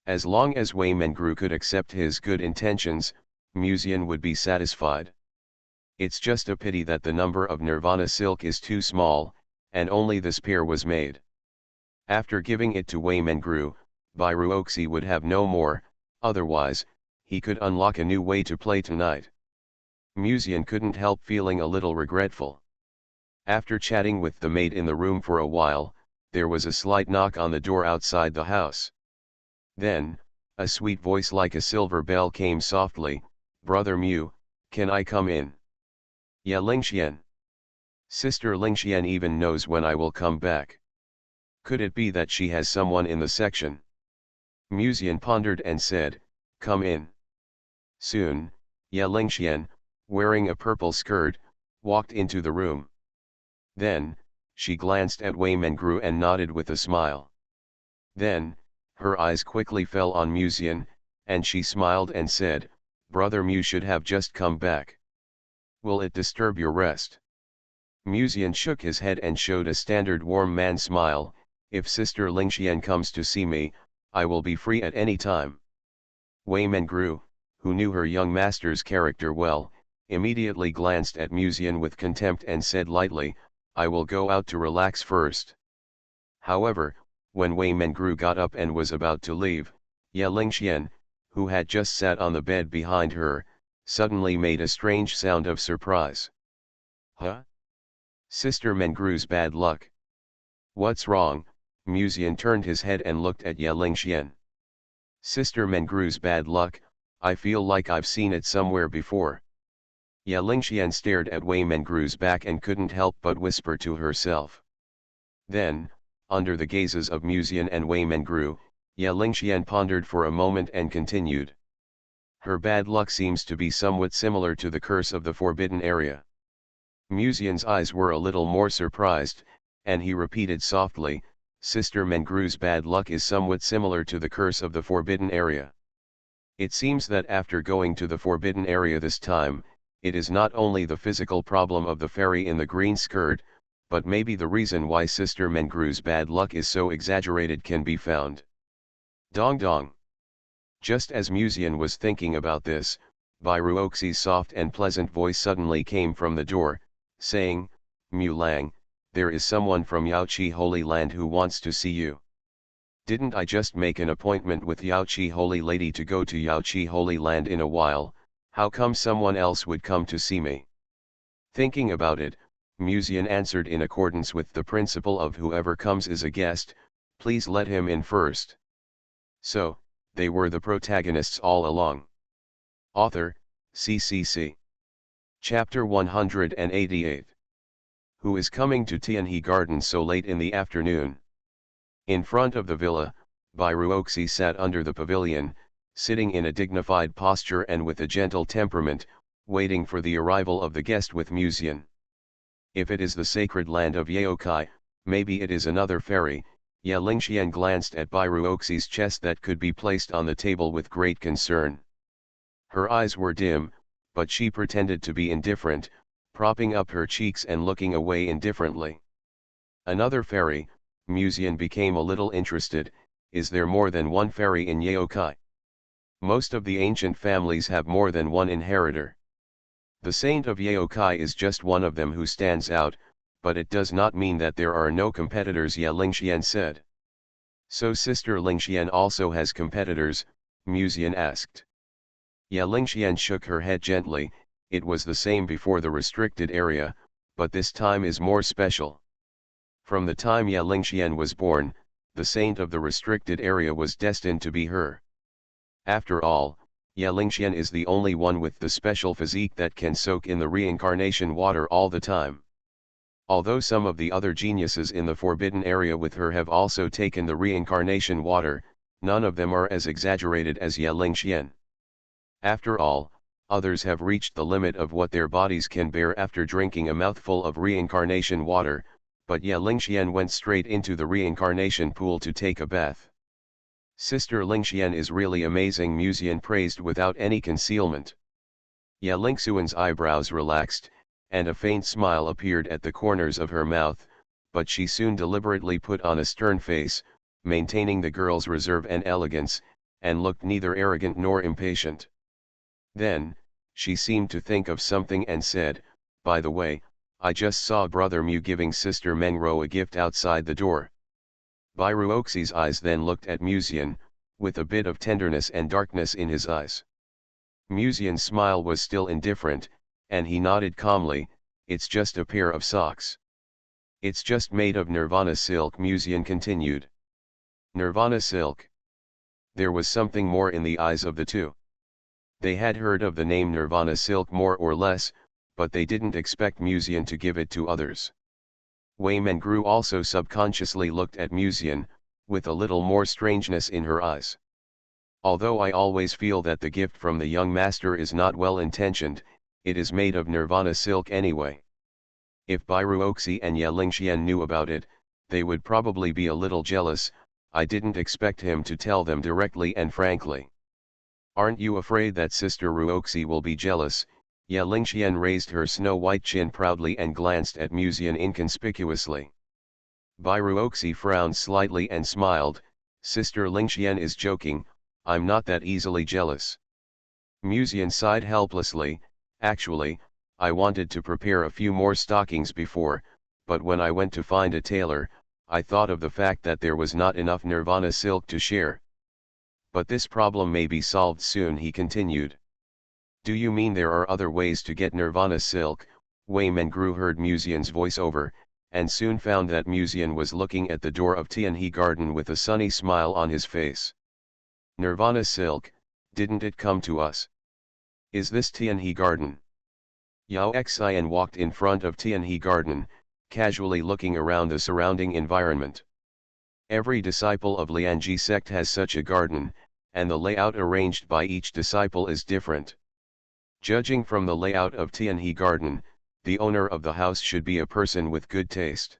As long as Wei Mengru could accept his good intentions, Musian would be satisfied. It's just a pity that the number of Nirvana silk is too small, and only this pair was made. After giving it to Wei Mengru, Bairuoxi would have no more, otherwise, he could unlock a new way to play tonight. Musian couldn't help feeling a little regretful. After chatting with the maid in the room for a while, there was a slight knock on the door outside the house. Then, a sweet voice like a silver bell came softly, Brother Mu, can I come in? Ya Lingxian. Sister Lingxian even knows when I will come back. Could it be that she has someone in the section? Musian pondered and said, Come in. Soon, Ya Lingxian, wearing a purple skirt, walked into the room. Then, she glanced at Wei Mengru and nodded with a smile. Then, her eyes quickly fell on Musian, and she smiled and said, Brother Mu should have just come back. Will it disturb your rest? Musian shook his head and showed a standard warm man smile, If Sister Lingxian comes to see me, I will be free at any time. Wei Mengru, who knew her young master's character well, immediately glanced at Musian with contempt and said lightly, I will go out to relax first. However, when Wei Mengru got up and was about to leave, Ya Lingxian, who had just sat on the bed behind her, suddenly made a strange sound of surprise. Huh? Sister Mengru's bad luck. What's wrong? Musian turned his head and looked at Ya Lingxian. Sister Mengru's bad luck, I feel like I've seen it somewhere before. Ya Lingxian stared at Wei Mengru's back and couldn't help but whisper to herself. Then, under the gazes of Musian and Wei Mengru, Ya Lingxian pondered for a moment and continued. Her bad luck seems to be somewhat similar to the curse of the forbidden area. Musian's eyes were a little more surprised, and he repeated softly, Sister Mengru's bad luck is somewhat similar to the curse of the forbidden area. It seems that after going to the forbidden area this time, it is not only the physical problem of the fairy in the green skirt, but maybe the reason why Sister Mengru's bad luck is so exaggerated can be found. Dong dong. Just as Musian was thinking about this, Bairuoxi's soft and pleasant voice suddenly came from the door, saying, Mu Lang, there is someone from Yaoqi Holy Land who wants to see you. Didn't I just make an appointment with Yaoqi Holy Lady to go to Yaoqi Holy Land in a while, how come someone else would come to see me? Thinking about it, Musian answered in accordance with the principle of whoever comes is a guest, please let him in first. So, they were the protagonists all along. Author, CCC. Chapter 188. Who is coming to Tianhe Garden so late in the afternoon? In front of the villa, Bairuoxi sat under the pavilion, sitting in a dignified posture and with a gentle temperament, waiting for the arrival of the guest with Musian. If it is the sacred land of Yaokai, maybe it is another fairy. Ya Lingxian glanced at Bairuoxi's chest that could be placed on the table with great concern. Her eyes were dim, but she pretended to be indifferent, propping up her cheeks and looking away indifferently. Another fairy, Musian became a little interested. Is there more than one fairy in Yaokai? Most of the ancient families have more than one inheritor. The Saint of Yaokai is just one of them who stands out, but it does not mean that there are no competitors, Ye Lingxian said. So Sister Lingxian also has competitors, Musian asked. Ye Lingxian shook her head gently. It was the same before the restricted area, but this time is more special. From the time Ye Lingxian was born, the saint of the restricted area was destined to be her. After all, Ye Lingxian is the only one with the special physique that can soak in the reincarnation water all the time. Although some of the other geniuses in the forbidden area with her have also taken the reincarnation water, none of them are as exaggerated as Ye Lingxian. After all, others have reached the limit of what their bodies can bear after drinking a mouthful of reincarnation water, but Ye Lingxian went straight into the reincarnation pool to take a bath. Sister Lingxian is really amazing, Musian praised without any concealment. Ye Lingxuan's eyebrows relaxed, and a faint smile appeared at the corners of her mouth, but she soon deliberately put on a stern face, maintaining the girl's reserve and elegance, and looked neither arrogant nor impatient. Then, she seemed to think of something and said, "By the way, I just saw Brother Mu giving Sister Mengro a gift outside the door." Bairuoxi's eyes then looked at Musian, with a bit of tenderness and darkness in his eyes. Musian's smile was still indifferent, and he nodded calmly, "It's just a pair of socks." "It's just made of Nirvana silk," Musian continued. Nirvana silk. There was something more in the eyes of the two. They had heard of the name Nirvana silk more or less, but they didn't expect Musian to give it to others. Wei Mengru also subconsciously looked at Musian, with a little more strangeness in her eyes. "Although I always feel that the gift from the young master is not well intentioned, it is made of Nirvana silk anyway. If Bairuoxi and Ye Lingxian knew about it, they would probably be a little jealous. I didn't expect him to tell them directly and frankly." "Aren't you afraid that Sister Ruoxi will be jealous?" Ye Lingxian raised her snow-white chin proudly and glanced at Musian inconspicuously. Bairuoxi frowned slightly and smiled. "Sister Lingxian is joking, I'm not that easily jealous." Musian sighed helplessly. "Actually, I wanted to prepare a few more stockings before, but when I went to find a tailor, I thought of the fact that there was not enough Nirvana silk to share. But this problem may be solved soon," he continued. "Do you mean there are other ways to get Nirvana silk?" Wei Mengru heard Musian's voice over, and soon found that Musian was looking at the door of Tianhe Garden with a sunny smile on his face. "Nirvana silk, didn't it come to us? Is this Tianhe Garden?" Yao Xian walked in front of Tianhe Garden, casually looking around the surrounding environment. Every disciple of Lianji sect has such a garden, and the layout arranged by each disciple is different. Judging from the layout of Tianhe Garden, the owner of the house should be a person with good taste.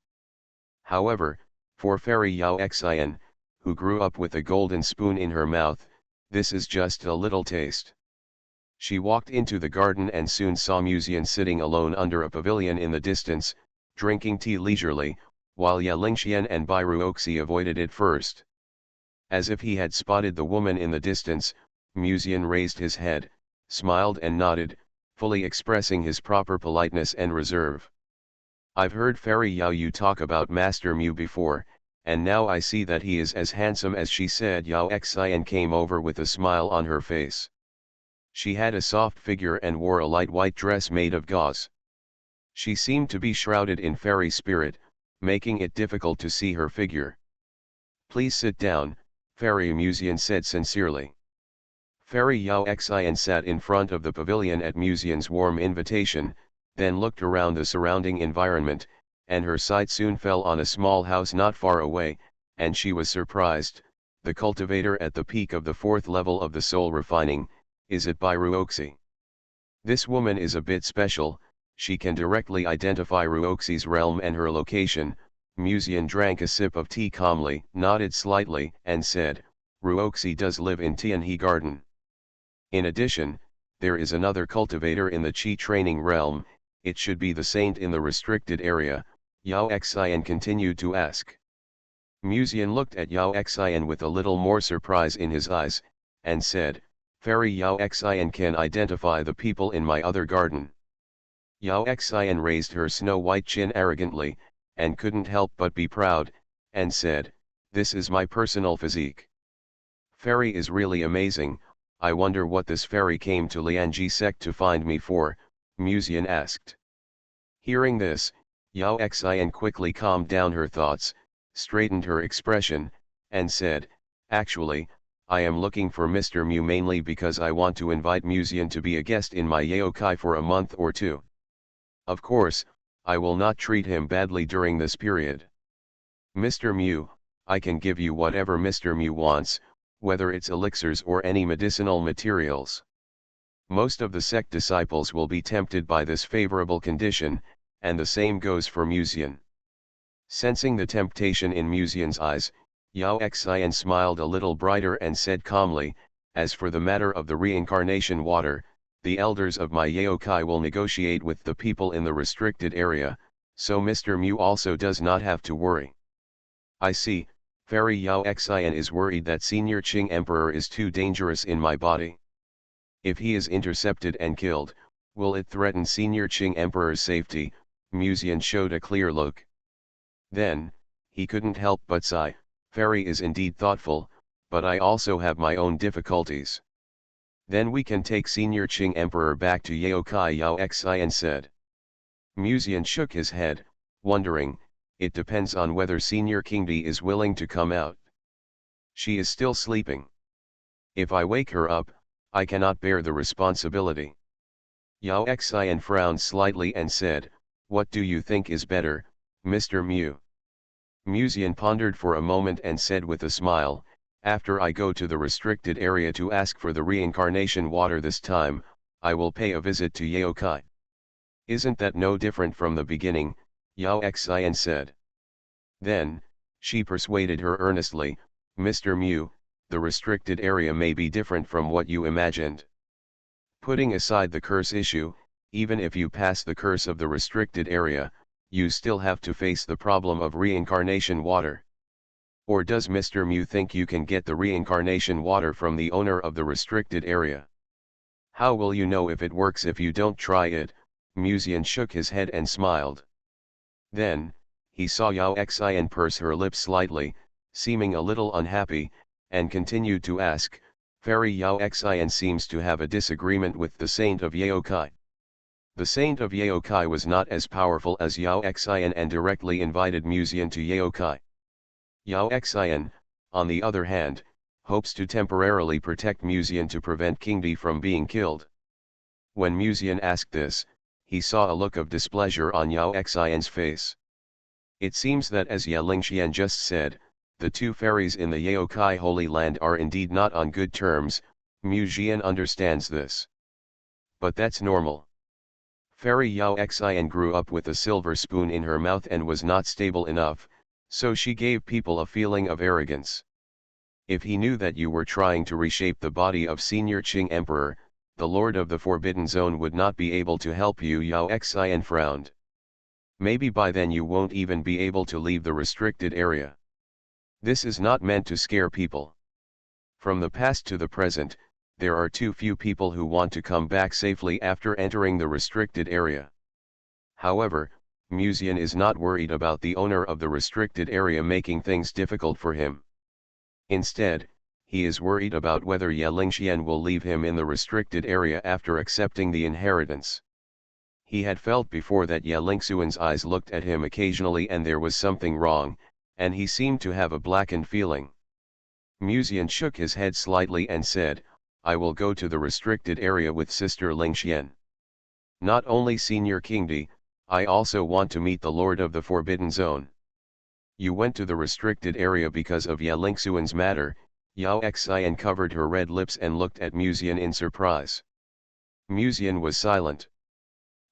However, for Fairy Yao Xian, who grew up with a golden spoon in her mouth, this is just a little taste. She walked into the garden and soon saw Musian sitting alone under a pavilion in the distance, drinking tea leisurely, while Ye Lingxian and Bairuoxi avoided it first. As if he had spotted the woman in the distance, Musian raised his head, smiled and nodded, fully expressing his proper politeness and reserve. "I've heard Fairy Yao you talk about Master Mu before, and now I see that he is as handsome as she said." Yao Xian came over with a smile on her face. She had a soft figure and wore a light white dress made of gauze. She seemed to be shrouded in fairy spirit, making it difficult to see her figure. "Please sit down," Fairy Musian said sincerely. Fairy Yao Xian sat in front of the pavilion at Musian's warm invitation, then looked around the surrounding environment, and her sight soon fell on a small house not far away, and she was surprised. "The cultivator at the peak of the 4th level of the soul refining, is it Bairuoxi? This woman is a bit special, she can directly identify Ruoxi's realm and her location." Musian drank a sip of tea calmly, nodded slightly, and said, "Ruoxi does live in Tianhe Garden. In addition, there is another cultivator in the Qi training realm, it should be the saint in the restricted area." Yao Xian continued to ask. Muzian looked at Yao Xian with a little more surprise in his eyes, and said, Fairy Yao Xian can identify the people in my other garden. Yao Xian raised her snow-white chin arrogantly, and couldn't help but be proud, and said, This is my personal physique. Fairy is really amazing. I wonder what this fairy came to Lianji sect to find me for, Muzian asked. Hearing this, Yao Xian quickly calmed down her thoughts, straightened her expression, and said, Actually, I am looking for Mr. Mu mainly because I want to invite Muzian to be a guest in my yaokai for a month or two. Of course, I will not treat him badly during this period. Mr. Mu, I can give you whatever Mr. Mu wants, whether it's elixirs or any medicinal materials. Most of the sect disciples will be tempted by this favorable condition, and the same goes for Muzian. Sensing the temptation in Muzian's eyes, Yao Xian smiled a little brighter and said calmly, As for the matter of the reincarnation water, the elders of my yaokai will negotiate with the people in the restricted area, so Mr. Mu also does not have to worry. I see, Fairy Yao Xian is worried that Senior Qing Emperor is too dangerous in my body. If he is intercepted and killed, will it threaten Senior Qing Emperor's safety? Muzian showed a clear look. Then, he couldn't help but sigh, Fairy is indeed thoughtful, but I also have my own difficulties. Then we can take Senior Qing Emperor back to Yaokai, Yao Xian said. Muzian shook his head, wondering, it depends on whether Senior Qingdi is willing to come out. She is still sleeping. If I wake her up, I cannot bear the responsibility. Yao Xian frowned slightly and said, What do you think is better, Mr. Mu? Muzian pondered for a moment and said with a smile, After I go to the restricted area to ask for the reincarnation water this time, I will pay a visit to Yaokai. Isn't that no different from the beginning? Yao Xian said. Then, she persuaded her earnestly, Mr. Mu, the restricted area may be different from what you imagined. Putting aside the curse issue, even if you pass the curse of the restricted area, you still have to face the problem of reincarnation water. Or does Mr. Mu think you can get the reincarnation water from the owner of the restricted area? How will you know if it works if you don't try it? Muzian shook his head and smiled. Then, he saw Yao Xian purse her lips slightly, seeming a little unhappy, and continued to ask, Fairy Yao Xian seems to have a disagreement with the Saint of Yaokai. The Saint of Yaokai was not as powerful as Yao Xian and directly invited Muzian to Yaokai. Yao Xian, on the other hand, hopes to temporarily protect Muzian to prevent Qingdi from being killed. When Muzian asked this, he saw a look of displeasure on Yao Xian's face. It seems that as Ya Lingxian just said, the two fairies in the Yaokai Holy Land are indeed not on good terms. Muzian understands this. But that's normal. Fairy Yao Xian grew up with a silver spoon in her mouth and was not stable enough, so she gave people a feeling of arrogance. If he knew that you were trying to reshape the body of Senior Qing Emperor, the Lord of the Forbidden Zone would not be able to help you. Yao Xian frowned. Maybe by then you won't even be able to leave the restricted area. This is not meant to scare people. From the past to the present, there are too few people who want to come back safely after entering the restricted area. However, Muzian is not worried about the owner of the restricted area making things difficult for him. Instead, he is worried about whether Ya Lingxian will leave him in the restricted area after accepting the inheritance. He had felt before that Ya Lingxian's eyes looked at him occasionally and there was something wrong, and he seemed to have a blackened feeling. Muzian shook his head slightly and said, I will go to the restricted area with Sister Lingxian. Not only Senior Qingdi, I also want to meet the Lord of the Forbidden Zone. You went to the restricted area because of Ya Lingxian's matter. Yao Xian covered her red lips and looked at Muzian in surprise. Muzian was silent.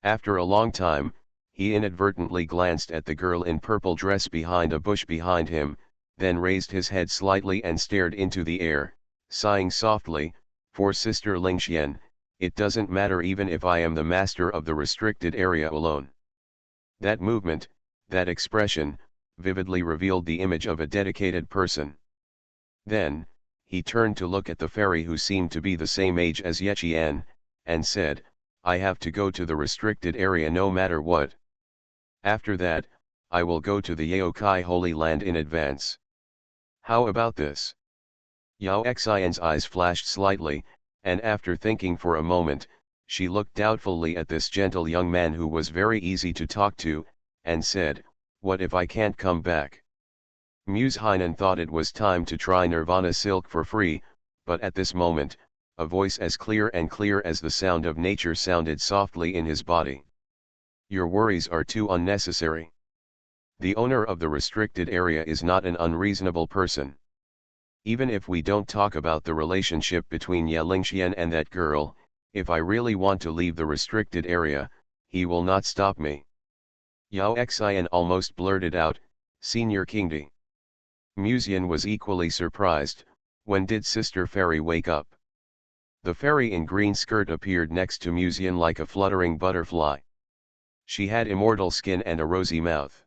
After a long time, he inadvertently glanced at the girl in purple dress behind a bush behind him, then raised his head slightly and stared into the air, sighing softly, For Sister Lingxian, it doesn't matter even if I am the master of the restricted area alone. That movement, that expression, vividly revealed the image of a dedicated person. Then, he turned to look at the fairy who seemed to be the same age as Yechian, and said, I have to go to the restricted area no matter what. After that, I will go to the Yaokai Holy Land in advance. How about this? Yao Xian's eyes flashed slightly, and after thinking for a moment, she looked doubtfully at this gentle young man who was very easy to talk to, and said, what if I can't come back? Muse Hainan thought it was time to try Nirvana Silk for free, but at this moment, a voice as clear as the sound of nature sounded softly in his body. Your worries are too unnecessary. The owner of the restricted area is not an unreasonable person. Even if we don't talk about the relationship between Ye Lingxian and that girl, if I really want to leave the restricted area, he will not stop me. Yao Xian almost blurted out, Senior Kingdi. Musian was equally surprised. When did Sister Fairy wake up? The fairy in green skirt appeared next to Musian like a fluttering butterfly. She had immortal skin and a rosy mouth.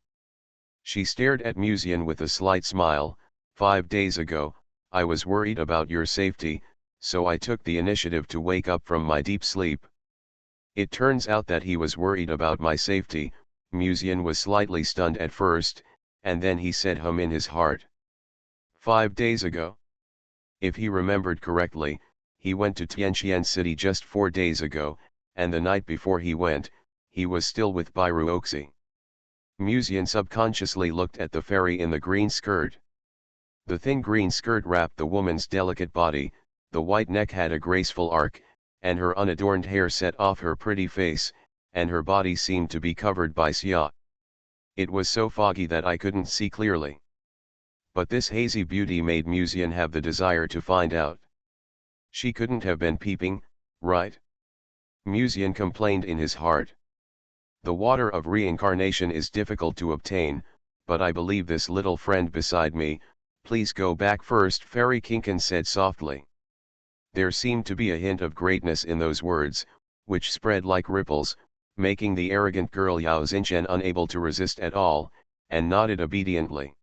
She stared at Musian with a slight smile. 5 days ago, I was worried about your safety, so I took the initiative to wake up from my deep sleep. It turns out that he was worried about my safety. Musian was slightly stunned at first, and then he said in his heart. 5 days ago? If he remembered correctly, he went to Tianxian City just 4 days ago, and the night before he went, he was still with Bairuoxi. Musian subconsciously looked at the fairy in the green skirt. The thin green skirt wrapped the woman's delicate body, the white neck had a graceful arc, and her unadorned hair set off her pretty face, and her body seemed to be covered by xia. It was so foggy that I couldn't see clearly. But this hazy beauty made Musian have the desire to find out. She couldn't have been peeping, right? Musian complained in his heart. The water of reincarnation is difficult to obtain, but I believe this little friend beside me. Please go back first, Fairy Kinkan said softly. There seemed to be a hint of greatness in those words, which spread like ripples, making the arrogant girl Yao Xinchen unable to resist at all, and nodded obediently.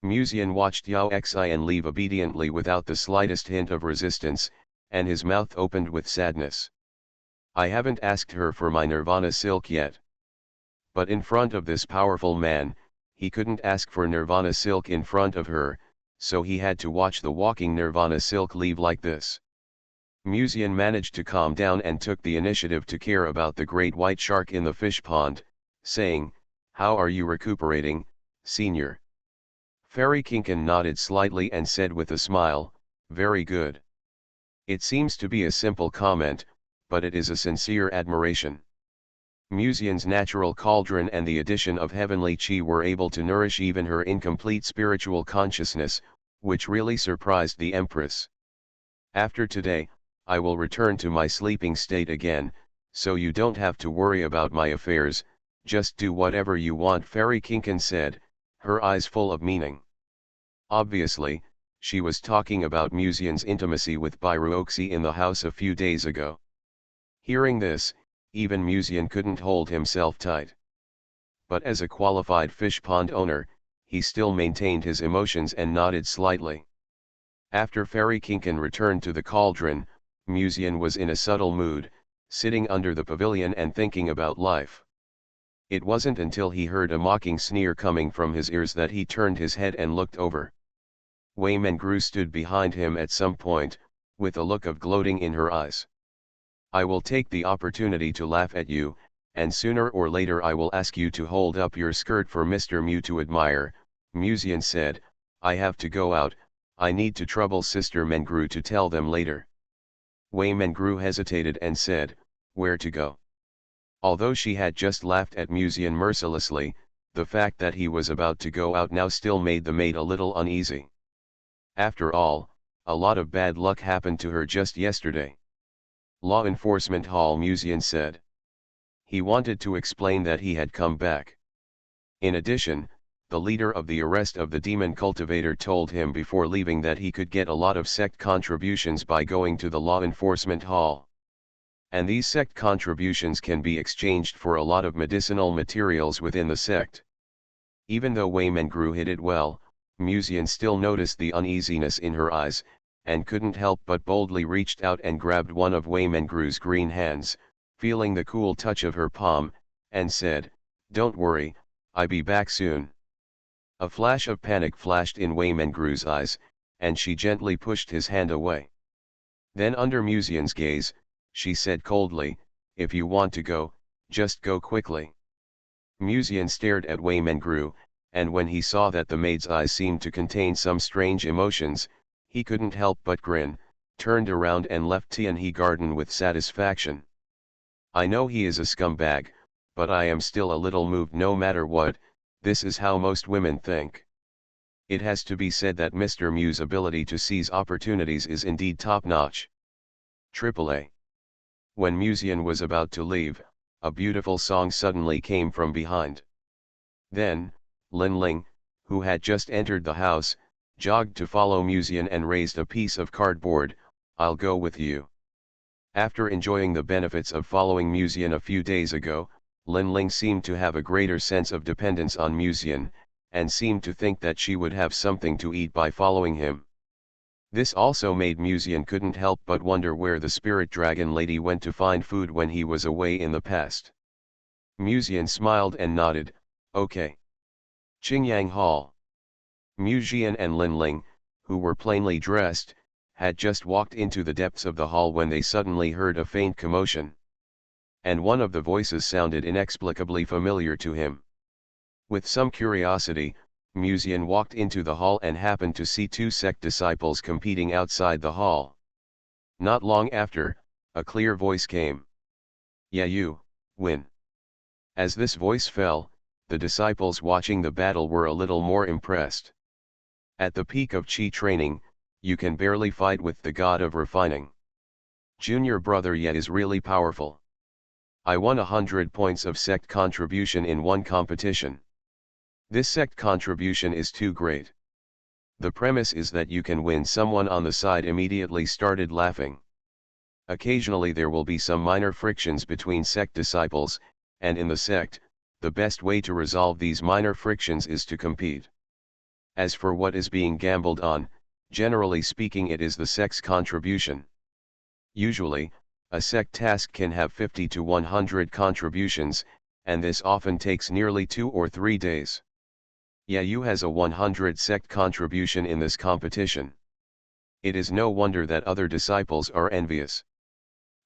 Musian watched Yao Xian leave obediently without the slightest hint of resistance, and his mouth opened with sadness. I haven't asked her for my Nirvana silk yet. But in front of this powerful man, he couldn't ask for Nirvana silk in front of her, so he had to watch the walking Nirvana silk leave like this. Musian managed to calm down and took the initiative to care about the great white shark in the fish pond, saying, How are you recuperating, senior? Fairy Kinkan nodded slightly and said with a smile, Very good. It seems to be a simple comment, but it is a sincere admiration. Musian's natural cauldron and the addition of heavenly chi were able to nourish even her incomplete spiritual consciousness, which really surprised the Empress. After today, I will return to my sleeping state again, so you don't have to worry about my affairs, just do whatever you want, Fairy Kinkan said, her eyes full of meaning. Obviously, she was talking about Musian's intimacy with Bairuoxi in the house a few days ago. Hearing this, even Musian couldn't hold himself tight. But as a qualified fish pond owner, he still maintained his emotions and nodded slightly. After Fairy Kinkan returned to the cauldron, Musian was in a subtle mood, sitting under the pavilion and thinking about life. It wasn't until he heard a mocking sneer coming from his ears that he turned his head and looked over. Wei Mengru stood behind him at some point, with a look of gloating in her eyes. I will take the opportunity to laugh at you, and sooner or later I will ask you to hold up your skirt for Mr. Mu to admire, Musian said. I have to go out, I need to trouble Sister Mengru to tell them later. Wei Mengru hesitated and said, Where to go? Although she had just laughed at Musian mercilessly, the fact that he was about to go out now still made the maid a little uneasy. After all, a lot of bad luck happened to her just yesterday. Law Enforcement Hall, Musian said. He wanted to explain that he had come back. In addition, the leader of the arrest of the demon cultivator told him before leaving that he could get a lot of sect contributions by going to the Law Enforcement Hall. And these sect contributions can be exchanged for a lot of medicinal materials within the sect. Even though Waymengru hid it well, Musian still noticed the uneasiness in her eyes, and couldn't help but boldly reached out and grabbed one of Waymengru's green hands, feeling the cool touch of her palm, and said, "Don't worry, I'll be back soon." A flash of panic flashed in Waymengru's eyes, and she gently pushed his hand away. Then under Musian's gaze, she said coldly, "If you want to go, just go quickly." Musian stared at Waymengru, and when he saw that the maid's eyes seemed to contain some strange emotions, he couldn't help but grin, turned around and left Tianhe Garden with satisfaction. "I know he is a scumbag, but I am still a little moved no matter what. This is how most women think." It has to be said that Mr. Mu's ability to seize opportunities is indeed top-notch. AAA. When Musian was about to leave, a beautiful song suddenly came from behind. Then, Lin Ling, who had just entered the house, jogged to follow Musian and raised a piece of cardboard, "I'll go with you." After enjoying the benefits of following Musian a few days ago, Lin Ling seemed to have a greater sense of dependence on Musian, and seemed to think that she would have something to eat by following him. This also made Musian couldn't help but wonder where the spirit dragon lady went to find food when he was away in the past. Musian smiled and nodded, "Okay." Qingyang Hall. Musian and Lin Ling, who were plainly dressed, had just walked into the depths of the hall when they suddenly heard a faint commotion. And one of the voices sounded inexplicably familiar to him. With some curiosity, Musian walked into the hall and happened to see two sect disciples competing outside the hall. Not long after, a clear voice came. "Yeah, you win." As this voice fell, the disciples watching the battle were a little more impressed. At the peak of Qi training, you can barely fight with the god of refining. Junior brother Ye is really powerful. I won 100 points of sect contribution in one competition. This sect contribution is too great. The premise is that you can win. Someone on the side immediately started laughing. Occasionally there will be some minor frictions between sect disciples, and in the sect, the best way to resolve these minor frictions is to compete. As for what is being gambled on, generally speaking it is the sect's contribution. Usually, a sect task can have 50 to 100 contributions, and this often takes nearly 2 or 3 days. Yayu has a 100 sect contribution in this competition. It is no wonder that other disciples are envious.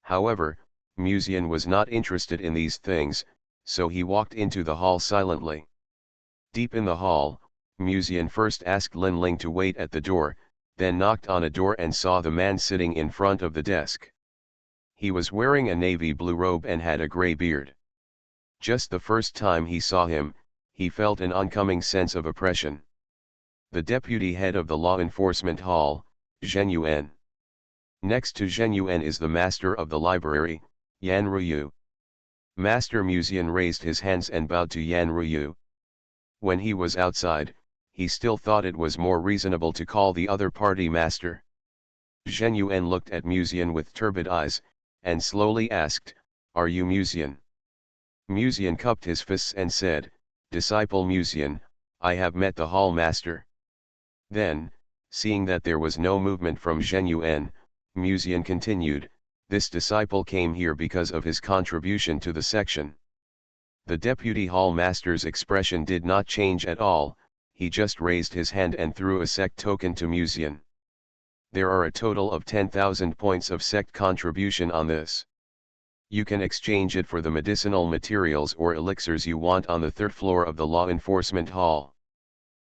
However, Musian was not interested in these things, so he walked into the hall silently. Deep in the hall, Musian first asked Lin Ling to wait at the door, then knocked on a door and saw the man sitting in front of the desk. He was wearing a navy blue robe and had a gray beard. Just the first time he saw him, he felt an oncoming sense of oppression. The deputy head of the law enforcement hall, Zhen Yuan. Next to Zhen Yuan is the master of the library, Yan Ruyu. Master Musian raised his hands and bowed to Yan Ruyu. When he was outside, he still thought it was more reasonable to call the other party master. Zhen Yuan looked at Musian with turbid eyes, and slowly asked, "Are you Musian?" Musian cupped his fists and said, "Disciple Musian, I have met the hall master." Then, seeing that there was no movement from Zhen Yuan, Musian continued, "This disciple came here because of his contribution to the section." The deputy hall master's expression did not change at all, he just raised his hand and threw a sect token to Musian. There are a total of 10,000 points of sect contribution on this. You can exchange it for the medicinal materials or elixirs you want on the third floor of the law enforcement hall.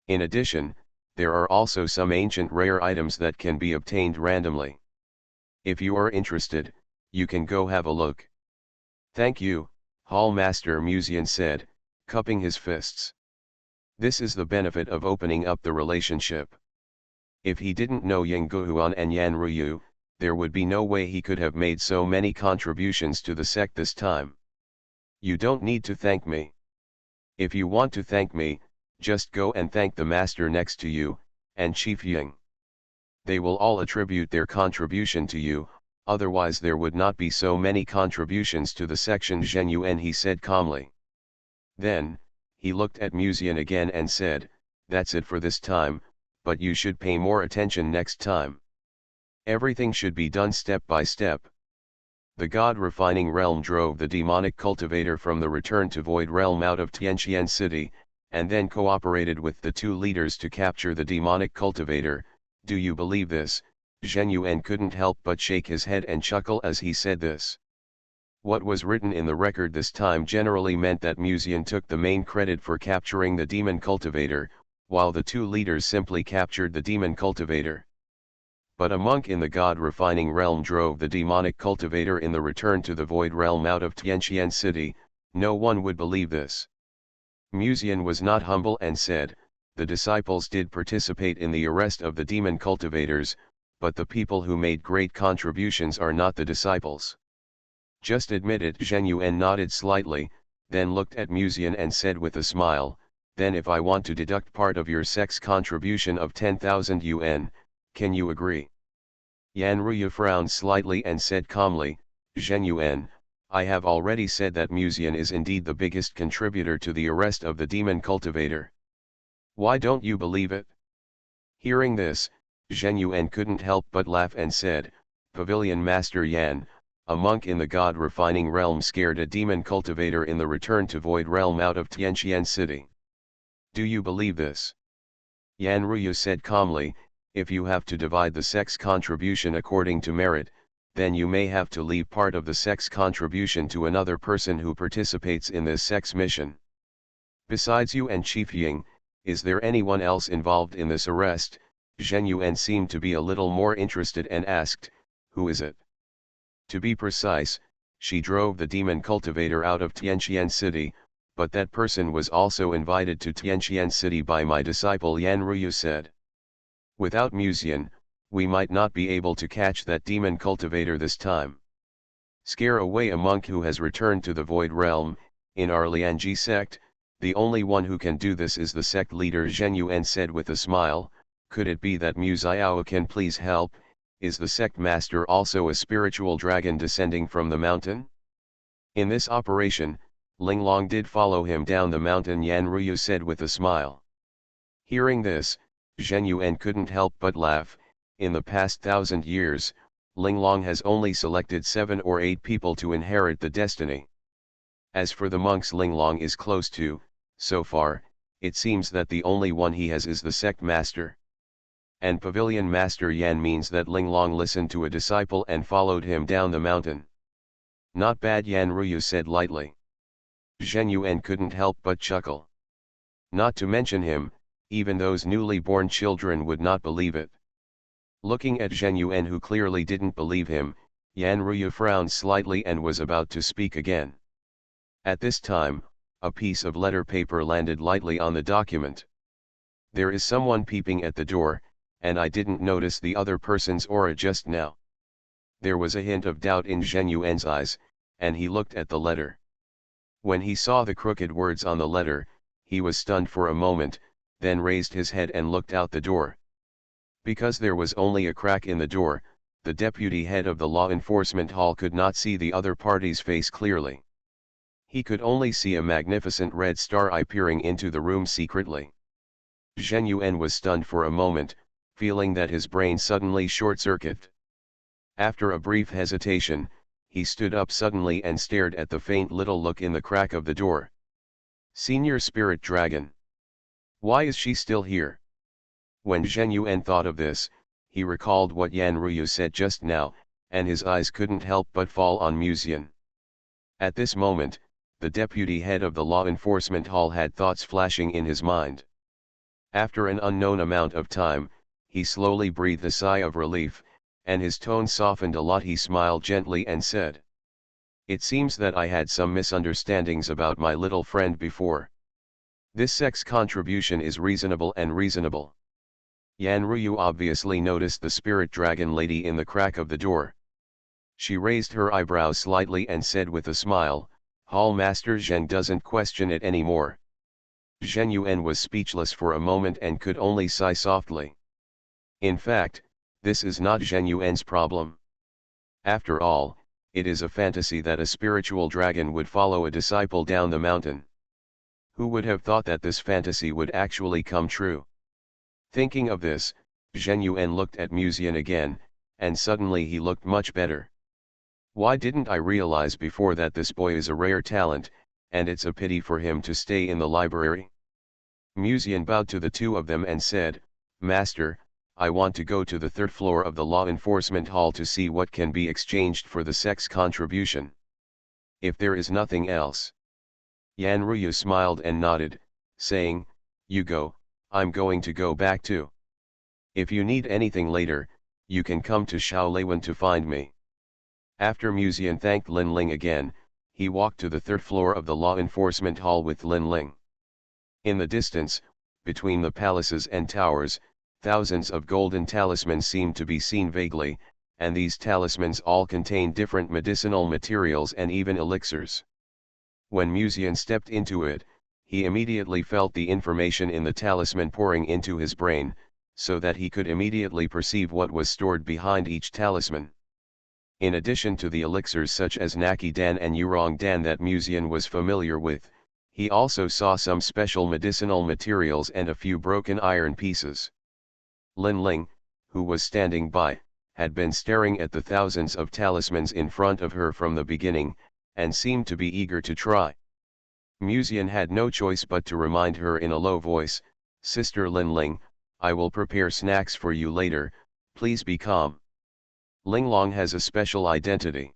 In addition, there are also some ancient rare items that can be obtained randomly. If you are interested, you can go have a look. "Thank you, Hall Master," Musian said, cupping his fists. This is the benefit of opening up the relationship. If he didn't know Yang Guhuan and Yan Ruyu, there would be no way he could have made so many contributions to the sect this time. "You don't need to thank me. If you want to thank me, just go and thank the master next to you, and Chief Ying. They will all attribute their contribution to you, otherwise there would not be so many contributions to the section." Zhen Yuan, he said calmly. Then, he looked at Musian again and said, "That's it for this time, but you should pay more attention next time. Everything should be done step by step." The God-refining realm drove the demonic cultivator from the Return to Void realm out of Tianqian City, and then cooperated with the two leaders to capture the demonic cultivator. Do you believe this? Zhen Yuan couldn't help but shake his head and chuckle as he said this. What was written in the record this time generally meant that Musian took the main credit for capturing the demon cultivator, while the two leaders simply captured the demon cultivator. But a monk in the God-refining realm drove the demonic cultivator in the Return to the Void realm out of Tianqian City. No one would believe this. Musian was not humble and said, "The disciples did participate in the arrest of the demon cultivators, but the people who made great contributions are not the disciples." "Just admit it." Zhen Yuan nodded slightly, then looked at Musian and said with a smile, "Then if I want to deduct part of your sex contribution of 10,000 yuan, can you agree?" Yan Ruya frowned slightly and said calmly, "Zhen Yuan, I have already said that Musian is indeed the biggest contributor to the arrest of the demon cultivator. Why don't you believe it?" Hearing this, Zhen Yuan couldn't help but laugh and said, "Pavilion Master Yan, a monk in the God-refining realm scared a demon cultivator in the Return to Void realm out of Tianqian City. Do you believe this?" Yan Ruya said calmly, "If you have to divide the sex contribution according to merit, then you may have to leave part of the sex contribution to another person who participates in this sex mission. Besides you and Chief Ying, is there anyone else involved in this arrest?" Zhen Yuan seemed to be a little more interested and asked, "Who is it?" "To be precise, she drove the demon cultivator out of Tianqian City, but that person was also invited to Tianqian City by my disciple," Yan Ruyu said. "Without Musian, we might not be able to catch that demon cultivator this time. Scare away a monk who has returned to the Void realm. In our Lianji sect, the only one who can do this is the sect leader," Zhen Yuan said with a smile. "Could it be that Mu Xiao can please help? Is the sect master also a spiritual dragon descending from the mountain?" "In this operation, Linglong did follow him down the mountain," Yan Ruyu said with a smile. Hearing this, Zhen Yuan couldn't help but laugh. In the past 1,000 years, Linglong has only selected 7 or 8 people to inherit the destiny. As for the monks Linglong is close to, so far, it seems that the only one he has is the sect master. And Pavilion Master Yan means that Linglong listened to a disciple and followed him down the mountain. "Not bad," Yan Ruyu said lightly. Zhen Yuan couldn't help but chuckle. Not to mention him, even those newly born children would not believe it. Looking at Zhen Yuan, who clearly didn't believe him, Yan Ruyu frowned slightly and was about to speak again. At this time, a piece of letter paper landed lightly on the document. "There is someone peeping at the door, and I didn't notice the other person's aura just now." There was a hint of doubt in Zhen Yuan's eyes, and he looked at the letter. When he saw the crooked words on the letter, he was stunned for a moment, then raised his head and looked out the door. Because there was only a crack in the door, the deputy head of the law enforcement hall could not see the other party's face clearly. He could only see a magnificent red star eye peering into the room secretly. Zhen Yuan was stunned for a moment, feeling that his brain suddenly short-circuited. After a brief hesitation, he stood up suddenly and stared at the faint little look in the crack of the door. "Senior Spirit Dragon. Why is she still here?" When Zhen Yuan thought of this, he recalled what Yan Ruyu said just now, and his eyes couldn't help but fall on Musian. At this moment, the deputy head of the law enforcement hall had thoughts flashing in his mind. After an unknown amount of time, he slowly breathed a sigh of relief, and his tone softened a lot. He smiled gently and said, "It seems that I had some misunderstandings about my little friend before. This sex contribution is reasonable and reasonable." Yan Ruyu obviously noticed the spirit dragon lady in the crack of the door. She raised her eyebrows slightly and said with a smile, "Hall Master Zheng doesn't question it anymore." Zhen Yuan was speechless for a moment and could only sigh softly. In fact, this is not Zhen Yuan's problem. After all, it is a fantasy that a spiritual dragon would follow a disciple down the mountain. Who would have thought that this fantasy would actually come true? Thinking of this, Zheng Yuan looked at Musian again, and suddenly he looked much better. Why didn't I realize before that this boy is a rare talent, and it's a pity for him to stay in the library? Musian bowed to the two of them and said, Master, I want to go to the third floor of the law enforcement hall to see what can be exchanged for the sex contribution. If there is nothing else. Yan Ruyu smiled and nodded, saying, You go, I'm going to go back too. If you need anything later, you can come to Shaoleiwan to find me. After Musian thanked Lin Ling again, he walked to the third floor of the law enforcement hall with Lin Ling. In the distance, between the palaces and towers, thousands of golden talismans seemed to be seen vaguely, and these talismans all contained different medicinal materials and even elixirs. When Musian stepped into it, he immediately felt the information in the talisman pouring into his brain, so that he could immediately perceive what was stored behind each talisman. In addition to the elixirs such as Naki Dan and Yurong Dan that Musian was familiar with, he also saw some special medicinal materials and a few broken iron pieces. Lin Ling, who was standing by, had been staring at the thousands of talismans in front of her from the beginning, and seemed to be eager to try. Musian had no choice but to remind her in a low voice, Sister Lin Ling, I will prepare snacks for you later, please be calm. Linglong has a special identity.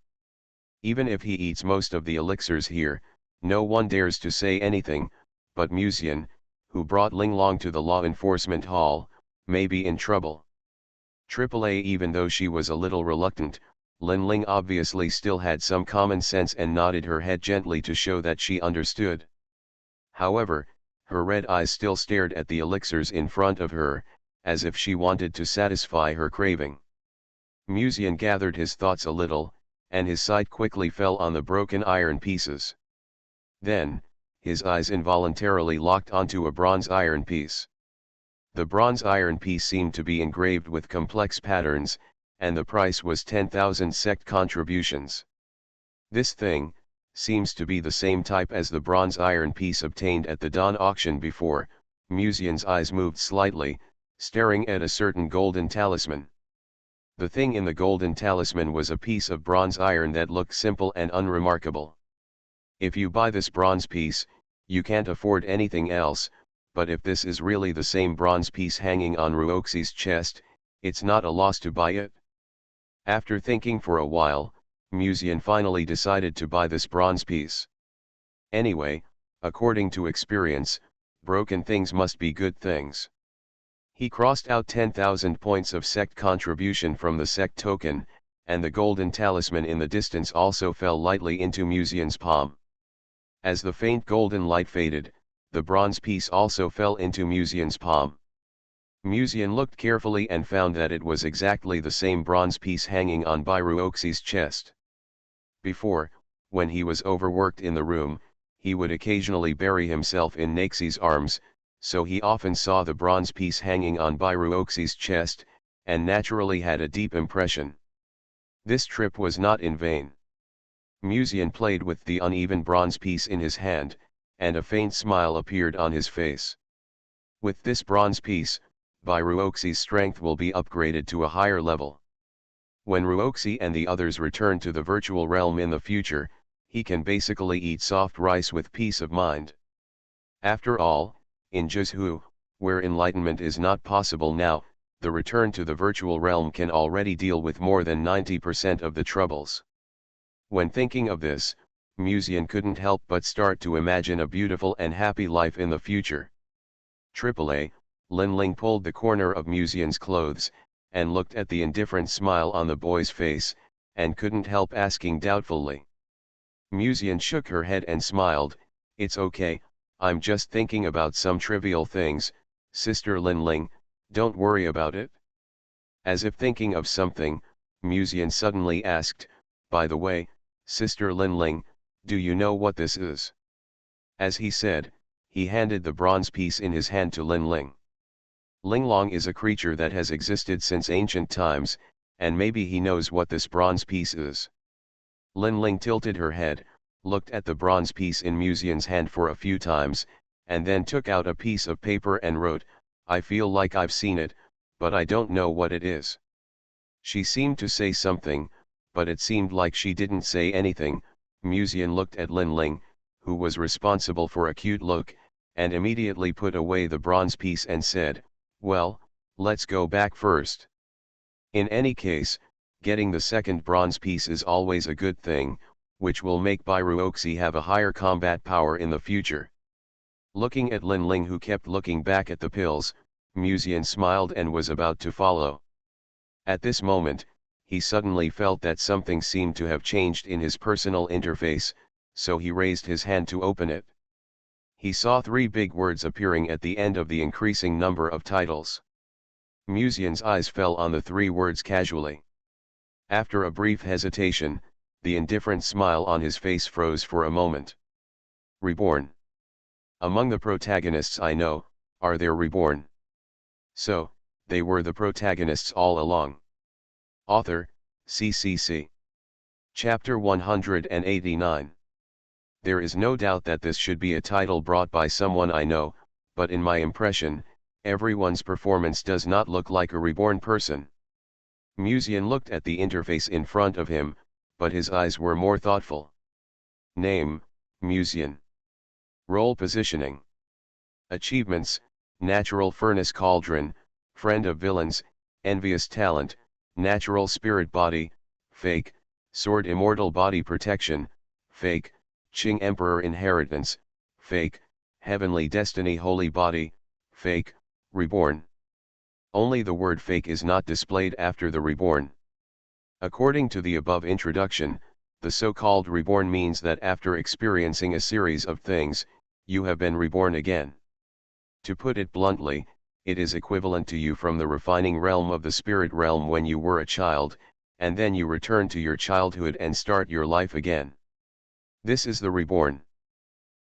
Even if he eats most of the elixirs here, no one dares to say anything, but Musian, who brought Linglong to the law enforcement hall, may be in trouble. AAA. Even though she was a little reluctant, Lin Ling obviously still had some common sense and nodded her head gently to show that she understood. However, her red eyes still stared at the elixirs in front of her, as if she wanted to satisfy her craving. Musian gathered his thoughts a little, and his sight quickly fell on the broken iron pieces. Then, his eyes involuntarily locked onto a bronze iron piece. The bronze iron piece seemed to be engraved with complex patterns, and the price was 10,000 sect contributions. This thing seems to be the same type as the bronze iron piece obtained at the dawn auction before. Musian's eyes moved slightly, staring at a certain golden talisman. The thing in the golden talisman was a piece of bronze iron that looked simple and unremarkable. If you buy this bronze piece, you can't afford anything else, but if this is really the same bronze piece hanging on Ruoxi's chest, it's not a loss to buy it. After thinking for a while, Musian finally decided to buy this bronze piece. Anyway, according to experience, broken things must be good things. He crossed out 10,000 points of sect contribution from the sect token, and the golden talisman in the distance also fell lightly into Musian's palm. As the faint golden light faded, the bronze piece also fell into Musian's palm. Musian looked carefully and found that it was exactly the same bronze piece hanging on Ruoxi's chest. Before, when he was overworked in the room, he would occasionally bury himself in Naxi's arms, so he often saw the bronze piece hanging on Ruoxi's chest, and naturally had a deep impression. This trip was not in vain. Musian played with the uneven bronze piece in his hand, and a faint smile appeared on his face. With this bronze piece, Ruoxi's strength will be upgraded to a higher level. When Ruoxi and the others return to the virtual realm in the future, he can basically eat soft rice with peace of mind. After all, in Jizhu, where enlightenment is not possible now, the return to the virtual realm can already deal with more than 90% of the troubles. When thinking of this, Musian couldn't help but start to imagine a beautiful and happy life in the future. AAA, Lin Ling pulled the corner of Musian's clothes, and looked at the indifferent smile on the boy's face, and couldn't help asking doubtfully. Musian shook her head and smiled, It's okay, I'm just thinking about some trivial things, Sister Lin Ling, don't worry about it. As if thinking of something, Musian suddenly asked, By the way, Sister Lin Ling, do you know what this is? As he said, he handed the bronze piece in his hand to Lin Ling. Linglong is a creature that has existed since ancient times, and maybe he knows what this bronze piece is. Lin Ling tilted her head, looked at the bronze piece in Musian's hand for a few times, and then took out a piece of paper and wrote, "I feel like I've seen it, but I don't know what it is." She seemed to say something, but it seemed like she didn't say anything. Musian looked at Lin Ling, who was responsible for a cute look, and immediately put away the bronze piece and said, "Well, let's go back first. In any case, getting the second bronze piece is always a good thing, which will make Bairuoxi have a higher combat power in the future." Looking at Lin Ling, who kept looking back at the pills, Musian smiled and was about to follow. At this moment, he suddenly felt that something seemed to have changed in his personal interface, so he raised his hand to open it. He saw 3 big words appearing at the end of the increasing number of titles. Musian's eyes fell on the 3 words casually. After a brief hesitation, the indifferent smile on his face froze for a moment. Reborn. Among the protagonists I know, are there reborn? So, they were the protagonists all along. Author, CCC. Chapter 189. There is no doubt that this should be a title brought by someone I know, but in my impression, everyone's performance does not look like a reborn person. Musian looked at the interface in front of him, but his eyes were more thoughtful. Name, Musian. Role positioning. Achievements, Natural Furnace Cauldron, Friend of Villains, Envious Talent, Natural Spirit Body, Fake, Sword Immortal Body Protection, Fake, Qing Emperor Inheritance, Fake, Heavenly Destiny Holy Body, Fake, Reborn. Only the word fake is not displayed after the reborn. According to the above introduction, the so-called reborn means that after experiencing a series of things, you have been reborn again. To put it bluntly, it is equivalent to you from the refining realm of the spirit realm when you were a child, and then you return to your childhood and start your life again. This is the reborn.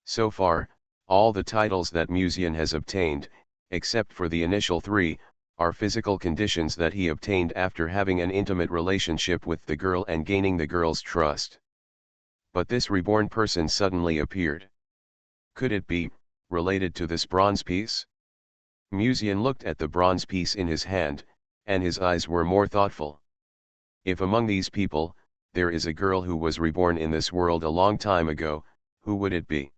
So far, all the titles that Musian has obtained, except for the initial 3, are physical conditions that he obtained after having an intimate relationship with the girl and gaining the girl's trust. But this reborn person suddenly appeared. Could it be related to this bronze piece? Musian looked at the bronze piece in his hand, and his eyes were more thoughtful. If among these people, there is a girl who was reborn in this world a long time ago, who would it be?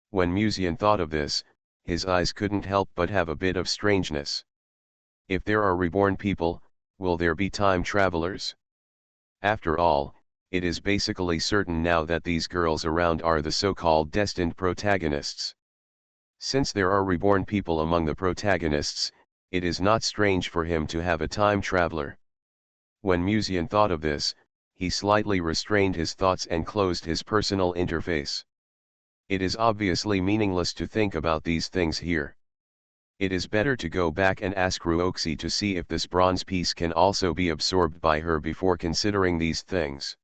When Musian thought of this, his eyes couldn't help but have a bit of strangeness. If there are reborn people, will there be time travelers? After all, it is basically certain now that these girls around are the so-called destined protagonists. Since there are reborn people among the protagonists, it is not strange for him to have a time traveler. When Musian thought of this, he slightly restrained his thoughts and closed his personal interface. It is obviously meaningless to think about these things here. It is better to go back and ask Ruoxi to see if this bronze piece can also be absorbed by her before considering these things.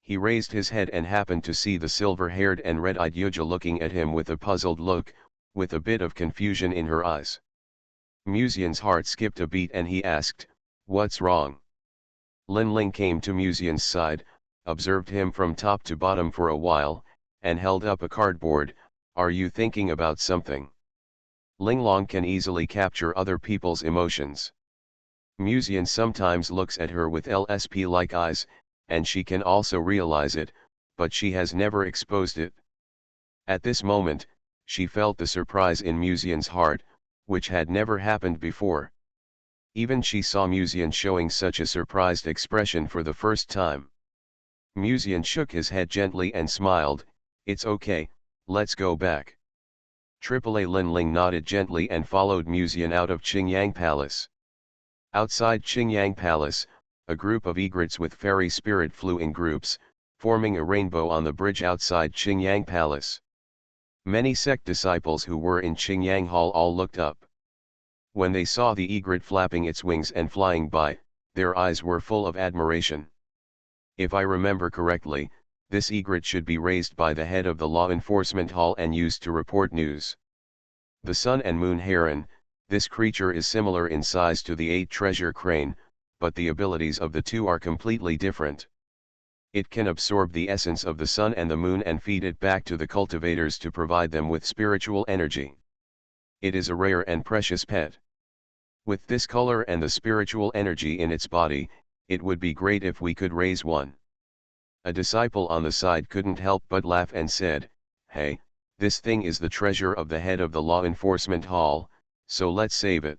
He raised his head and happened to see the silver-haired and red-eyed Yuja looking at him with a puzzled look, with a bit of confusion in her eyes. Musian's heart skipped a beat and he asked, "What's wrong?" Lin Ling came to Musian's side, observed him from top to bottom for a while, and held up a cardboard. "Are you thinking about something?" Ling Long can easily capture other people's emotions. Musian sometimes looks at her with LSP-like eyes, and she can also realize it, but she has never exposed it. At this moment, she felt the surprise in Musian's heart, which had never happened before. Even she saw Musian showing such a surprised expression for the first time. Musian shook his head gently and smiled, "It's okay, let's go back." AAA Lin Ling nodded gently and followed Musian out of Qingyang Palace. Outside Qingyang Palace, a group of egrets with fairy spirit flew in groups, forming a rainbow on the bridge outside Qingyang Palace. Many sect disciples who were in Qingyang Hall all looked up. When they saw the egret flapping its wings and flying by, their eyes were full of admiration. If I remember correctly, this egret should be raised by the head of the law enforcement hall and used to report news. The Sun and Moon Heron, this creature is similar in size to the 8 treasure crane, but the abilities of the two are completely different. It can absorb the essence of the sun and the moon and feed it back to the cultivators to provide them with spiritual energy. It is a rare and precious pet. With this color and the spiritual energy in its body, it would be great if we could raise one. A disciple on the side couldn't help but laugh and said, "Hey, this thing is the treasure of the head of the law enforcement hall, so let's save it."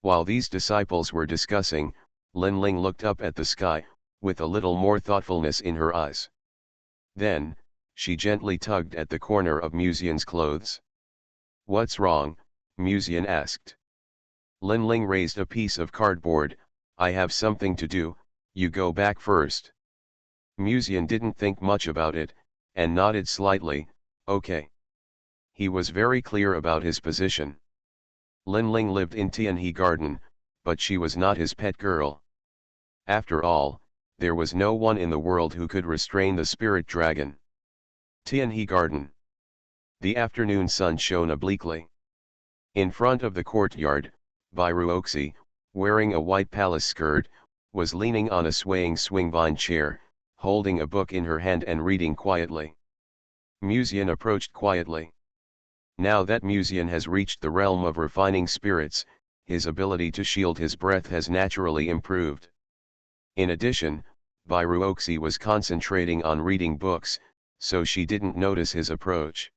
While these disciples were discussing, Lin Ling looked up at the sky, with a little more thoughtfulness in her eyes. Then, she gently tugged at the corner of Musian's clothes. "What's wrong?" Musian asked. Lin Ling raised a piece of cardboard. "I have something to do, you go back first." Musian didn't think much about it, and nodded slightly, "Okay." He was very clear about his position. Lin Ling lived in Tianhe Garden, but she was not his pet girl. After all, there was no one in the world who could restrain the spirit dragon. Tianhe Garden. The afternoon sun shone obliquely. In front of the courtyard, Byruoxi, wearing a white palace skirt, was leaning on a swaying swing-vine chair, holding a book in her hand and reading quietly. Musian approached quietly. Now that Musian has reached the realm of refining spirits, his ability to shield his breath has naturally improved. In addition, Byruoxi was concentrating on reading books, so she didn't notice his approach.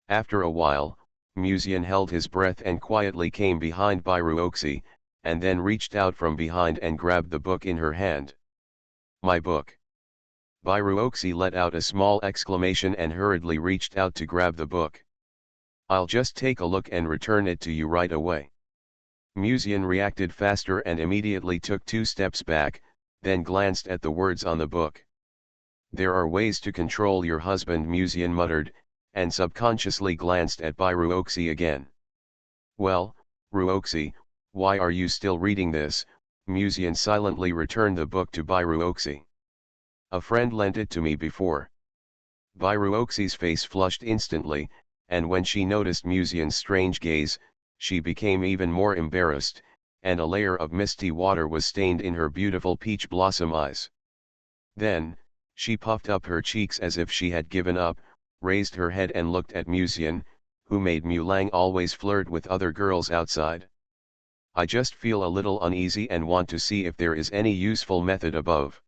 After a while, Musian held his breath and quietly came behind Byruoxi, and then reached out from behind and grabbed the book in her hand. "My book." Byruoxi let out a small exclamation and hurriedly reached out to grab the book. "I'll just take a look and return it to you right away." Musian reacted faster and immediately took 2 steps back, then glanced at the words on the book. "There are ways to control your husband," Musian muttered, and subconsciously glanced at Byruoxi again. "Well, Ruoxi, why are you still reading this?" Musian silently returned the book to Byruoxi. "A friend lent it to me before." Byruoxi's face flushed instantly, and when she noticed Musian's strange gaze, she became even more embarrassed, and a layer of misty water was stained in her beautiful peach blossom eyes. Then, she puffed up her cheeks as if she had given up, raised her head and looked at Musian, who made Mulang always flirt with other girls outside. "I just feel a little uneasy and want to see if there is any useful method above."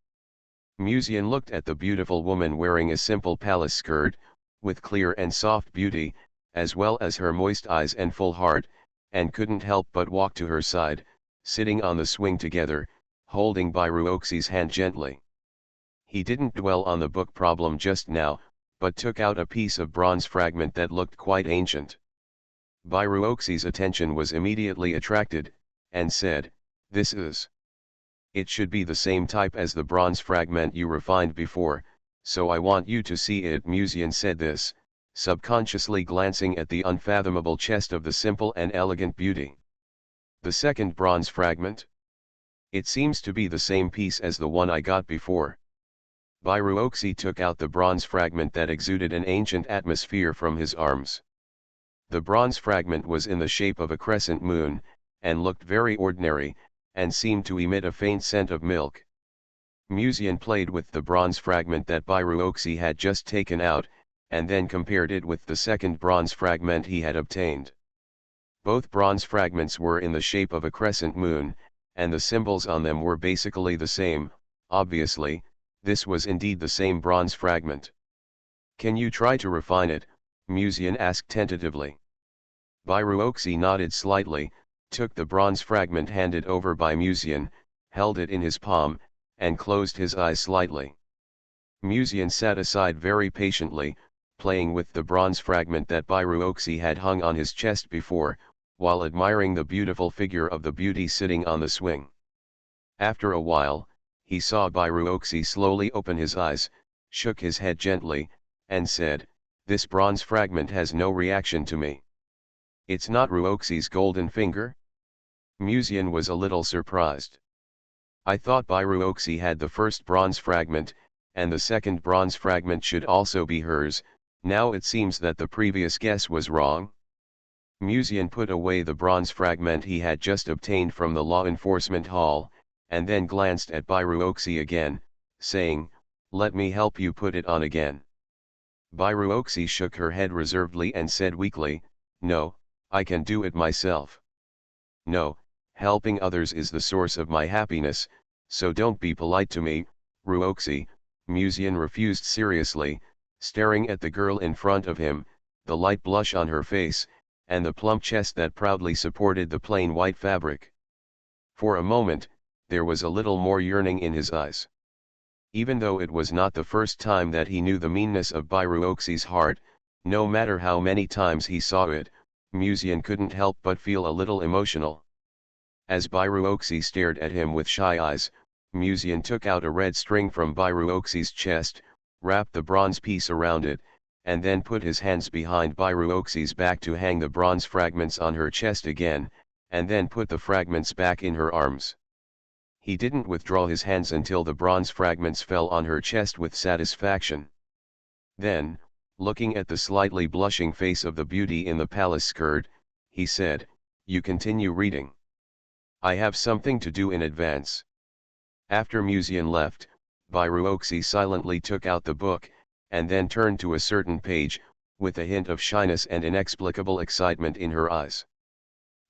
Musian looked at the beautiful woman wearing a simple palace skirt, with clear and soft beauty, as well as her moist eyes and full heart, and couldn't help but walk to her side, sitting on the swing together, holding Byruoxi's hand gently. He didn't dwell on the book problem just now, but took out a piece of bronze fragment that looked quite ancient. Byruoxi's attention was immediately attracted, and said, "This is. It should be the same type as the bronze fragment you refined before, so I want you to see it." Musian said this, subconsciously glancing at the unfathomable chest of the simple and elegant beauty. "The second bronze fragment? It seems to be the same piece as the one I got before." Byruoxi took out the bronze fragment that exuded an ancient atmosphere from his arms. The bronze fragment was in the shape of a crescent moon, and looked very ordinary, and seemed to emit a faint scent of milk. Musian played with the bronze fragment that Byruoxi had just taken out, and then compared it with the second bronze fragment he had obtained. Both bronze fragments were in the shape of a crescent moon, and the symbols on them were basically the same. Obviously, this was indeed the same bronze fragment. "Can you try to refine it?" Musian asked tentatively. Byruoxi nodded slightly, took the bronze fragment handed over by Musian, held it in his palm, and closed his eyes slightly. Musian sat aside very patiently, playing with the bronze fragment that Byruoxi had hung on his chest before, while admiring the beautiful figure of the beauty sitting on the swing. After a while, he saw Byruoxi slowly open his eyes, shook his head gently, and said, "This bronze fragment has no reaction to me." "It's not Ruoxi's golden finger?" Musian was a little surprised. "I thought Byruoxi had the first bronze fragment, and the second bronze fragment should also be hers. Now it seems that the previous guess was wrong." Musian put away the bronze fragment he had just obtained from the law enforcement hall, and then glanced at Byruoxi again, saying, Let me help you put it on again. Bairuoxi shook her head reservedly and said weakly, no, I can do it myself. No, helping others is the source of my happiness, so don't be polite to me, Ruoxi, Musian refused seriously, staring at the girl in front of him, the light blush on her face, and the plump chest that proudly supported the plain white fabric. For a moment, there was a little more yearning in his eyes. Even though it was not the first time that he knew the meanness of Bairuoxi's heart, no matter how many times he saw it, Musian couldn't help but feel a little emotional. As Bairuoxi stared at him with shy eyes, Musian took out a red string from Bairuoxi's chest, wrapped the bronze piece around it, and then put his hands behind Bairuoxi's back to hang the bronze fragments on her chest again, and then put the fragments back in her arms. He didn't withdraw his hands until the bronze fragments fell on her chest with satisfaction. Then, looking at the slightly blushing face of the beauty in the palace skirt, he said, "You continue reading. I have something to do in advance." After Musian left, Bairuoxi silently took out the book, and then turned to a certain page, with a hint of shyness and inexplicable excitement in her eyes.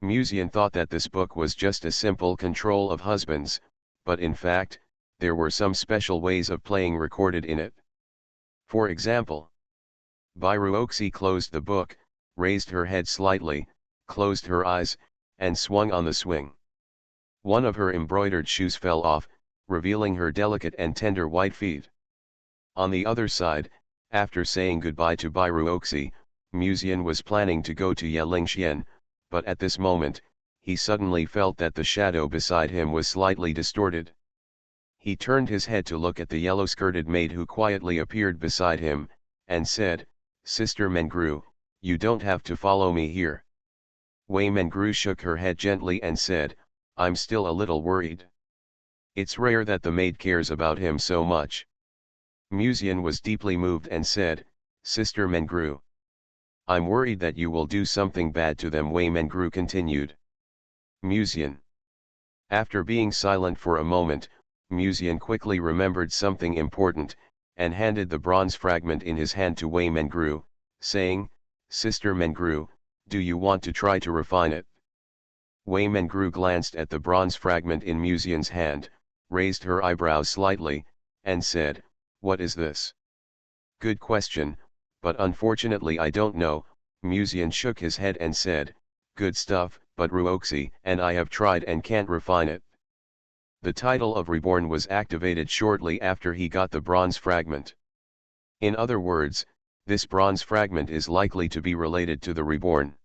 Musian thought that this book was just a simple control of husbands, but in fact, there were some special ways of playing recorded in it. For example, Bairuoxi closed the book, raised her head slightly, closed her eyes, and swung on the swing. One of her embroidered shoes fell off, revealing her delicate and tender white feet. On the other side, after saying goodbye to Bairuoxi, Musian was planning to go to Yelingxian, but at this moment, he suddenly felt that the shadow beside him was slightly distorted. He turned his head to look at the yellow-skirted maid who quietly appeared beside him, and said, "Sister Mengru, you don't have to follow me here." Wei Mengru shook her head gently and said, "I'm still a little worried. It's rare that the maid cares about him so much." Musian was deeply moved and said, "Sister Mengru, I'm worried that you will do something bad to them," Wei Mengru continued. Musian. After being silent for a moment, Musian quickly remembered something important, and handed the bronze fragment in his hand to Wei Mengru, saying, "Sister Mengru, do you want to try to refine it?" Wei Mengru glanced at the bronze fragment in Musian's hand, raised her eyebrows slightly, and said, "What is this?" "Good question, but unfortunately I don't know." Musian shook his head and said, "Good stuff, but Ruoxi and I have tried and can't refine it." The title of Reborn was activated shortly after he got the bronze fragment. In other words, this bronze fragment is likely to be related to the Reborn.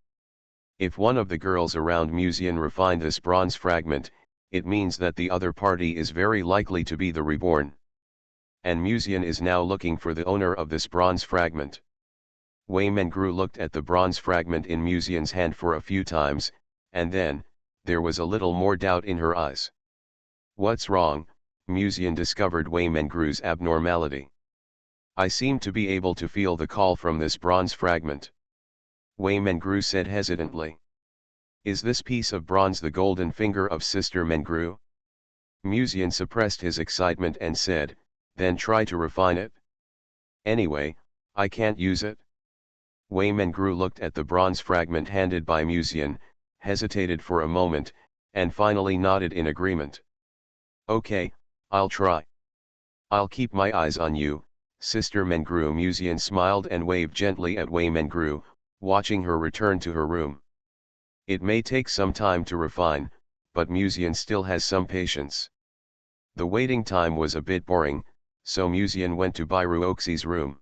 If one of the girls around Musian refined this bronze fragment, it means that the other party is very likely to be the Reborn. And Musian is now looking for the owner of this bronze fragment. Wei Mengru looked at the bronze fragment in Musian's hand for a few times, and then, there was a little more doubt in her eyes. "What's wrong?" Musian discovered Wei Mengru's abnormality. "I seem to be able to feel the call from this bronze fragment." Wei Mengru said hesitantly. "Is this piece of bronze the golden finger of Sister Mengru?" Musian suppressed his excitement and said, "Then try to refine it." "Anyway, I can't use it." Wei Mengru looked at the bronze fragment handed by Musian, hesitated for a moment, and finally nodded in agreement. "Okay, I'll try. I'll keep my eyes on you, Sister Mengru." Musian smiled and waved gently at Wei Mengru, watching her return to her room. It may take some time to refine, but Musian still has some patience. The waiting time was a bit boring, so Musian went to Bairuoxi's room.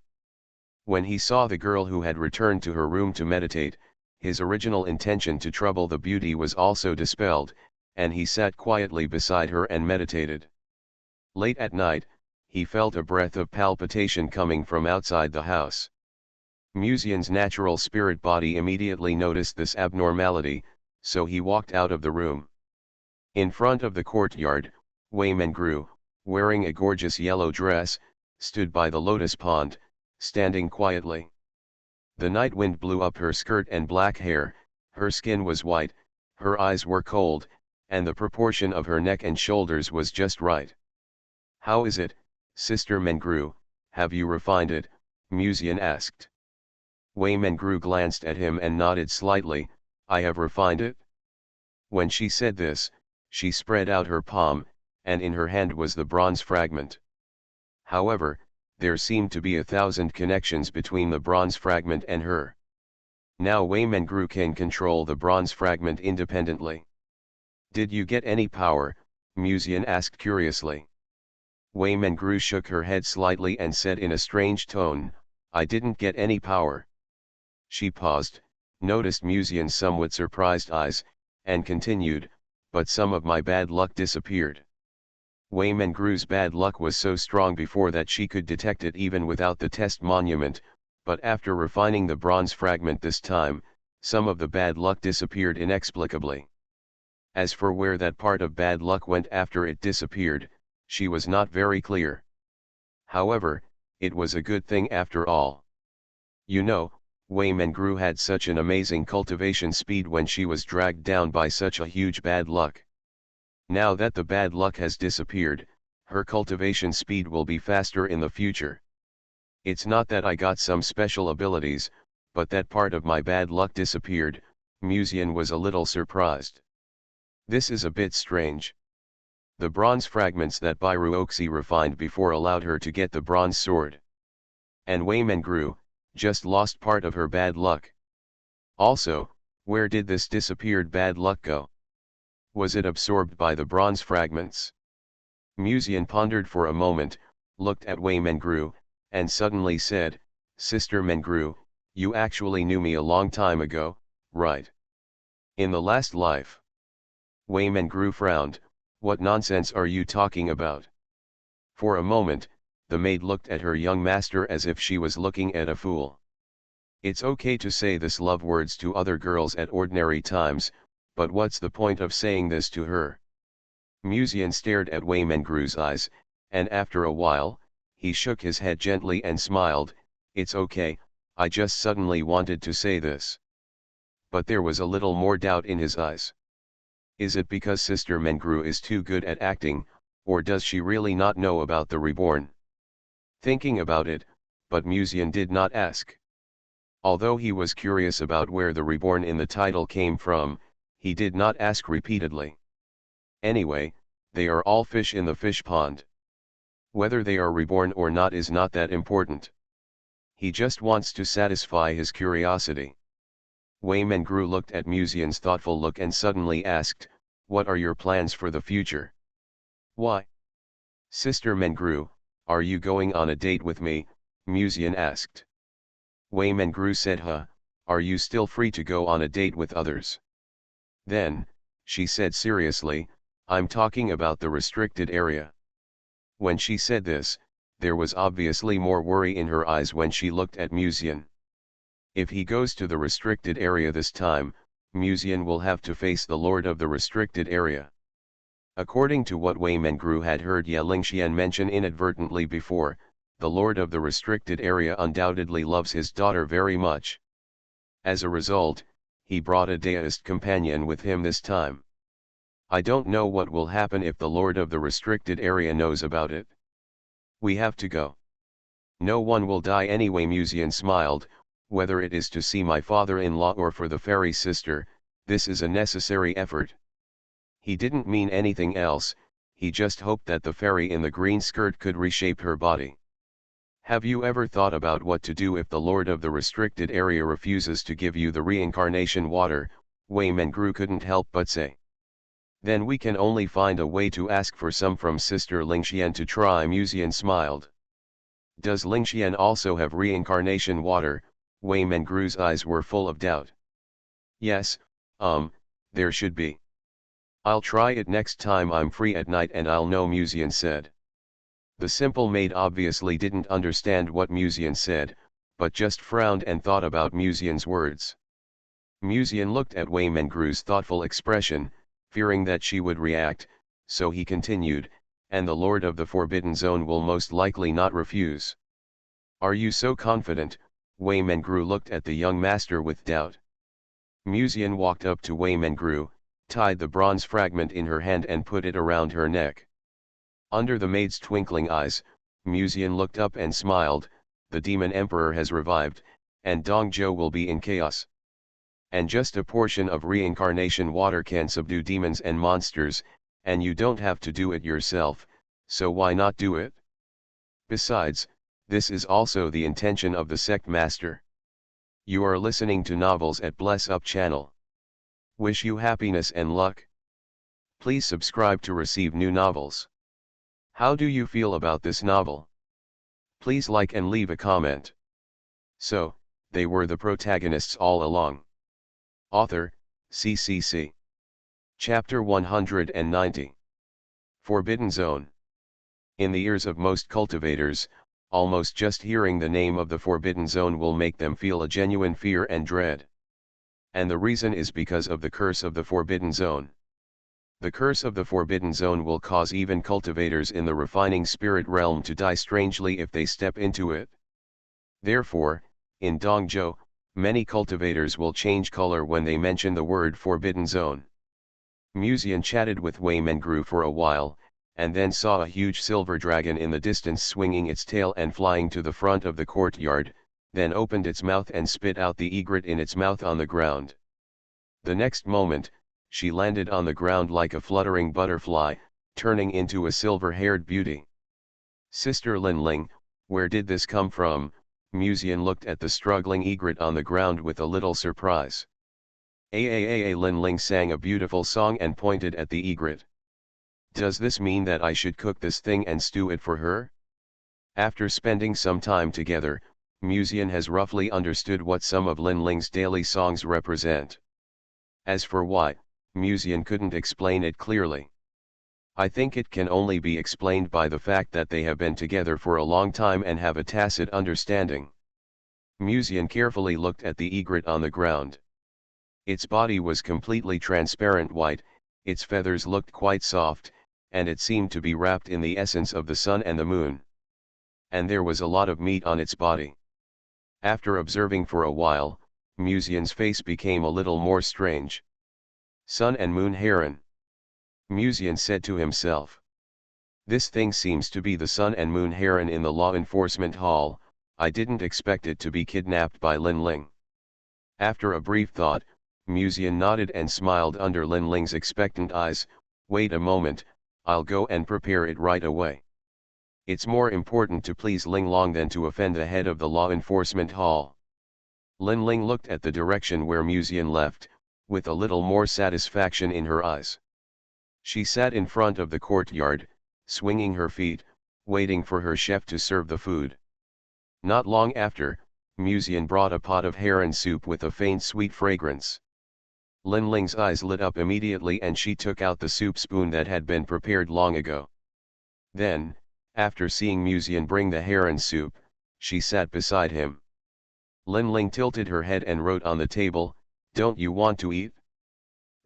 When he saw the girl who had returned to her room to meditate, his original intention to trouble the beauty was also dispelled, and he sat quietly beside her and meditated. Late at night, he felt a breath of palpitation coming from outside the house. Musian's natural spirit body immediately noticed this abnormality, so he walked out of the room. In front of the courtyard, Wei Mengru, wearing a gorgeous yellow dress, stood by the lotus pond, standing quietly. The night wind blew up her skirt and black hair, her skin was white, her eyes were cold, and the proportion of her neck and shoulders was just right. "How is it, Sister Mengru, have you refined it? Musian asked. Wei Mengru glanced at him and nodded slightly, I have refined it. When she said this, she spread out her palm, and in her hand was the bronze fragment. However, there seemed to be 1,000 connections between the bronze fragment and her. Now Wei Mengru can control the bronze fragment independently. Did you get any power? Musian asked curiously. Wei Mengru shook her head slightly and said in a strange tone, I didn't get any power. She paused, noticed Musian's somewhat surprised eyes, and continued, but some of my bad luck disappeared. Wei Mengru's bad luck was so strong before that she could detect it even without the test monument, but after refining the bronze fragment this time, some of the bad luck disappeared inexplicably. As for where that part of bad luck went after it disappeared, she was not very clear. However, it was a good thing after all. You know, Wei Mengru had such an amazing cultivation speed when she was dragged down by such a huge bad luck. Now that the bad luck has disappeared, her cultivation speed will be faster in the future. It's not that I got some special abilities, but that part of my bad luck disappeared. Musian was a little surprised. This is a bit strange. The bronze fragments that Bairuoxi refined before allowed her to get the bronze sword. And Wei Mengru just lost part of her bad luck. Also, where did this disappeared bad luck go? Was it absorbed by the bronze fragments? Musian pondered for a moment, looked at Wei Mengru, and suddenly said, Sister Mengru, you actually knew me a long time ago, right? In the last life. Wei Mengru frowned, what nonsense are you talking about? For a moment, the maid looked at her young master as if she was looking at a fool. It's okay to say this love words to other girls at ordinary times, but what's the point of saying this to her? Musian stared at Wei Mengru's eyes, and after a while, he shook his head gently and smiled, it's okay, I just suddenly wanted to say this. But there was a little more doubt in his eyes. Is it because Sister Mengru is too good at acting, or does she really not know about the reborn? Thinking about it, but Musian did not ask. Although he was curious about where the reborn in the title came from, he did not ask repeatedly. Anyway, they are all fish in the fish pond. Whether they are reborn or not is not that important. He just wants to satisfy his curiosity. Wei Mengru looked at Musian's thoughtful look and suddenly asked, what are your plans for the future? Why? Sister Mengru, are you going on a date with me? Musian asked. Wei Mengru said, are you still free to go on a date with others? Then, she said seriously, I'm talking about the restricted area. When she said this, there was obviously more worry in her eyes when she looked at Musian. If he goes to the restricted area this time, Musian will have to face the Lord of the restricted area. According to what Wei Mengru had heard Ye Lingxian mention inadvertently before, the Lord of the restricted area undoubtedly loves his daughter very much. As a result, he brought a deist companion with him this time. I don't know what will happen if the Lord of the restricted area knows about it. We have to go. No one will die anyway. Musian smiled, whether it is to see my father-in-law or for the fairy sister, this is a necessary effort. He didn't mean anything else, he just hoped that the fairy in the green skirt could reshape her body. Have you ever thought about what to do if the Lord of the restricted area refuses to give you the reincarnation water? Wei Mengru couldn't help but say. Then we can only find a way to ask for some from Sister Lingxian to try. Musian smiled. Does Lingxian also have reincarnation water? Wei Mengru's eyes were full of doubt. Yes, there should be. I'll try it next time I'm free at night and I'll know. Musian said. The simple maid obviously didn't understand what Musian said, but just frowned and thought about Musian's words. Musian looked at Wei Mengru's thoughtful expression, fearing that she would react, so he continued, and the Lord of the Forbidden Zone will most likely not refuse. Are you so confident? Wei Mengru looked at the young master with doubt. Musian walked up to Wei Mengru, tied the bronze fragment in her hand and put it around her neck. Under the maid's twinkling eyes, Musian looked up and smiled, the demon emperor has revived, and Dongzhou will be in chaos. And just a portion of reincarnation water can subdue demons and monsters, and you don't have to do it yourself, so why not do it? Besides, this is also the intention of the sect master. You are listening to novels at Bless Up channel. Wish you happiness and luck. Please subscribe to receive new novels. How do you feel about this novel? Please like and leave a comment. So, they were the protagonists all along. Author, CCC. Chapter 190. Forbidden Zone. In the ears of most cultivators, almost just hearing the name of the Forbidden Zone will make them feel a genuine fear and dread. And the reason is because of the curse of the Forbidden Zone. The curse of the Forbidden Zone will cause even cultivators in the refining spirit realm to die strangely if they step into it. Therefore, in Dongzhou, many cultivators will change color when they mention the word Forbidden Zone. Musian chatted with Wei Mengru for a while, and then saw a huge silver dragon in the distance swinging its tail and flying to the front of the courtyard, then opened its mouth and spit out the egret in its mouth on the ground. The next moment, she landed on the ground like a fluttering butterfly, turning into a silver-haired beauty. Sister Linling, where did this come from? Musian looked at the struggling egret on the ground with a little surprise. Linling sang a beautiful song and pointed at the egret. Does this mean that I should cook this thing and stew it for her? After spending some time together, Musian has roughly understood what some of Linling's daily songs represent. As for why, Musian couldn't explain it clearly. I think it can only be explained by the fact that they have been together for a long time and have a tacit understanding. Musian carefully looked at the egret on the ground. Its body was completely transparent white, its feathers looked quite soft, and it seemed to be wrapped in the essence of the sun and the moon. And there was a lot of meat on its body. After observing for a while, Musian's face became a little more strange. Sun and Moon Heron. Musian said to himself. This thing seems to be the Sun and Moon Heron in the law enforcement hall. I didn't expect it to be kidnapped by Linling. After a brief thought, Musian nodded and smiled under Linling's expectant eyes. Wait a moment, I'll go and prepare it right away. It's more important to please Linglong than to offend the head of the law enforcement hall. Linling looked at the direction where Musian left, with a little more satisfaction in her eyes. She sat in front of the courtyard, swinging her feet, waiting for her chef to serve the food. Not long after, Musian brought a pot of heron soup with a faint sweet fragrance. Linling's eyes lit up immediately and she took out the soup spoon that had been prepared long ago. Then, after seeing Musian bring the heron soup, she sat beside him. Linling tilted her head and wrote on the table, "Don't you want to eat?"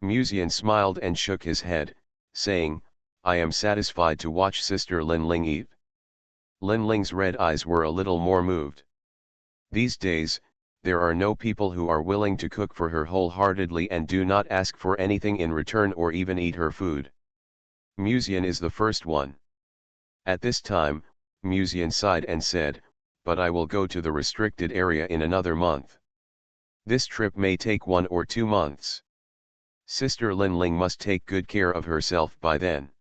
Musian smiled and shook his head, saying, "I am satisfied to watch Sister Linling eat." Linling's red eyes were a little more moved. These days, there are no people who are willing to cook for her wholeheartedly and do not ask for anything in return or even eat her food. Musian is the first one. At this time, Musian sighed and said, "But I will go to the restricted area in another month. This trip may take 1 or 2 months. Sister Linling must take good care of herself by then."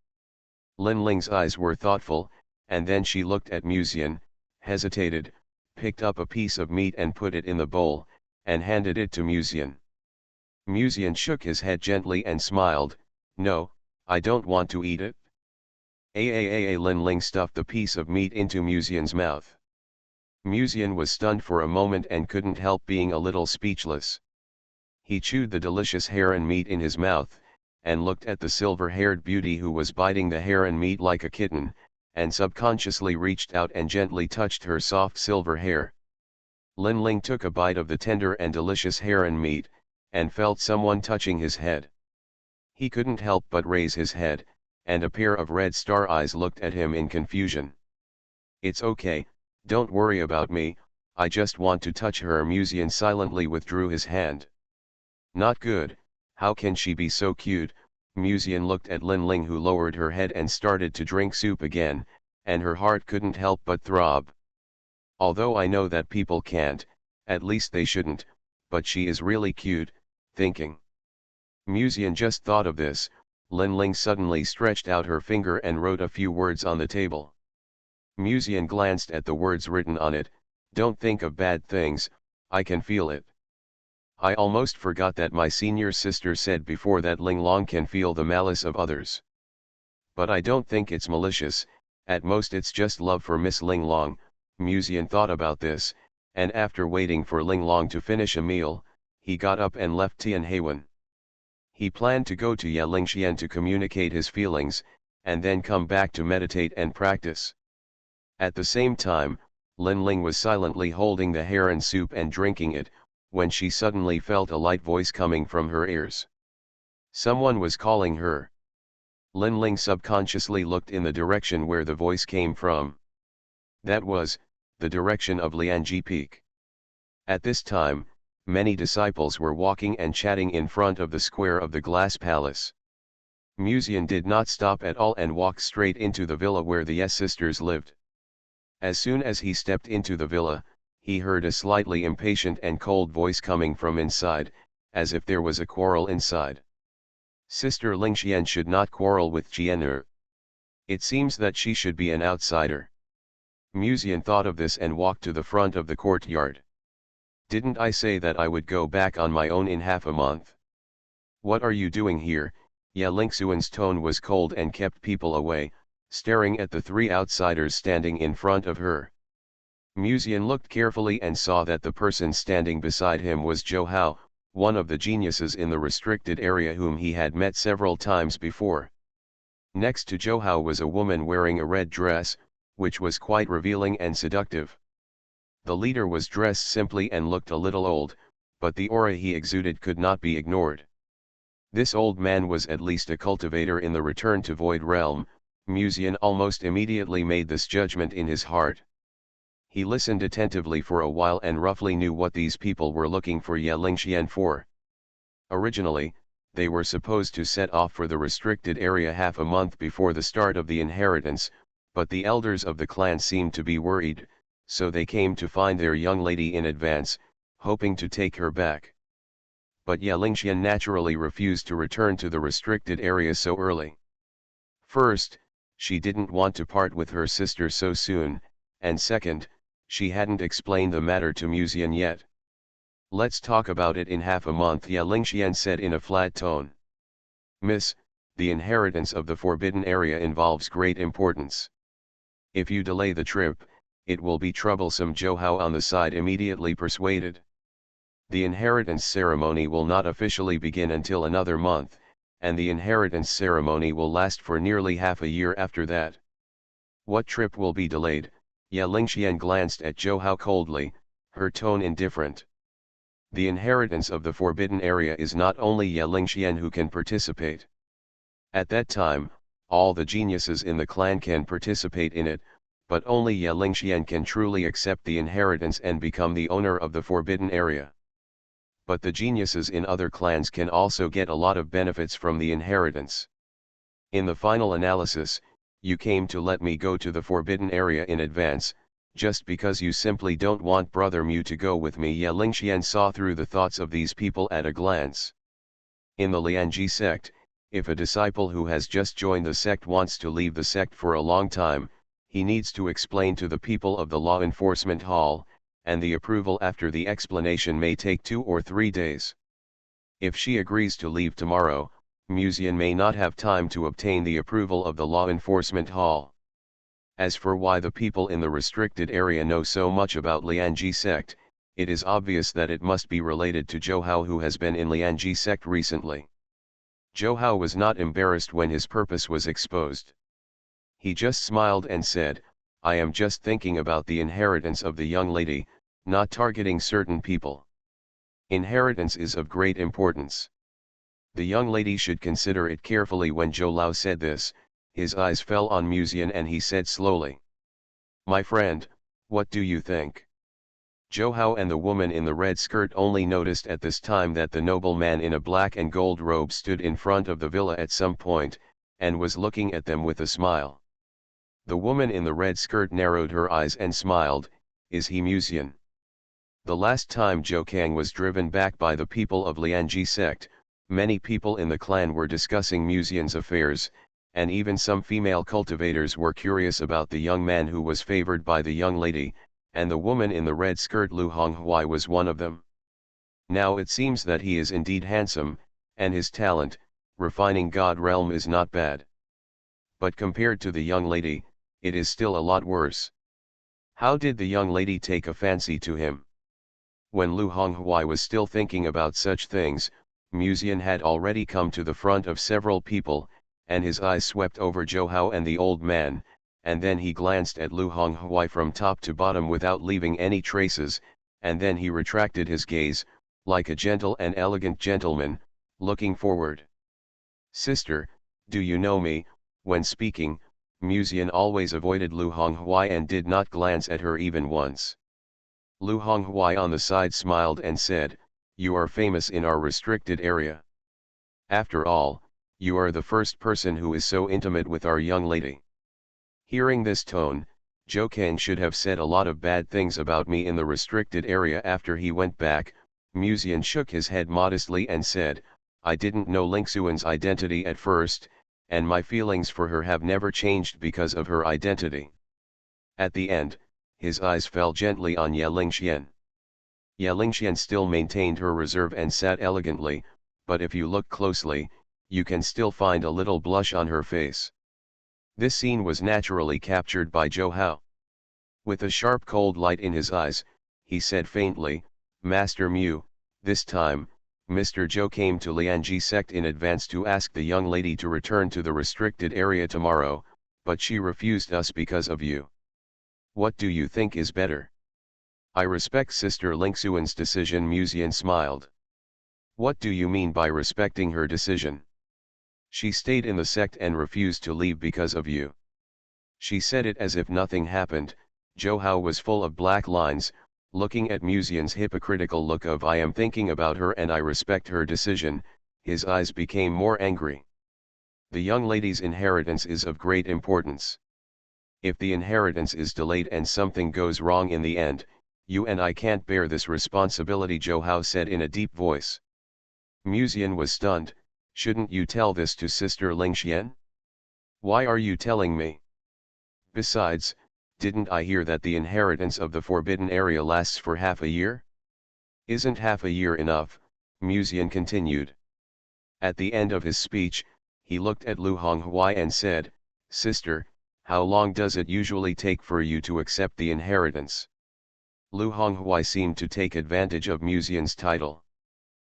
Linling's eyes were thoughtful, and then she looked at Musian, hesitated, picked up a piece of meat and put it in the bowl, and handed it to Musian. Musian shook his head gently and smiled, "No, I don't want to eat it." Linling stuffed the piece of meat into Musian's mouth. Musian was stunned for a moment and couldn't help being a little speechless. He chewed the delicious heron meat in his mouth, and looked at the silver-haired beauty who was biting the heron meat like a kitten, and subconsciously reached out and gently touched her soft silver hair. Linling took a bite of the tender and delicious heron meat, and felt someone touching his head. He couldn't help but raise his head, and a pair of red star eyes looked at him in confusion. "It's okay, don't worry about me, I just want to touch her." Musian silently withdrew his hand. "Not good, how can she be so cute?" Musian looked at Linling, who lowered her head and started to drink soup again, and her heart couldn't help but throb. Although I know that people can't, at least they shouldn't, but she is really cute, thinking. Musian just thought of this. Lin Ling suddenly stretched out her finger and wrote a few words on the table. Musian glanced at the words written on it. Don't think of bad things, I can feel it. I almost forgot that my senior sister said before that Ling Long can feel the malice of others. But I don't think it's malicious, at most it's just love for Miss Ling Long. Musian thought about this, and after waiting for Ling Long to finish a meal, he got up and left Tianhewan. He planned to go to Yalingxian to communicate his feelings, and then come back to meditate and practice. At the same time, Lin Ling was silently holding the heron soup and drinking it, when she suddenly felt a light voice coming from her ears. Someone was calling her. Lin Ling subconsciously looked in the direction where the voice came from. That was the direction of Lianji Peak. At this time, many disciples were walking and chatting in front of the square of the glass palace. Musian did not stop at all and walked straight into the villa where the Yes sisters lived. As soon as he stepped into the villa, he heard a slightly impatient and cold voice coming from inside, as if there was a quarrel inside. Sister Lingxian should not quarrel with Jian'er. It seems that she should be an outsider. Musian thought of this and walked to the front of the courtyard. Didn't I say that I would go back on my own in half a month? What are you doing here? Yalingxuan's tone was cold and kept people away, staring at the three outsiders standing in front of her. Musian looked carefully and saw that the person standing beside him was Zhou Hao, one of the geniuses in the restricted area whom he had met several times before. Next to Zhou Hao was a woman wearing a red dress, which was quite revealing and seductive. The leader was dressed simply and looked a little old, but the aura he exuded could not be ignored. This old man was at least a cultivator in the Return to Void realm. Musian almost immediately made this judgment in his heart. He listened attentively for a while and roughly knew what these people were looking for Yalingxian for. Originally, they were supposed to set off for the restricted area half a month before the start of the inheritance, but the elders of the clan seemed to be worried, so they came to find their young lady in advance, hoping to take her back. But Yalingxian naturally refused to return to the restricted area so early. First, she didn't want to part with her sister so soon, and second, she hadn't explained the matter to Musian yet. Let's talk about it in half a month, Yalingxian said in a flat tone. Miss, the inheritance of the forbidden area involves great importance. If you delay the trip, it will be troublesome, Zhou Hao on the side immediately persuaded. The inheritance ceremony will not officially begin until another month, and the inheritance ceremony will last for nearly half a year after that. What trip will be delayed? Yalingxian glanced at Zhou Hao coldly, her tone indifferent. The inheritance of the forbidden area is not only Yalingxian who can participate. At that time, all the geniuses in the clan can participate in it, but only Yalingxian can truly accept the inheritance and become the owner of the forbidden area. But the geniuses in other clans can also get a lot of benefits from the inheritance. In the final analysis, you came to let me go to the forbidden area in advance, just because you simply don't want Brother Mu to go with me. Yalingxian saw through the thoughts of these people at a glance. In the Lianji sect, if a disciple who has just joined the sect wants to leave the sect for a long time, he needs to explain to the people of the law enforcement hall, and the approval after the explanation may take 2 or 3 days. If she agrees to leave tomorrow, Musian may not have time to obtain the approval of the law enforcement hall. As for why the people in the restricted area know so much about Lianji sect, it is obvious that it must be related to Zhou Hao, who has been in Lianji sect recently. Zhou Hao was not embarrassed when his purpose was exposed. He just smiled and said, I am just thinking about the inheritance of the young lady, not targeting certain people. Inheritance is of great importance. The young lady should consider it carefully. When Zhou Lao said this, his eyes fell on Musian and he said slowly, My friend, what do you think? Zhou Hao and the woman in the red skirt only noticed at this time that the nobleman in a black and gold robe stood in front of the villa at some point, and was looking at them with a smile. The woman in the red skirt narrowed her eyes and smiled. Is he Musian? The last time Zhou Kang was driven back by the people of Lianji sect, many people in the clan were discussing Musian's affairs, and even some female cultivators were curious about the young man who was favored by the young lady, and the woman in the red skirt Lu Honghuai was one of them. Now it seems that he is indeed handsome, and his talent, refining God realm, is not bad. But compared to the young lady, it is still a lot worse. How did the young lady take a fancy to him? When Lu Honghuai was still thinking about such things, Musian had already come to the front of several people, and his eyes swept over Zhou Hao and the old man, and then he glanced at Lu Honghuai from top to bottom without leaving any traces, and then he retracted his gaze, like a gentle and elegant gentleman, looking forward. Sister, do you know me? When speaking, Musian always avoided Lu Honghuai and did not glance at her even once. Lu Honghuai on the side smiled and said, you are famous in our restricted area. After all, you are the first person who is so intimate with our young lady. Hearing this tone, Zhou Kang should have said a lot of bad things about me in the restricted area after he went back. Musian shook his head modestly and said, I didn't know Lingxuan's identity at first, and my feelings for her have never changed because of her identity. At the end, his eyes fell gently on Ye Lingxian. Ye Lingxian still maintained her reserve and sat elegantly, but if you look closely, you can still find a little blush on her face. This scene was naturally captured by Zhou Hao. With a sharp cold light in his eyes, he said faintly, Master Mu, this time, Mr. Zhou came to Lianji sect in advance to ask the young lady to return to the restricted area tomorrow, but she refused us because of you. What do you think is better? I respect Sister Lingxuan's decision. Musian smiled. What do you mean by respecting her decision? She stayed in the sect and refused to leave because of you. She said it as if nothing happened. Zhou Hao was full of black lines, looking at Musian's hypocritical look of I am thinking about her and I respect her decision. His eyes became more angry. The young lady's inheritance is of great importance. If the inheritance is delayed and something goes wrong in the end, you and I can't bear this responsibility, Zhou Hao said in a deep voice. Musian was stunned. Shouldn't you tell this to Sister Lingxian? Why are you telling me? Besides, didn't I hear that the inheritance of the forbidden area lasts for half a year? Isn't half a year enough? Musian continued. At the end of his speech, he looked at Lu Honghuai and said, Sister, how long does it usually take for you to accept the inheritance? Lu Honghuai seemed to take advantage of Musian's title.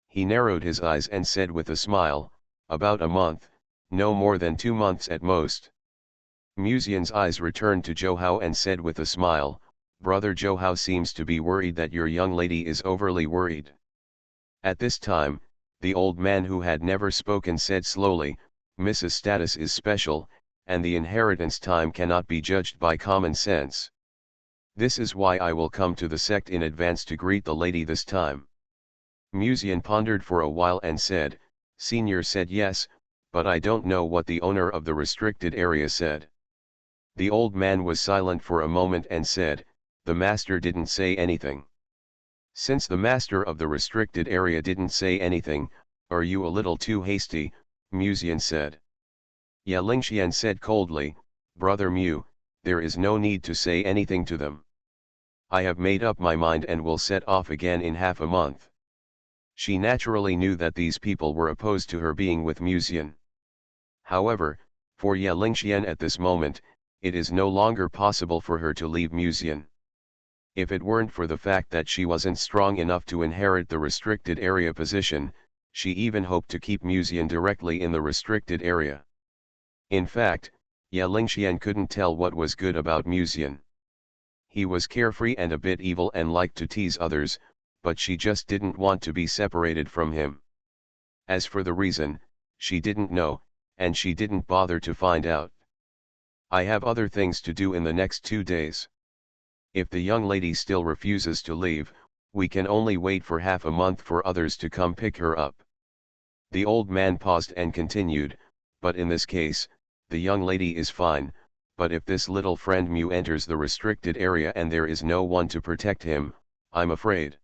He narrowed his eyes and said with a smile, about a month, no more than 2 months at most. Musian's eyes returned to Zhou Hao and said with a smile, Brother Zhou Hao seems to be worried that your young lady is overly worried. At this time, the old man who had never spoken said slowly, Mrs. Status is special, and the inheritance time cannot be judged by common sense. This is why I will come to the sect in advance to greet the lady this time. Musian pondered for a while and said, Senior said yes, but I don't know what the owner of the restricted area said. The old man was silent for a moment and said, the master didn't say anything. Since the master of the restricted area didn't say anything, are you a little too hasty? Musian said. Ye Lingxian said coldly, Brother Mu, there is no need to say anything to them. I have made up my mind and will set off again in half a month. She naturally knew that these people were opposed to her being with Musian. However, for Ye Lingxian at this moment, it is no longer possible for her to leave Musian. If it weren't for the fact that she wasn't strong enough to inherit the restricted area position, she even hoped to keep Musian directly in the restricted area. In fact, Ye Lingxian couldn't tell what was good about Musian. He was carefree and a bit evil and liked to tease others, but she just didn't want to be separated from him. As for the reason, she didn't know, and she didn't bother to find out. I have other things to do in the next 2 days. If the young lady still refuses to leave, we can only wait for half a month for others to come pick her up. The old man paused and continued, but in this case, the young lady is fine, but if this little friend Mu enters the restricted area and there is no one to protect him, I'm afraid.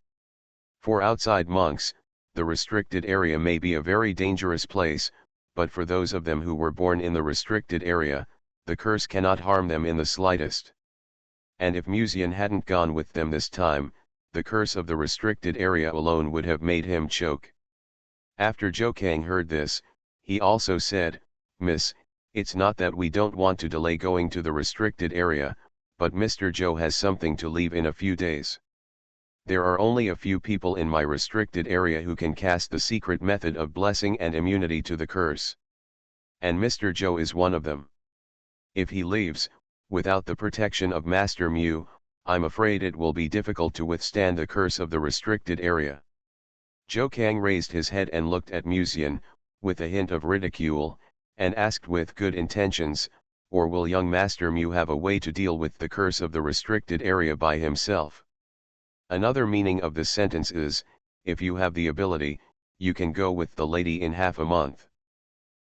For outside monks, the restricted area may be a very dangerous place, but for those of them who were born in the restricted area, the curse cannot harm them in the slightest. And if Musian hadn't gone with them this time, the curse of the restricted area alone would have made him choke. After Jokang heard this, he also said, "Miss, it's not that we don't want to delay going to the restricted area, but Mr. Joe has something to leave in a few days. There are only a few people in my restricted area who can cast the secret method of blessing and immunity to the curse. And Mr. Joe is one of them. If he leaves, without the protection of Master Mu, I'm afraid it will be difficult to withstand the curse of the restricted area." Jokang raised his head and looked at Musian, with a hint of ridicule, and asked with good intentions, "Or will young Master Mu have a way to deal with the curse of the restricted area by himself?" Another meaning of this sentence is, if you have the ability, you can go with the lady in half a month.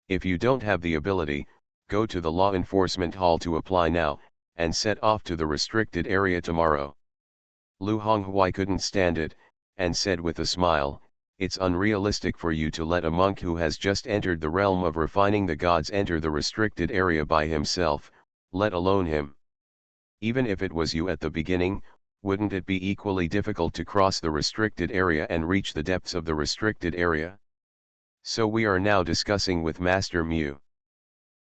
If you don't have the ability, go to the law enforcement hall to apply now, and set off to the restricted area tomorrow. Lu Honghui couldn't stand it, and said with a smile, "It's unrealistic for you to let a monk who has just entered the realm of refining the gods enter the restricted area by himself, let alone him. Even if it was you at the beginning, wouldn't it be equally difficult to cross the restricted area and reach the depths of the restricted area? So we are now discussing with Master Mu.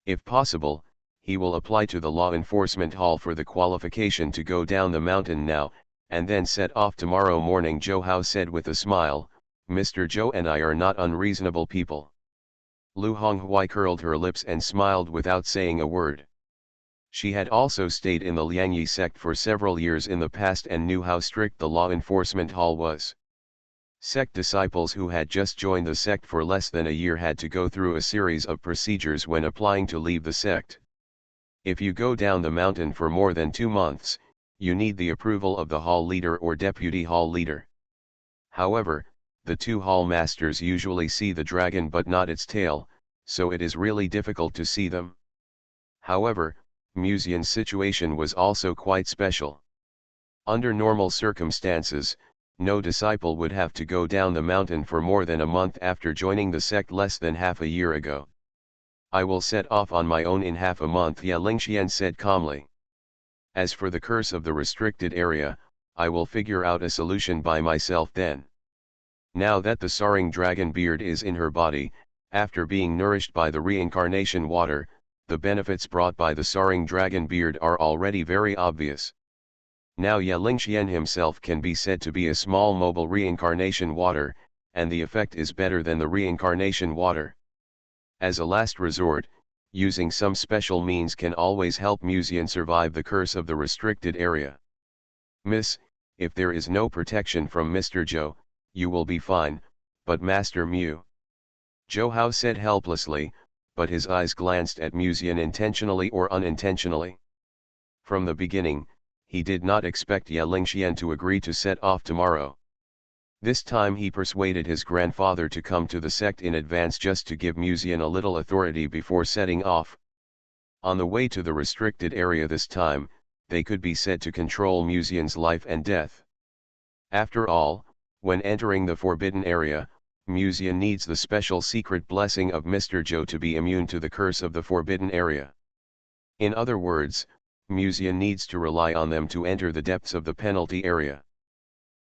If possible, he will apply to the law enforcement hall for the qualification to go down the mountain now, and then set off tomorrow morning." Zhou Hao said with a smile, "Mr. Zhou and I are not unreasonable people." Lu Honghui curled her lips and smiled without saying a word. She had also stayed in the Liangyi sect for several years in the past and knew how strict the law enforcement hall was. Sect disciples who had just joined the sect for less than a year had to go through a series of procedures when applying to leave the sect. If you go down the mountain for more than 2 months, you need the approval of the hall leader or deputy hall leader. However, the 2 hall masters usually see the dragon but not its tail, so it is really difficult to see them. However, Musian's situation was also quite special. Under normal circumstances, no disciple would have to go down the mountain for more than a month after joining the sect less than half a year ago. "I will set off on my own in half a month," Ye Lingxian said calmly. "As for the curse of the restricted area, I will figure out a solution by myself then." Now that the soaring dragon beard is in her body, after being nourished by the reincarnation water, the benefits brought by the soaring dragon beard are already very obvious. Now Ye Lingxian himself can be said to be a small mobile reincarnation water, and the effect is better than the reincarnation water. As a last resort, using some special means can always help Musian survive the curse of the restricted area. "Miss, if there is no protection from Mr. Zhou, you will be fine, but Master Mu?" Zhou Hao said helplessly, but his eyes glanced at Musian intentionally or unintentionally. From the beginning, he did not expect Ye Lingxian to agree to set off tomorrow. This time he persuaded his grandfather to come to the sect in advance just to give Musian a little authority before setting off. On the way to the restricted area this time, they could be said to control Musian's life and death. After all, when entering the forbidden area, Musian needs the special secret blessing of Mr. Zhou to be immune to the curse of the forbidden area. In other words, Musian needs to rely on them to enter the depths of the penalty area.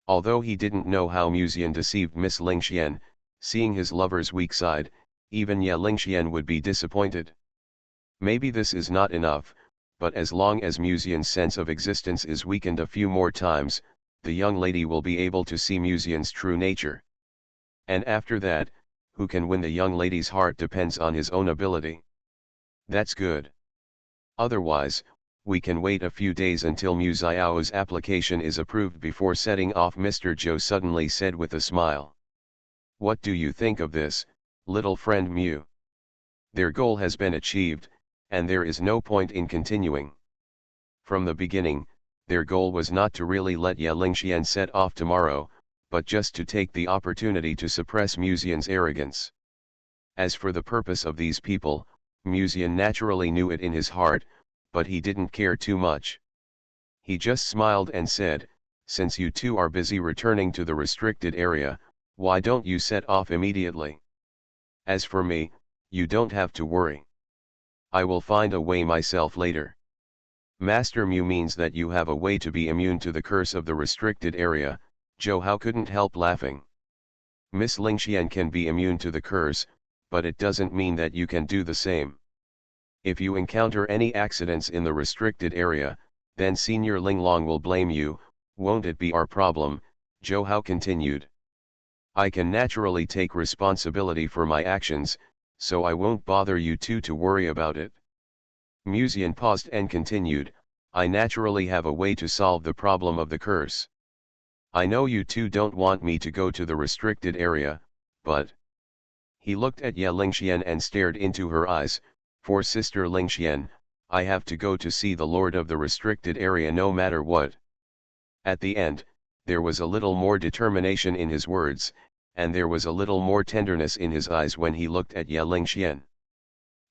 Although he didn't know how Musian deceived Miss Lingxian, seeing his lover's weak side, even Ye Lingxian would be disappointed. Maybe this is not enough, but as long as Musian's sense of existence is weakened a few more times, the young lady will be able to see Musian's true nature. And after that, who can win the young lady's heart depends on his own ability. That's good. Otherwise, we can wait a few days until Mu Xiao's application is approved before setting off, Mr. Zhou suddenly said with a smile. "What do you think of this, little friend Mu? Their goal has been achieved, and there is no point in continuing. From the beginning, their goal was not to really let Ye Lingxian set off tomorrow, but just to take the opportunity to suppress Musian's arrogance. As for the purpose of these people, Musian naturally knew it in his heart, but he didn't care too much. He just smiled and said, "Since you two are busy returning to the restricted area, why don't you set off immediately? As for me, you don't have to worry. I will find a way myself later." Master Mu means that you have a way to be immune to the curse of the restricted area. Zhou Hao couldn't help laughing. Miss Lingxian can be immune to the curse, but it doesn't mean that you can do the same. If you encounter any accidents in the restricted area, then Senior Linglong will blame you, won't it be our problem? Zhou Hao continued. I can naturally take responsibility for my actions, so I won't bother you two to worry about it. Muzian paused and continued, I naturally have a way to solve the problem of the curse. I know you two don't want me to go to the restricted area, but... He looked at Ye Lingxian and stared into her eyes. For Sister Lingxian, I have to go to see the Lord of the restricted area no matter what. At the end, there was a little more determination in his words, and there was a little more tenderness in his eyes when he looked at Ye Lingxian.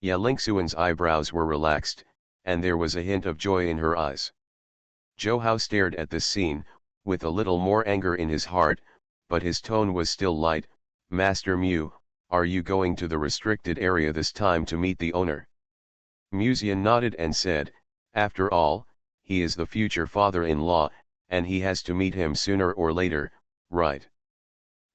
Ye Lingxuan's eyebrows were relaxed, and there was a hint of joy in her eyes. Zhou Hao stared at this scene, with a little more anger in his heart, but his tone was still light. Master Mu, are you going to the restricted area this time to meet the owner? Muzian nodded and said, after all, he is the future father-in-law, and he has to meet him sooner or later, right?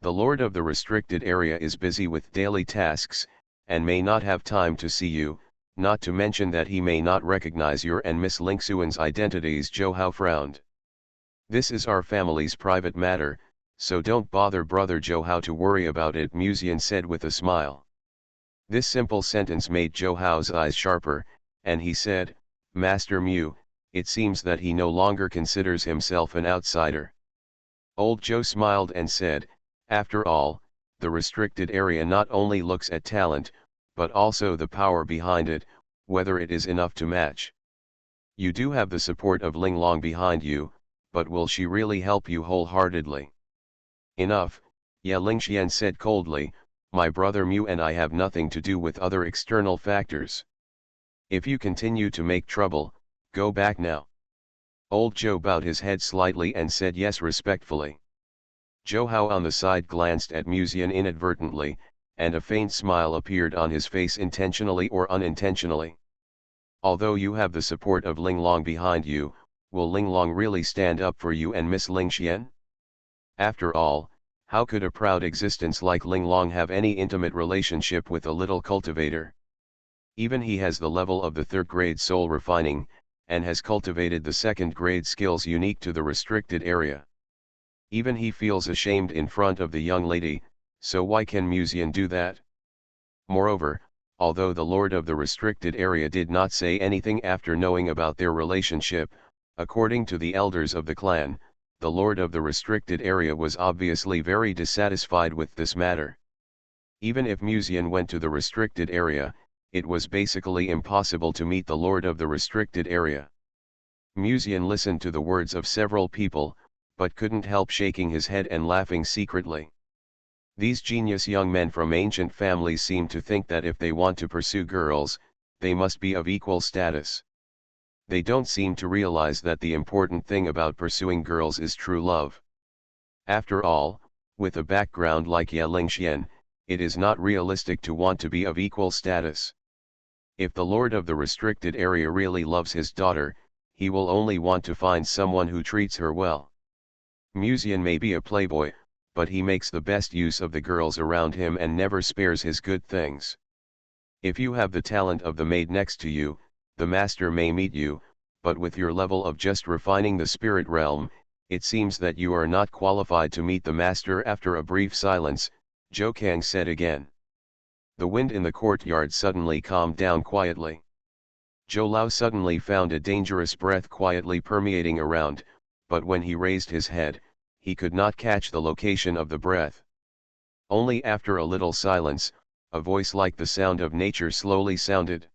The lord of the restricted area is busy with daily tasks, and may not have time to see you, not to mention that he may not recognize your and Miss Lingxuan's identities. Zhou Hao frowned. This is our family's private matter, so don't bother brother Zhou Hao to worry about it, Muzian said with a smile. This simple sentence made Zhou Hao's eyes sharper, and he said, Master Mu, it seems that he no longer considers himself an outsider. Old Zhou smiled and said, after all, the restricted area not only looks at talent, but also the power behind it, whether it is enough to match. You do have the support of Linglong behind you, but will she really help you wholeheartedly? Enough, Ye Lingxian said coldly, my brother Mu and I have nothing to do with other external factors. If you continue to make trouble, go back now. Old Zhou bowed his head slightly and said yes respectfully. Zhou Hao on the side glanced at Muzian inadvertently, and a faint smile appeared on his face intentionally or unintentionally. Although you have the support of Linglong behind you, will Linglong really stand up for you and Miss Lingxian? After all, how could a proud existence like Linglong have any intimate relationship with a little cultivator? Even he has the level of the third-grade soul refining, and has cultivated the second-grade skills unique to the restricted area. Even he feels ashamed in front of the young lady, so why can Muzian do that? Moreover, although the lord of the restricted area did not say anything after knowing about their relationship, according to the elders of the clan, the lord of the restricted area was obviously very dissatisfied with this matter. Even if Muzian went to the restricted area, it was basically impossible to meet the lord of the restricted area. Muzian listened to the words of several people, but couldn't help shaking his head and laughing secretly. These genius young men from ancient families seem to think that if they want to pursue girls, they must be of equal status. They don't seem to realize that the important thing about pursuing girls is true love. After all, with a background like Ye Lingxian, it is not realistic to want to be of equal status. If the lord of the restricted area really loves his daughter, he will only want to find someone who treats her well. Muzian may be a playboy, but he makes the best use of the girls around him and never spares his good things. If you have the talent of the maid next to you, the master may meet you, but with your level of just refining the spirit realm, it seems that you are not qualified to meet the master. After a brief silence, Zhou Kang said again. The wind in the courtyard suddenly calmed down quietly. Zhou Lao suddenly found a dangerous breath quietly permeating around, but when he raised his head, he could not catch the location of the breath. Only after a little silence, a voice like the sound of nature slowly sounded.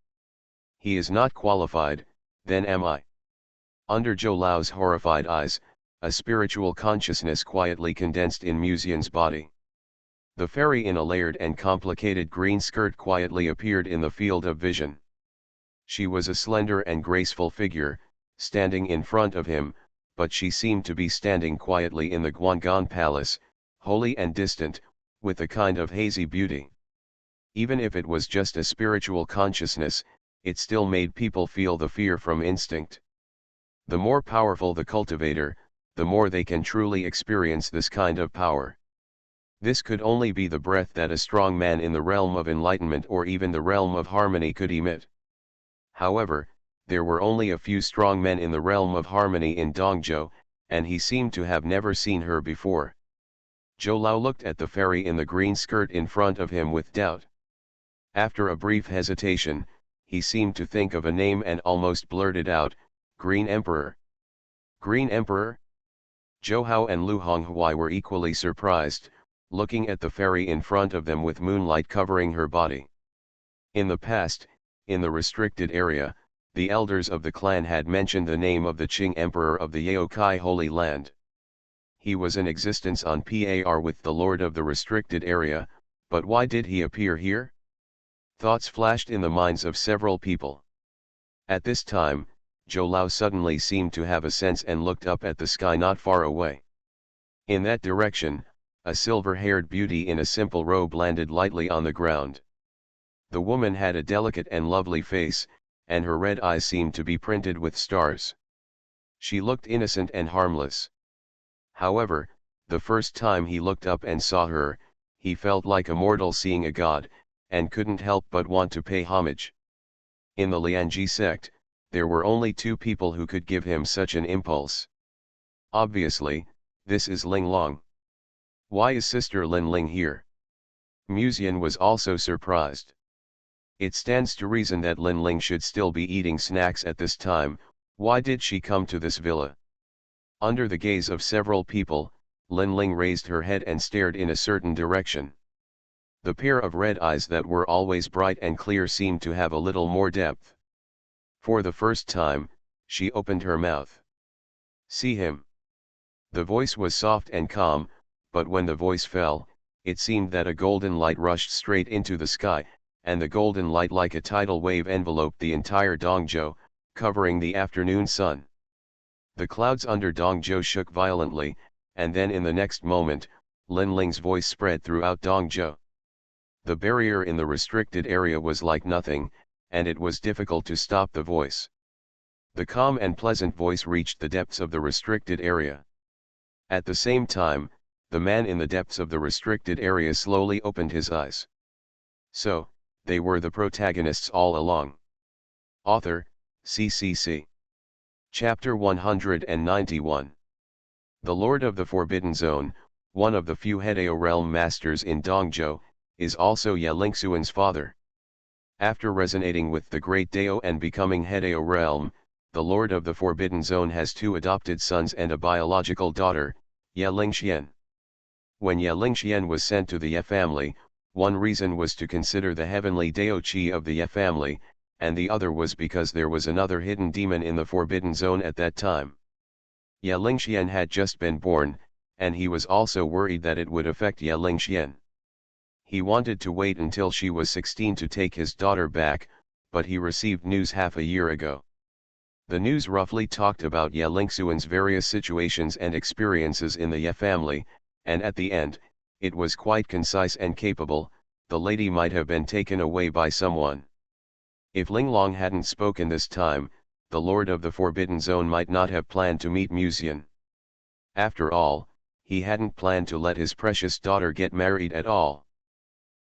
He is not qualified, then am I? Under Zhou Lao's horrified eyes, a spiritual consciousness quietly condensed in Muzian's body. The fairy in a layered and complicated green skirt quietly appeared in the field of vision. She was a slender and graceful figure, standing in front of him, but she seemed to be standing quietly in the Guangan Palace, holy and distant, with a kind of hazy beauty. Even if it was just a spiritual consciousness, it still made people feel the fear from instinct. The more powerful the cultivator, the more they can truly experience this kind of power. This could only be the breath that a strong man in the realm of enlightenment or even the realm of harmony could emit. However, there were only a few strong men in the realm of harmony in Dongzhou, and he seemed to have never seen her before. Zhou Lao looked at the fairy in the green skirt in front of him with doubt. After a brief hesitation, he seemed to think of a name and almost blurted out, "Green Emperor." "Green Emperor?" Zhou Hao and Lu Honghui were equally surprised, looking at the fairy in front of them with moonlight covering her body. In the past, in the restricted area, the elders of the clan had mentioned the name of the Qing Emperor of the Yaokai Holy Land. He was in existence on par with the lord of the restricted area, but why did he appear here? Thoughts flashed in the minds of several people. At this time, Zhou Lao suddenly seemed to have a sense and looked up at the sky not far away. In that direction, a silver-haired beauty in a simple robe landed lightly on the ground. The woman had a delicate and lovely face, and her red eyes seemed to be printed with stars. She looked innocent and harmless. However, the first time he looked up and saw her, he felt like a mortal seeing a god, and couldn't help but want to pay homage. In the Lianji sect, there were only two people who could give him such an impulse. Obviously, this is Ling Long. Why is Sister Lin Ling here? Musian was also surprised. It stands to reason that Lin Ling should still be eating snacks at this time. Why did she come to this villa? Under the gaze of several people, Lin Ling raised her head and stared in a certain direction. The pair of red eyes that were always bright and clear seemed to have a little more depth. For the first time, she opened her mouth. "See him." The voice was soft and calm, but when the voice fell, it seemed that a golden light rushed straight into the sky, and the golden light like a tidal wave enveloped the entire Dongzhou, covering the afternoon sun. The clouds under Dongzhou shook violently, and then in the next moment, Lin Ling's voice spread throughout Dongzhou. The barrier in the restricted area was like nothing, and it was difficult to stop the voice. The calm and pleasant voice reached the depths of the restricted area. At the same time, the man in the depths of the restricted area slowly opened his eyes. So, they were the protagonists all along. Author, CCC. Chapter 191. The Lord of the Forbidden Zone, one of the few Hedeo realm masters in Dongzhou, is also Ye Lingxuan's father. After resonating with the Great Dao and becoming Hedeo realm, the Lord of the Forbidden Zone has two adopted sons and a biological daughter, Ye Lingxian. When Ye Lingxian was sent to the Ye family, one reason was to consider the heavenly Dao Qi of the Ye family, and the other was because there was another hidden demon in the Forbidden Zone at that time. Ye Lingxian had just been born, and he was also worried that it would affect Ye Lingxian. He wanted to wait until she was 16 to take his daughter back, but he received news half a year ago. The news roughly talked about Ye Lingxuan's various situations and experiences in the Ye family, and at the end, it was quite concise and capable. The lady might have been taken away by someone. If Ling Long hadn't spoken this time, the Lord of the Forbidden Zone might not have planned to meet Musian. After all, he hadn't planned to let his precious daughter get married at all.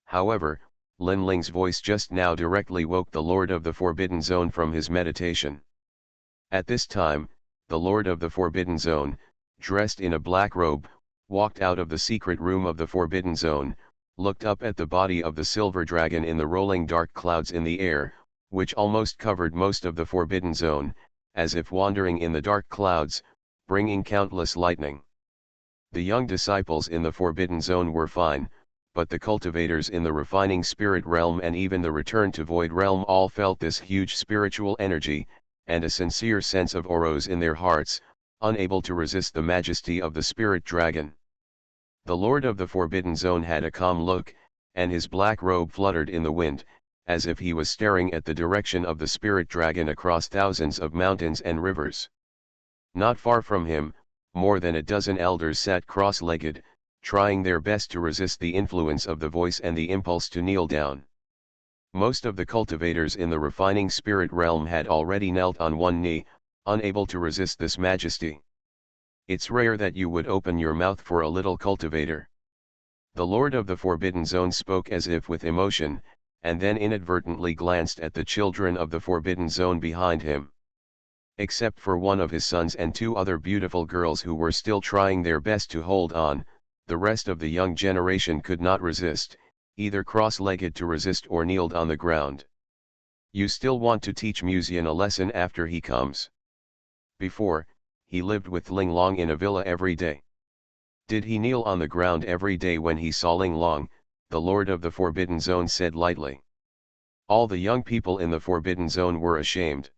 However, Lin Ling's voice just now directly woke the Lord of the Forbidden Zone from his meditation. At this time, the Lord of the Forbidden Zone, dressed in a black robe, walked out of the secret room of the Forbidden Zone, looked up at the body of the silver dragon in the rolling dark clouds in the air, which almost covered most of the Forbidden Zone, as if wandering in the dark clouds, bringing countless lightning. The young disciples in the Forbidden Zone were fine, but the cultivators in the refining spirit realm and even the return to void realm all felt this huge spiritual energy, and a sincere sense of arose in their hearts, unable to resist the majesty of the spirit dragon. The Lord of the Forbidden Zone had a calm look, and his black robe fluttered in the wind, as if he was staring at the direction of the spirit dragon across thousands of mountains and rivers. Not far from him, more than a dozen elders sat cross-legged, trying their best to resist the influence of the voice and the impulse to kneel down. Most of the cultivators in the refining spirit realm had already knelt on one knee, unable to resist this majesty. It's rare that you would open your mouth for a little cultivator. The Lord of the Forbidden Zone spoke as if with emotion, and then inadvertently glanced at the children of the Forbidden Zone behind him. Except for one of his sons and two other beautiful girls who were still trying their best to hold on, the rest of the young generation could not resist, either cross-legged to resist or kneeled on the ground. You still want to teach Musian a lesson after he comes. Before, he lived with Ling Long in a villa every day. Did he kneel on the ground every day when he saw Ling Long? The Lord of the Forbidden Zone said lightly. All the young people in the Forbidden Zone were ashamed.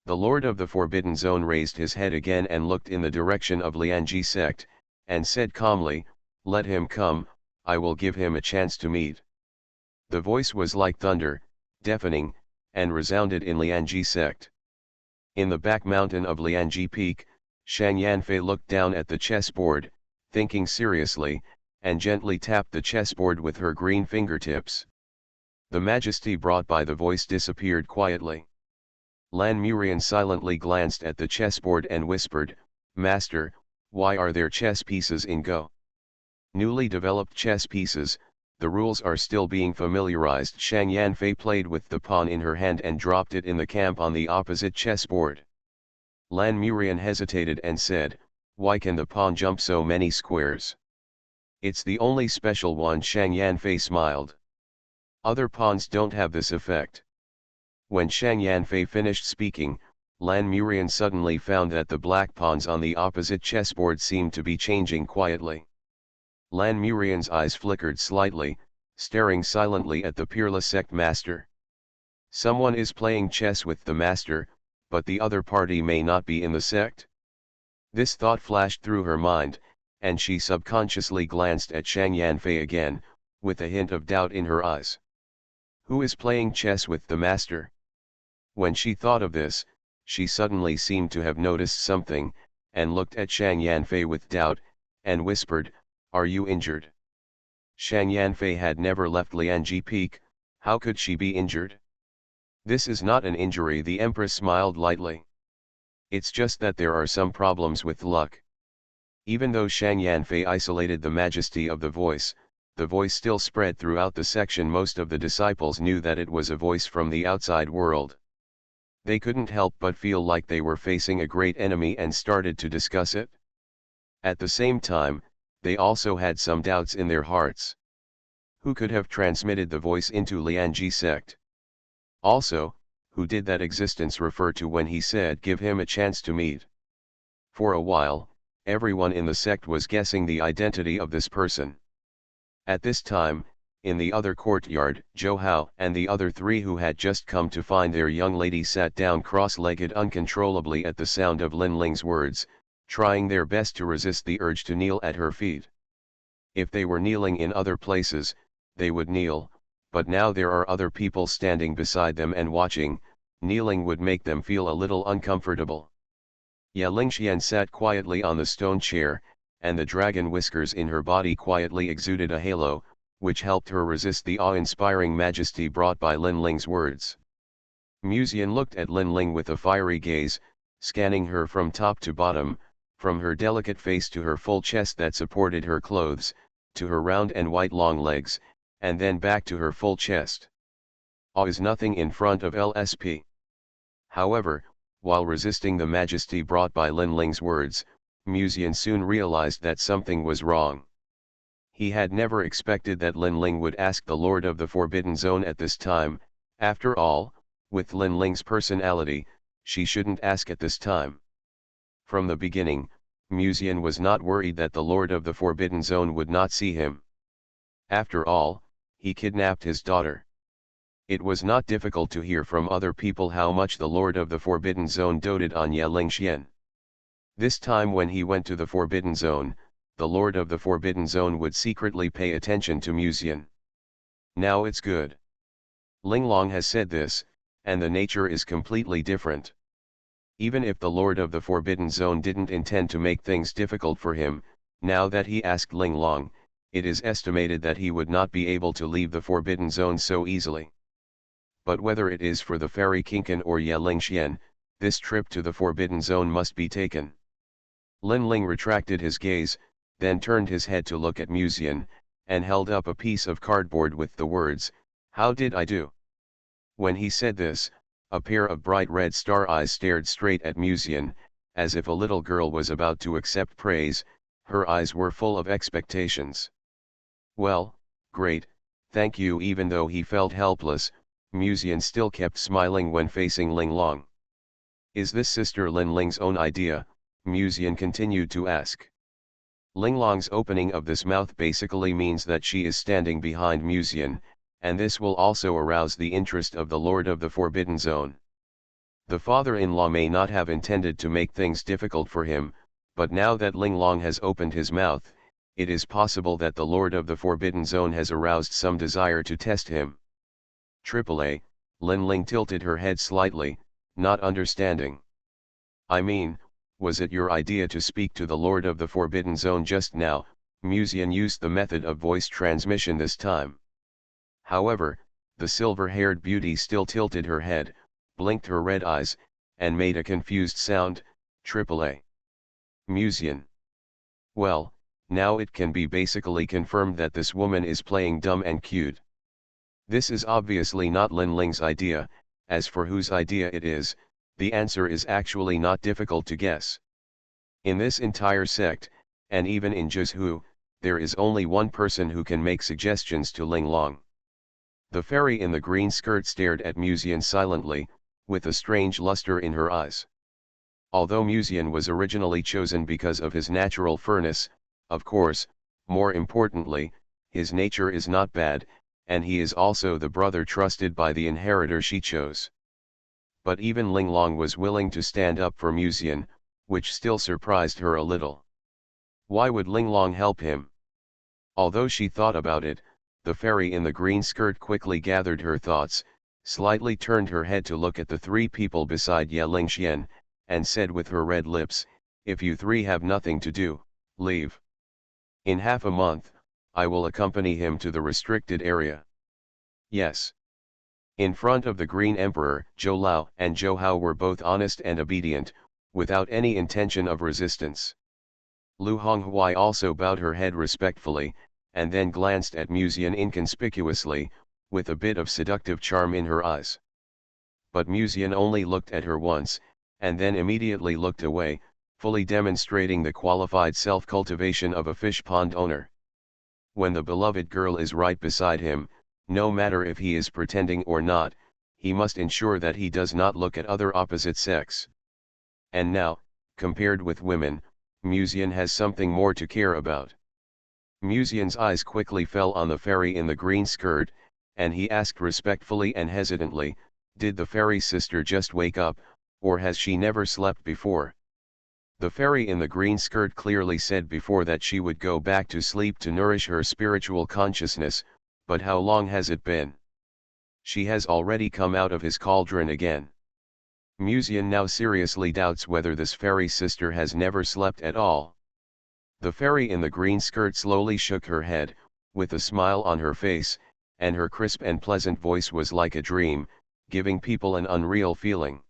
The Lord of the Forbidden Zone raised his head again and looked in the direction of Lianji sect, and said calmly, "Let him come, I will give him a chance to meet." The voice was like thunder, deafening, and resounded in Lianji sect. In the back mountain of Lianji Peak, Shang Yanfei looked down at the chessboard, thinking seriously, and gently tapped the chessboard with her green fingertips. The majesty brought by the voice disappeared quietly. Lan Murian silently glanced at the chessboard and whispered, "Master, why are there chess pieces in Go?" Newly developed chess pieces, the rules are still being familiarized. Shang Yanfei played with the pawn in her hand and dropped it in the camp on the opposite chessboard. Lan Murian hesitated and said, "Why can the pawn jump so many squares?" "It's the only special one." Shang Yanfei smiled. "Other pawns don't have this effect." When Shang Yanfei finished speaking, Lan Murian suddenly found that the black pawns on the opposite chessboard seemed to be changing quietly. Lan Murian's eyes flickered slightly, staring silently at the peerless sect master. Someone is playing chess with the master, but the other party may not be in the sect? This thought flashed through her mind, and she subconsciously glanced at Shang Yanfei again, with a hint of doubt in her eyes. Who is playing chess with the master? When she thought of this, she suddenly seemed to have noticed something, and looked at Shang Yanfei with doubt, and whispered, "Are you injured?" Shang Yanfei had never left Lianji Peak. How could she be injured? "This is not an injury," the Empress smiled lightly. "It's just that there are some problems with luck." Even though Shang Yanfei isolated the majesty of the voice still spread throughout the section. Most of the disciples knew that it was a voice from the outside world. They couldn't help but feel like they were facing a great enemy and started to discuss it. At the same time, they also had some doubts in their hearts. Who could have transmitted the voice into Lianji sect? Also, who did that existence refer to when he said give him a chance to meet? For a while, everyone in the sect was guessing the identity of this person. At this time, in the other courtyard, Zhou Hao and the other three who had just come to find their young lady sat down cross-legged uncontrollably at the sound of Lin Ling's words, trying their best to resist the urge to kneel at her feet. If they were kneeling in other places, they would kneel, but now there are other people standing beside them and watching. Kneeling would make them feel a little uncomfortable. Ya Lingxian sat quietly on the stone chair, and the dragon whiskers in her body quietly exuded a halo, which helped her resist the awe-inspiring majesty brought by Lin Ling's words. Musian looked at Lin Ling with a fiery gaze, scanning her from top to bottom, from her delicate face to her full chest that supported her clothes, to her round and white long legs, and then back to her full chest. Awe is nothing in front of LSP. However, while resisting the majesty brought by Lin Ling's words, Musian soon realized that something was wrong. He had never expected that Lin Ling would ask the Lord of the Forbidden Zone at this time. After all, with Lin Ling's personality, she shouldn't ask at this time. From the beginning, Musian was not worried that the Lord of the Forbidden Zone would not see him. After all, he kidnapped his daughter. It was not difficult to hear from other people how much the Lord of the Forbidden Zone doted on Ye Lingxian. This time when he went to the Forbidden Zone, the Lord of the Forbidden Zone would secretly pay attention to Musian. Now it's good. Linglong has said this, and the nature is completely different. Even if the Lord of the Forbidden Zone didn't intend to make things difficult for him, now that he asked Linglong, it is estimated that he would not be able to leave the Forbidden Zone so easily. But whether it is for the fairy Kinkan or Ye Lingxian, this trip to the Forbidden Zone must be taken. Lin Ling retracted his gaze, then turned his head to look at Musian, and held up a piece of cardboard with the words, "How did I do?" When he said this, a pair of bright red star eyes stared straight at Musian, as if a little girl was about to accept praise. Her eyes were full of expectations. "Well, great, thank you." Even though he felt helpless, Musian still kept smiling when facing Linglong. "Is this Sister Lin Ling's own idea?" Musian continued to ask. Linglong's opening of this mouth basically means that she is standing behind Musian, and this will also arouse the interest of the Lord of the Forbidden Zone. The father-in-law may not have intended to make things difficult for him, but now that Linglong has opened his mouth, it is possible that the Lord of the Forbidden Zone has aroused some desire to test him. AAA, Lin Ling tilted her head slightly, not understanding. "I mean, was it your idea to speak to the Lord of the Forbidden Zone just now?" Musian used the method of voice transmission this time. However, the silver-haired beauty still tilted her head, blinked her red eyes, and made a confused sound, "AAA. Musian. Well, now it can be basically confirmed that this woman is playing dumb and cute. This is obviously not Lin Ling's idea. As for whose idea it is, the answer is actually not difficult to guess. In this entire sect, and even in Jizhu, there is only one person who can make suggestions to Linglong. The fairy in the green skirt stared at Musian silently, with a strange luster in her eyes. Although Musian was originally chosen because of his natural fairness, of course, more importantly, his nature is not bad, and he is also the brother trusted by the inheritor she chose. But even Linglong was willing to stand up for Musian, which still surprised her a little. Why would Linglong help him? Although she thought about it, the fairy in the green skirt quickly gathered her thoughts, slightly turned her head to look at the three people beside Ye Lingxian, and said with her red lips, "If you three have nothing to do, leave. In half a month, I will accompany him to the restricted area." Yes. In front of the Green Emperor, Zhou Lao and Zhou Hao were both honest and obedient, without any intention of resistance. Lu Honghui also bowed her head respectfully, and then glanced at Musian inconspicuously, with a bit of seductive charm in her eyes. But Musian only looked at her once, and then immediately looked away, fully demonstrating the qualified self-cultivation of a fish pond owner. When the beloved girl is right beside him, no matter if he is pretending or not, he must ensure that he does not look at other opposite sex. And now, compared with women, Musian has something more to care about. Musian's eyes quickly fell on the fairy in the green skirt, and he asked respectfully and hesitantly, "Did the fairy sister just wake up, or has she never slept before?" The fairy in the green skirt clearly said before that she would go back to sleep to nourish her spiritual consciousness, but how long has it been? She has already come out of his cauldron again. Musian now seriously doubts whether this fairy sister has never slept at all. The fairy in the green skirt slowly shook her head, with a smile on her face, and her crisp and pleasant voice was like a dream, giving people an unreal feeling.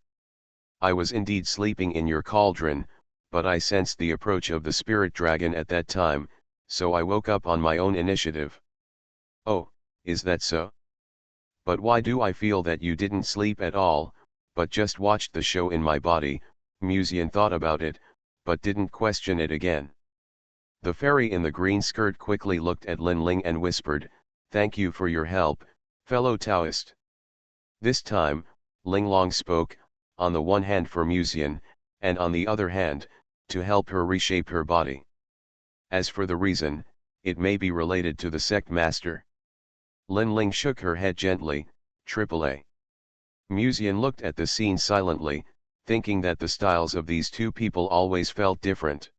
"I was indeed sleeping in your cauldron, but I sensed the approach of the spirit dragon at that time, so I woke up on my own initiative." "Oh, is that so? But why do I feel that you didn't sleep at all, but just watched the show in my body?" Musian thought about it, but didn't question it again. The fairy in the green skirt quickly looked at Lin Ling and whispered, "Thank you for your help, fellow Taoist." This time, Linglong spoke, on the one hand for Musian, and on the other hand, to help her reshape her body. As for the reason, it may be related to the sect master. Lin Ling shook her head gently, "AAA." Musian looked at the scene silently, thinking that the styles of these two people always felt different.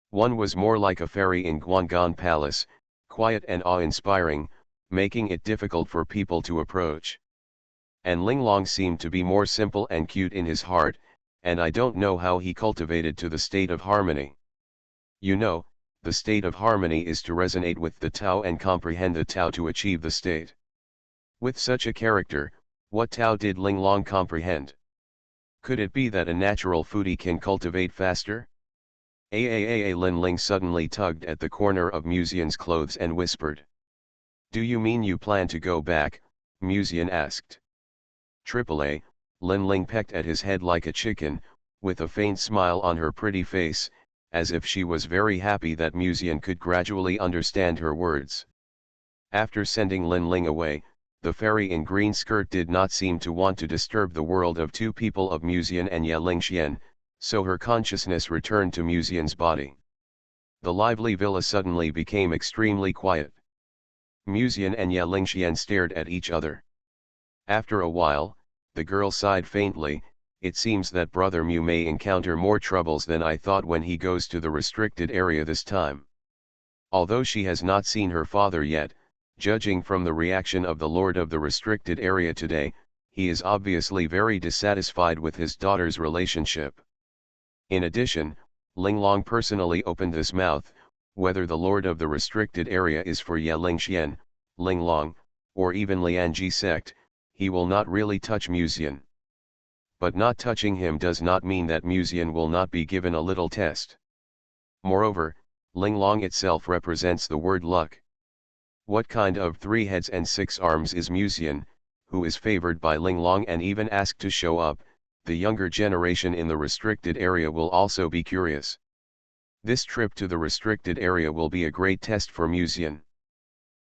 One was more like a fairy in Guanggan Palace, quiet and awe-inspiring, making it difficult for people to approach. And Linglong seemed to be more simple and cute in his heart, and I don't know how he cultivated to the state of harmony. You know, the state of harmony is to resonate with the Tao and comprehend the Tao to achieve the state. With such a character, what Tao did Linglong comprehend? Could it be that a natural foodie can cultivate faster? Lin Ling suddenly tugged at the corner of Musian's clothes and whispered. Do you mean you plan to go back? Musian asked. AAA, Lin Ling pecked at his head like a chicken, with a faint smile on her pretty face, as if she was very happy that Musian could gradually understand her words. After sending Lin Ling away, the fairy in green skirt did not seem to want to disturb the world of two people of Musian and Ye Lingxian, so her consciousness returned to Musian's body. The lively villa suddenly became extremely quiet. Musian and Ye Lingxian stared at each other. After a while, the girl sighed faintly. It seems that Brother Mu may encounter more troubles than I thought when he goes to the restricted area this time. Although she has not seen her father yet, judging from the reaction of the Lord of the restricted area today, he is obviously very dissatisfied with his daughter's relationship. In addition, Linglong personally opened his mouth. Whether the Lord of the restricted area is for Ye Lingxian, Linglong, or even Lianji sect, he will not really touch Musian. But not touching him does not mean that Musian will not be given a little test. Moreover, Linglong itself represents the word luck. What kind of 3 heads and 6 arms is Musian, who is favored by Linglong and even asked to show up? The younger generation in the restricted area will also be curious. This trip to the restricted area will be a great test for Musian.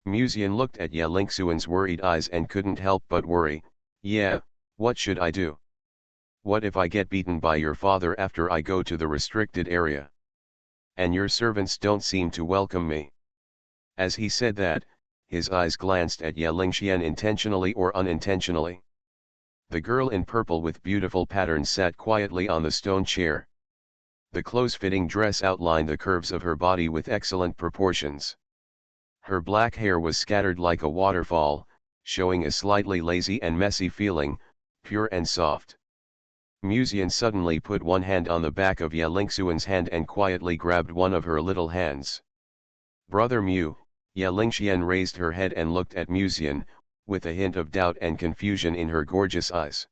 Musian looked at Ye Lingxuan's worried eyes and couldn't help but worry. Yeah, what should I do? What if I get beaten by your father after I go to the restricted area? And your servants don't seem to welcome me. As he said that, his eyes glanced at Ye Lingxian intentionally or unintentionally. The girl in purple with beautiful patterns sat quietly on the stone chair. The close-fitting dress outlined the curves of her body with excellent proportions. Her black hair was scattered like a waterfall, showing a slightly lazy and messy feeling, pure and soft. Musian suddenly put one hand on the back of Ye Lingxuan's hand and quietly grabbed one of her little hands. Brother Mu, Ye Lingxian raised her head and looked at Musian, with a hint of doubt and confusion in her gorgeous eyes.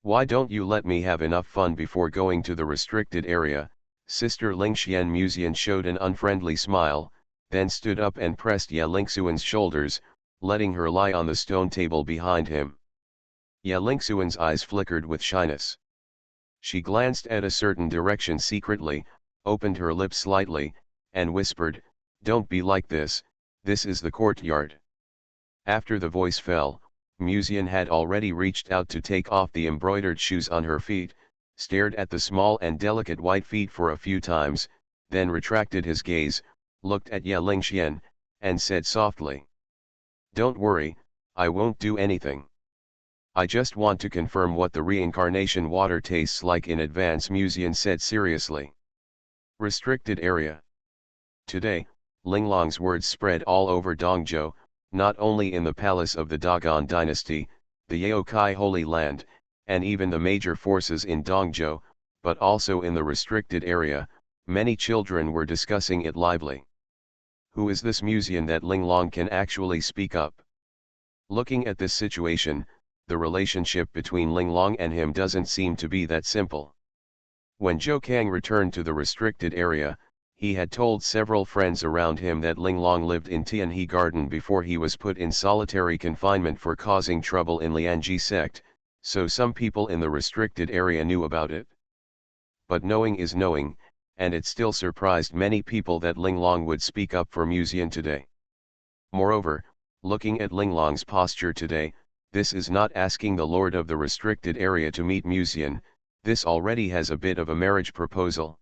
Why don't you let me have enough fun before going to the restricted area, Sister Lingxian? Musian showed an unfriendly smile, then stood up and pressed Ye Lingxuan's shoulders, letting her lie on the stone table behind him. Ye Lingxuan's eyes flickered with shyness. She glanced at a certain direction secretly, opened her lips slightly, and whispered, "Don't be like this is the courtyard." After the voice fell, Musian had already reached out to take off the embroidered shoes on her feet, stared at the small and delicate white feet for a few times, then retracted his gaze, looked at Ye Lingxian, and said softly, "Don't worry, I won't do anything. I just want to confirm what the reincarnation water tastes like in advance," Musian said seriously. Restricted area. Today, Linglong's words spread all over Dongzhou, not only in the palace of the Dogon dynasty, the Yaokai Holy Land, and even the major forces in Dongzhou, but also in the restricted area. Many children were discussing it lively. Who is this Musian that Linglong can actually speak up? Looking at this situation, the relationship between Linglong and him doesn't seem to be that simple. When Zhou Kang returned to the restricted area, he had told several friends around him that Linglong lived in Tianhe Garden before he was put in solitary confinement for causing trouble in Lianji sect, so some people in the restricted area knew about it. But knowing is knowing, and it still surprised many people that Linglong would speak up for Musian today. Moreover, looking at Linglong's posture today, this is not asking the Lord of the restricted area to meet Musian, this already has a bit of a marriage proposal.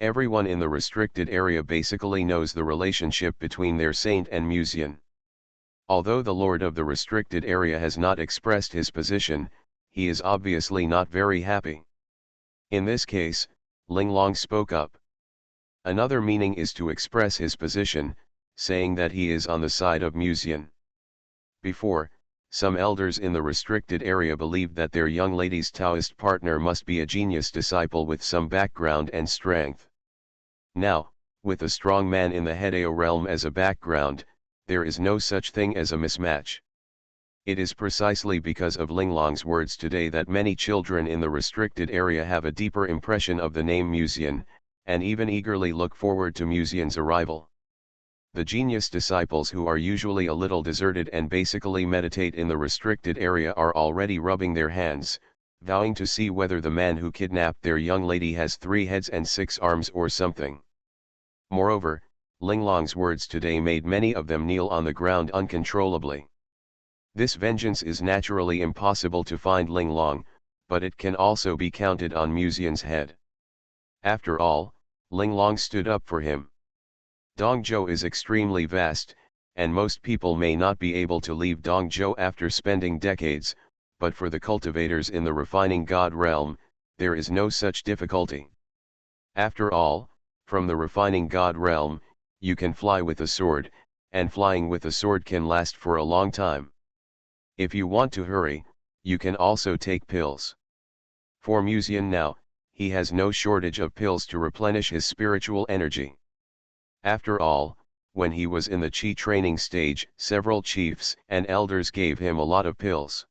Everyone in the restricted area basically knows the relationship between their saint and Musian. Although the Lord of the restricted area has not expressed his position, he is obviously not very happy. In this case, Linglong spoke up. Another meaning is to express his position, saying that he is on the side of Musian. Before, Some elders in the restricted area believed that their young lady's Taoist partner must be a genius disciple with some background and strength. Now, with a strong man in the Hedeo realm as a background, there is no such thing as a mismatch. It is precisely because of Linglong's words today that many children in the restricted area have a deeper impression of the name Musian, and even eagerly look forward to Musian's arrival. The genius disciples, who are usually a little deserted and basically meditate in the restricted area, are already rubbing their hands, vowing to see whether the man who kidnapped their young lady has 3 heads and 6 arms or something. Moreover, Linglong's words today made many of them kneel on the ground uncontrollably. This vengeance is naturally impossible to find Linglong, but it can also be counted on Musian's head. After all, Linglong stood up for him. Dongzhou is extremely vast, and most people may not be able to leave Dongzhou after spending decades, but for the cultivators in the refining god realm, there is no such difficulty. After all, from the refining god realm, you can fly with a sword, and flying with a sword can last for a long time. If you want to hurry, you can also take pills. For Musian now, he has no shortage of pills to replenish his spiritual energy. After all, when he was in the Qi training stage, several chiefs and elders gave him a lot of pills.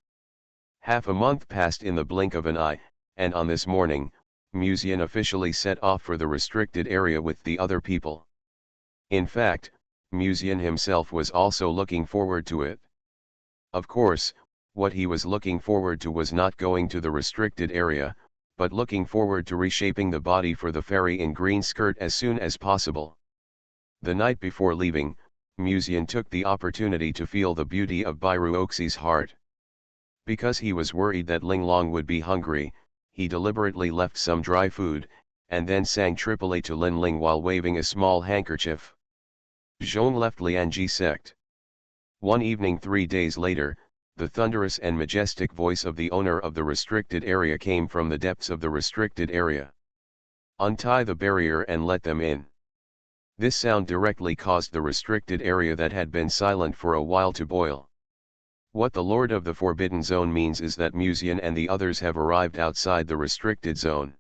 Half a month passed in the blink of an eye, and on this morning, Musian officially set off for the restricted area with the other people. In fact, Musian himself was also looking forward to it. Of course, what he was looking forward to was not going to the restricted area, but looking forward to reshaping the body for the fairy in green skirt as soon as possible. The night before leaving, Musian took the opportunity to feel the beauty of Bairu Oxi's heart. Because he was worried that Linglong would be hungry, he deliberately left some dry food, and then sang Tripoli to Linling while waving a small handkerchief. Zhong left Lianji sect. One evening 3 days later, the thunderous and majestic voice of the owner of the restricted area came from the depths of the restricted area. Untie the barrier and let them in. This sound directly caused the restricted area that had been silent for a while to boil. What the Lord of the Forbidden Zone means is that Musian and the others have arrived outside the restricted zone.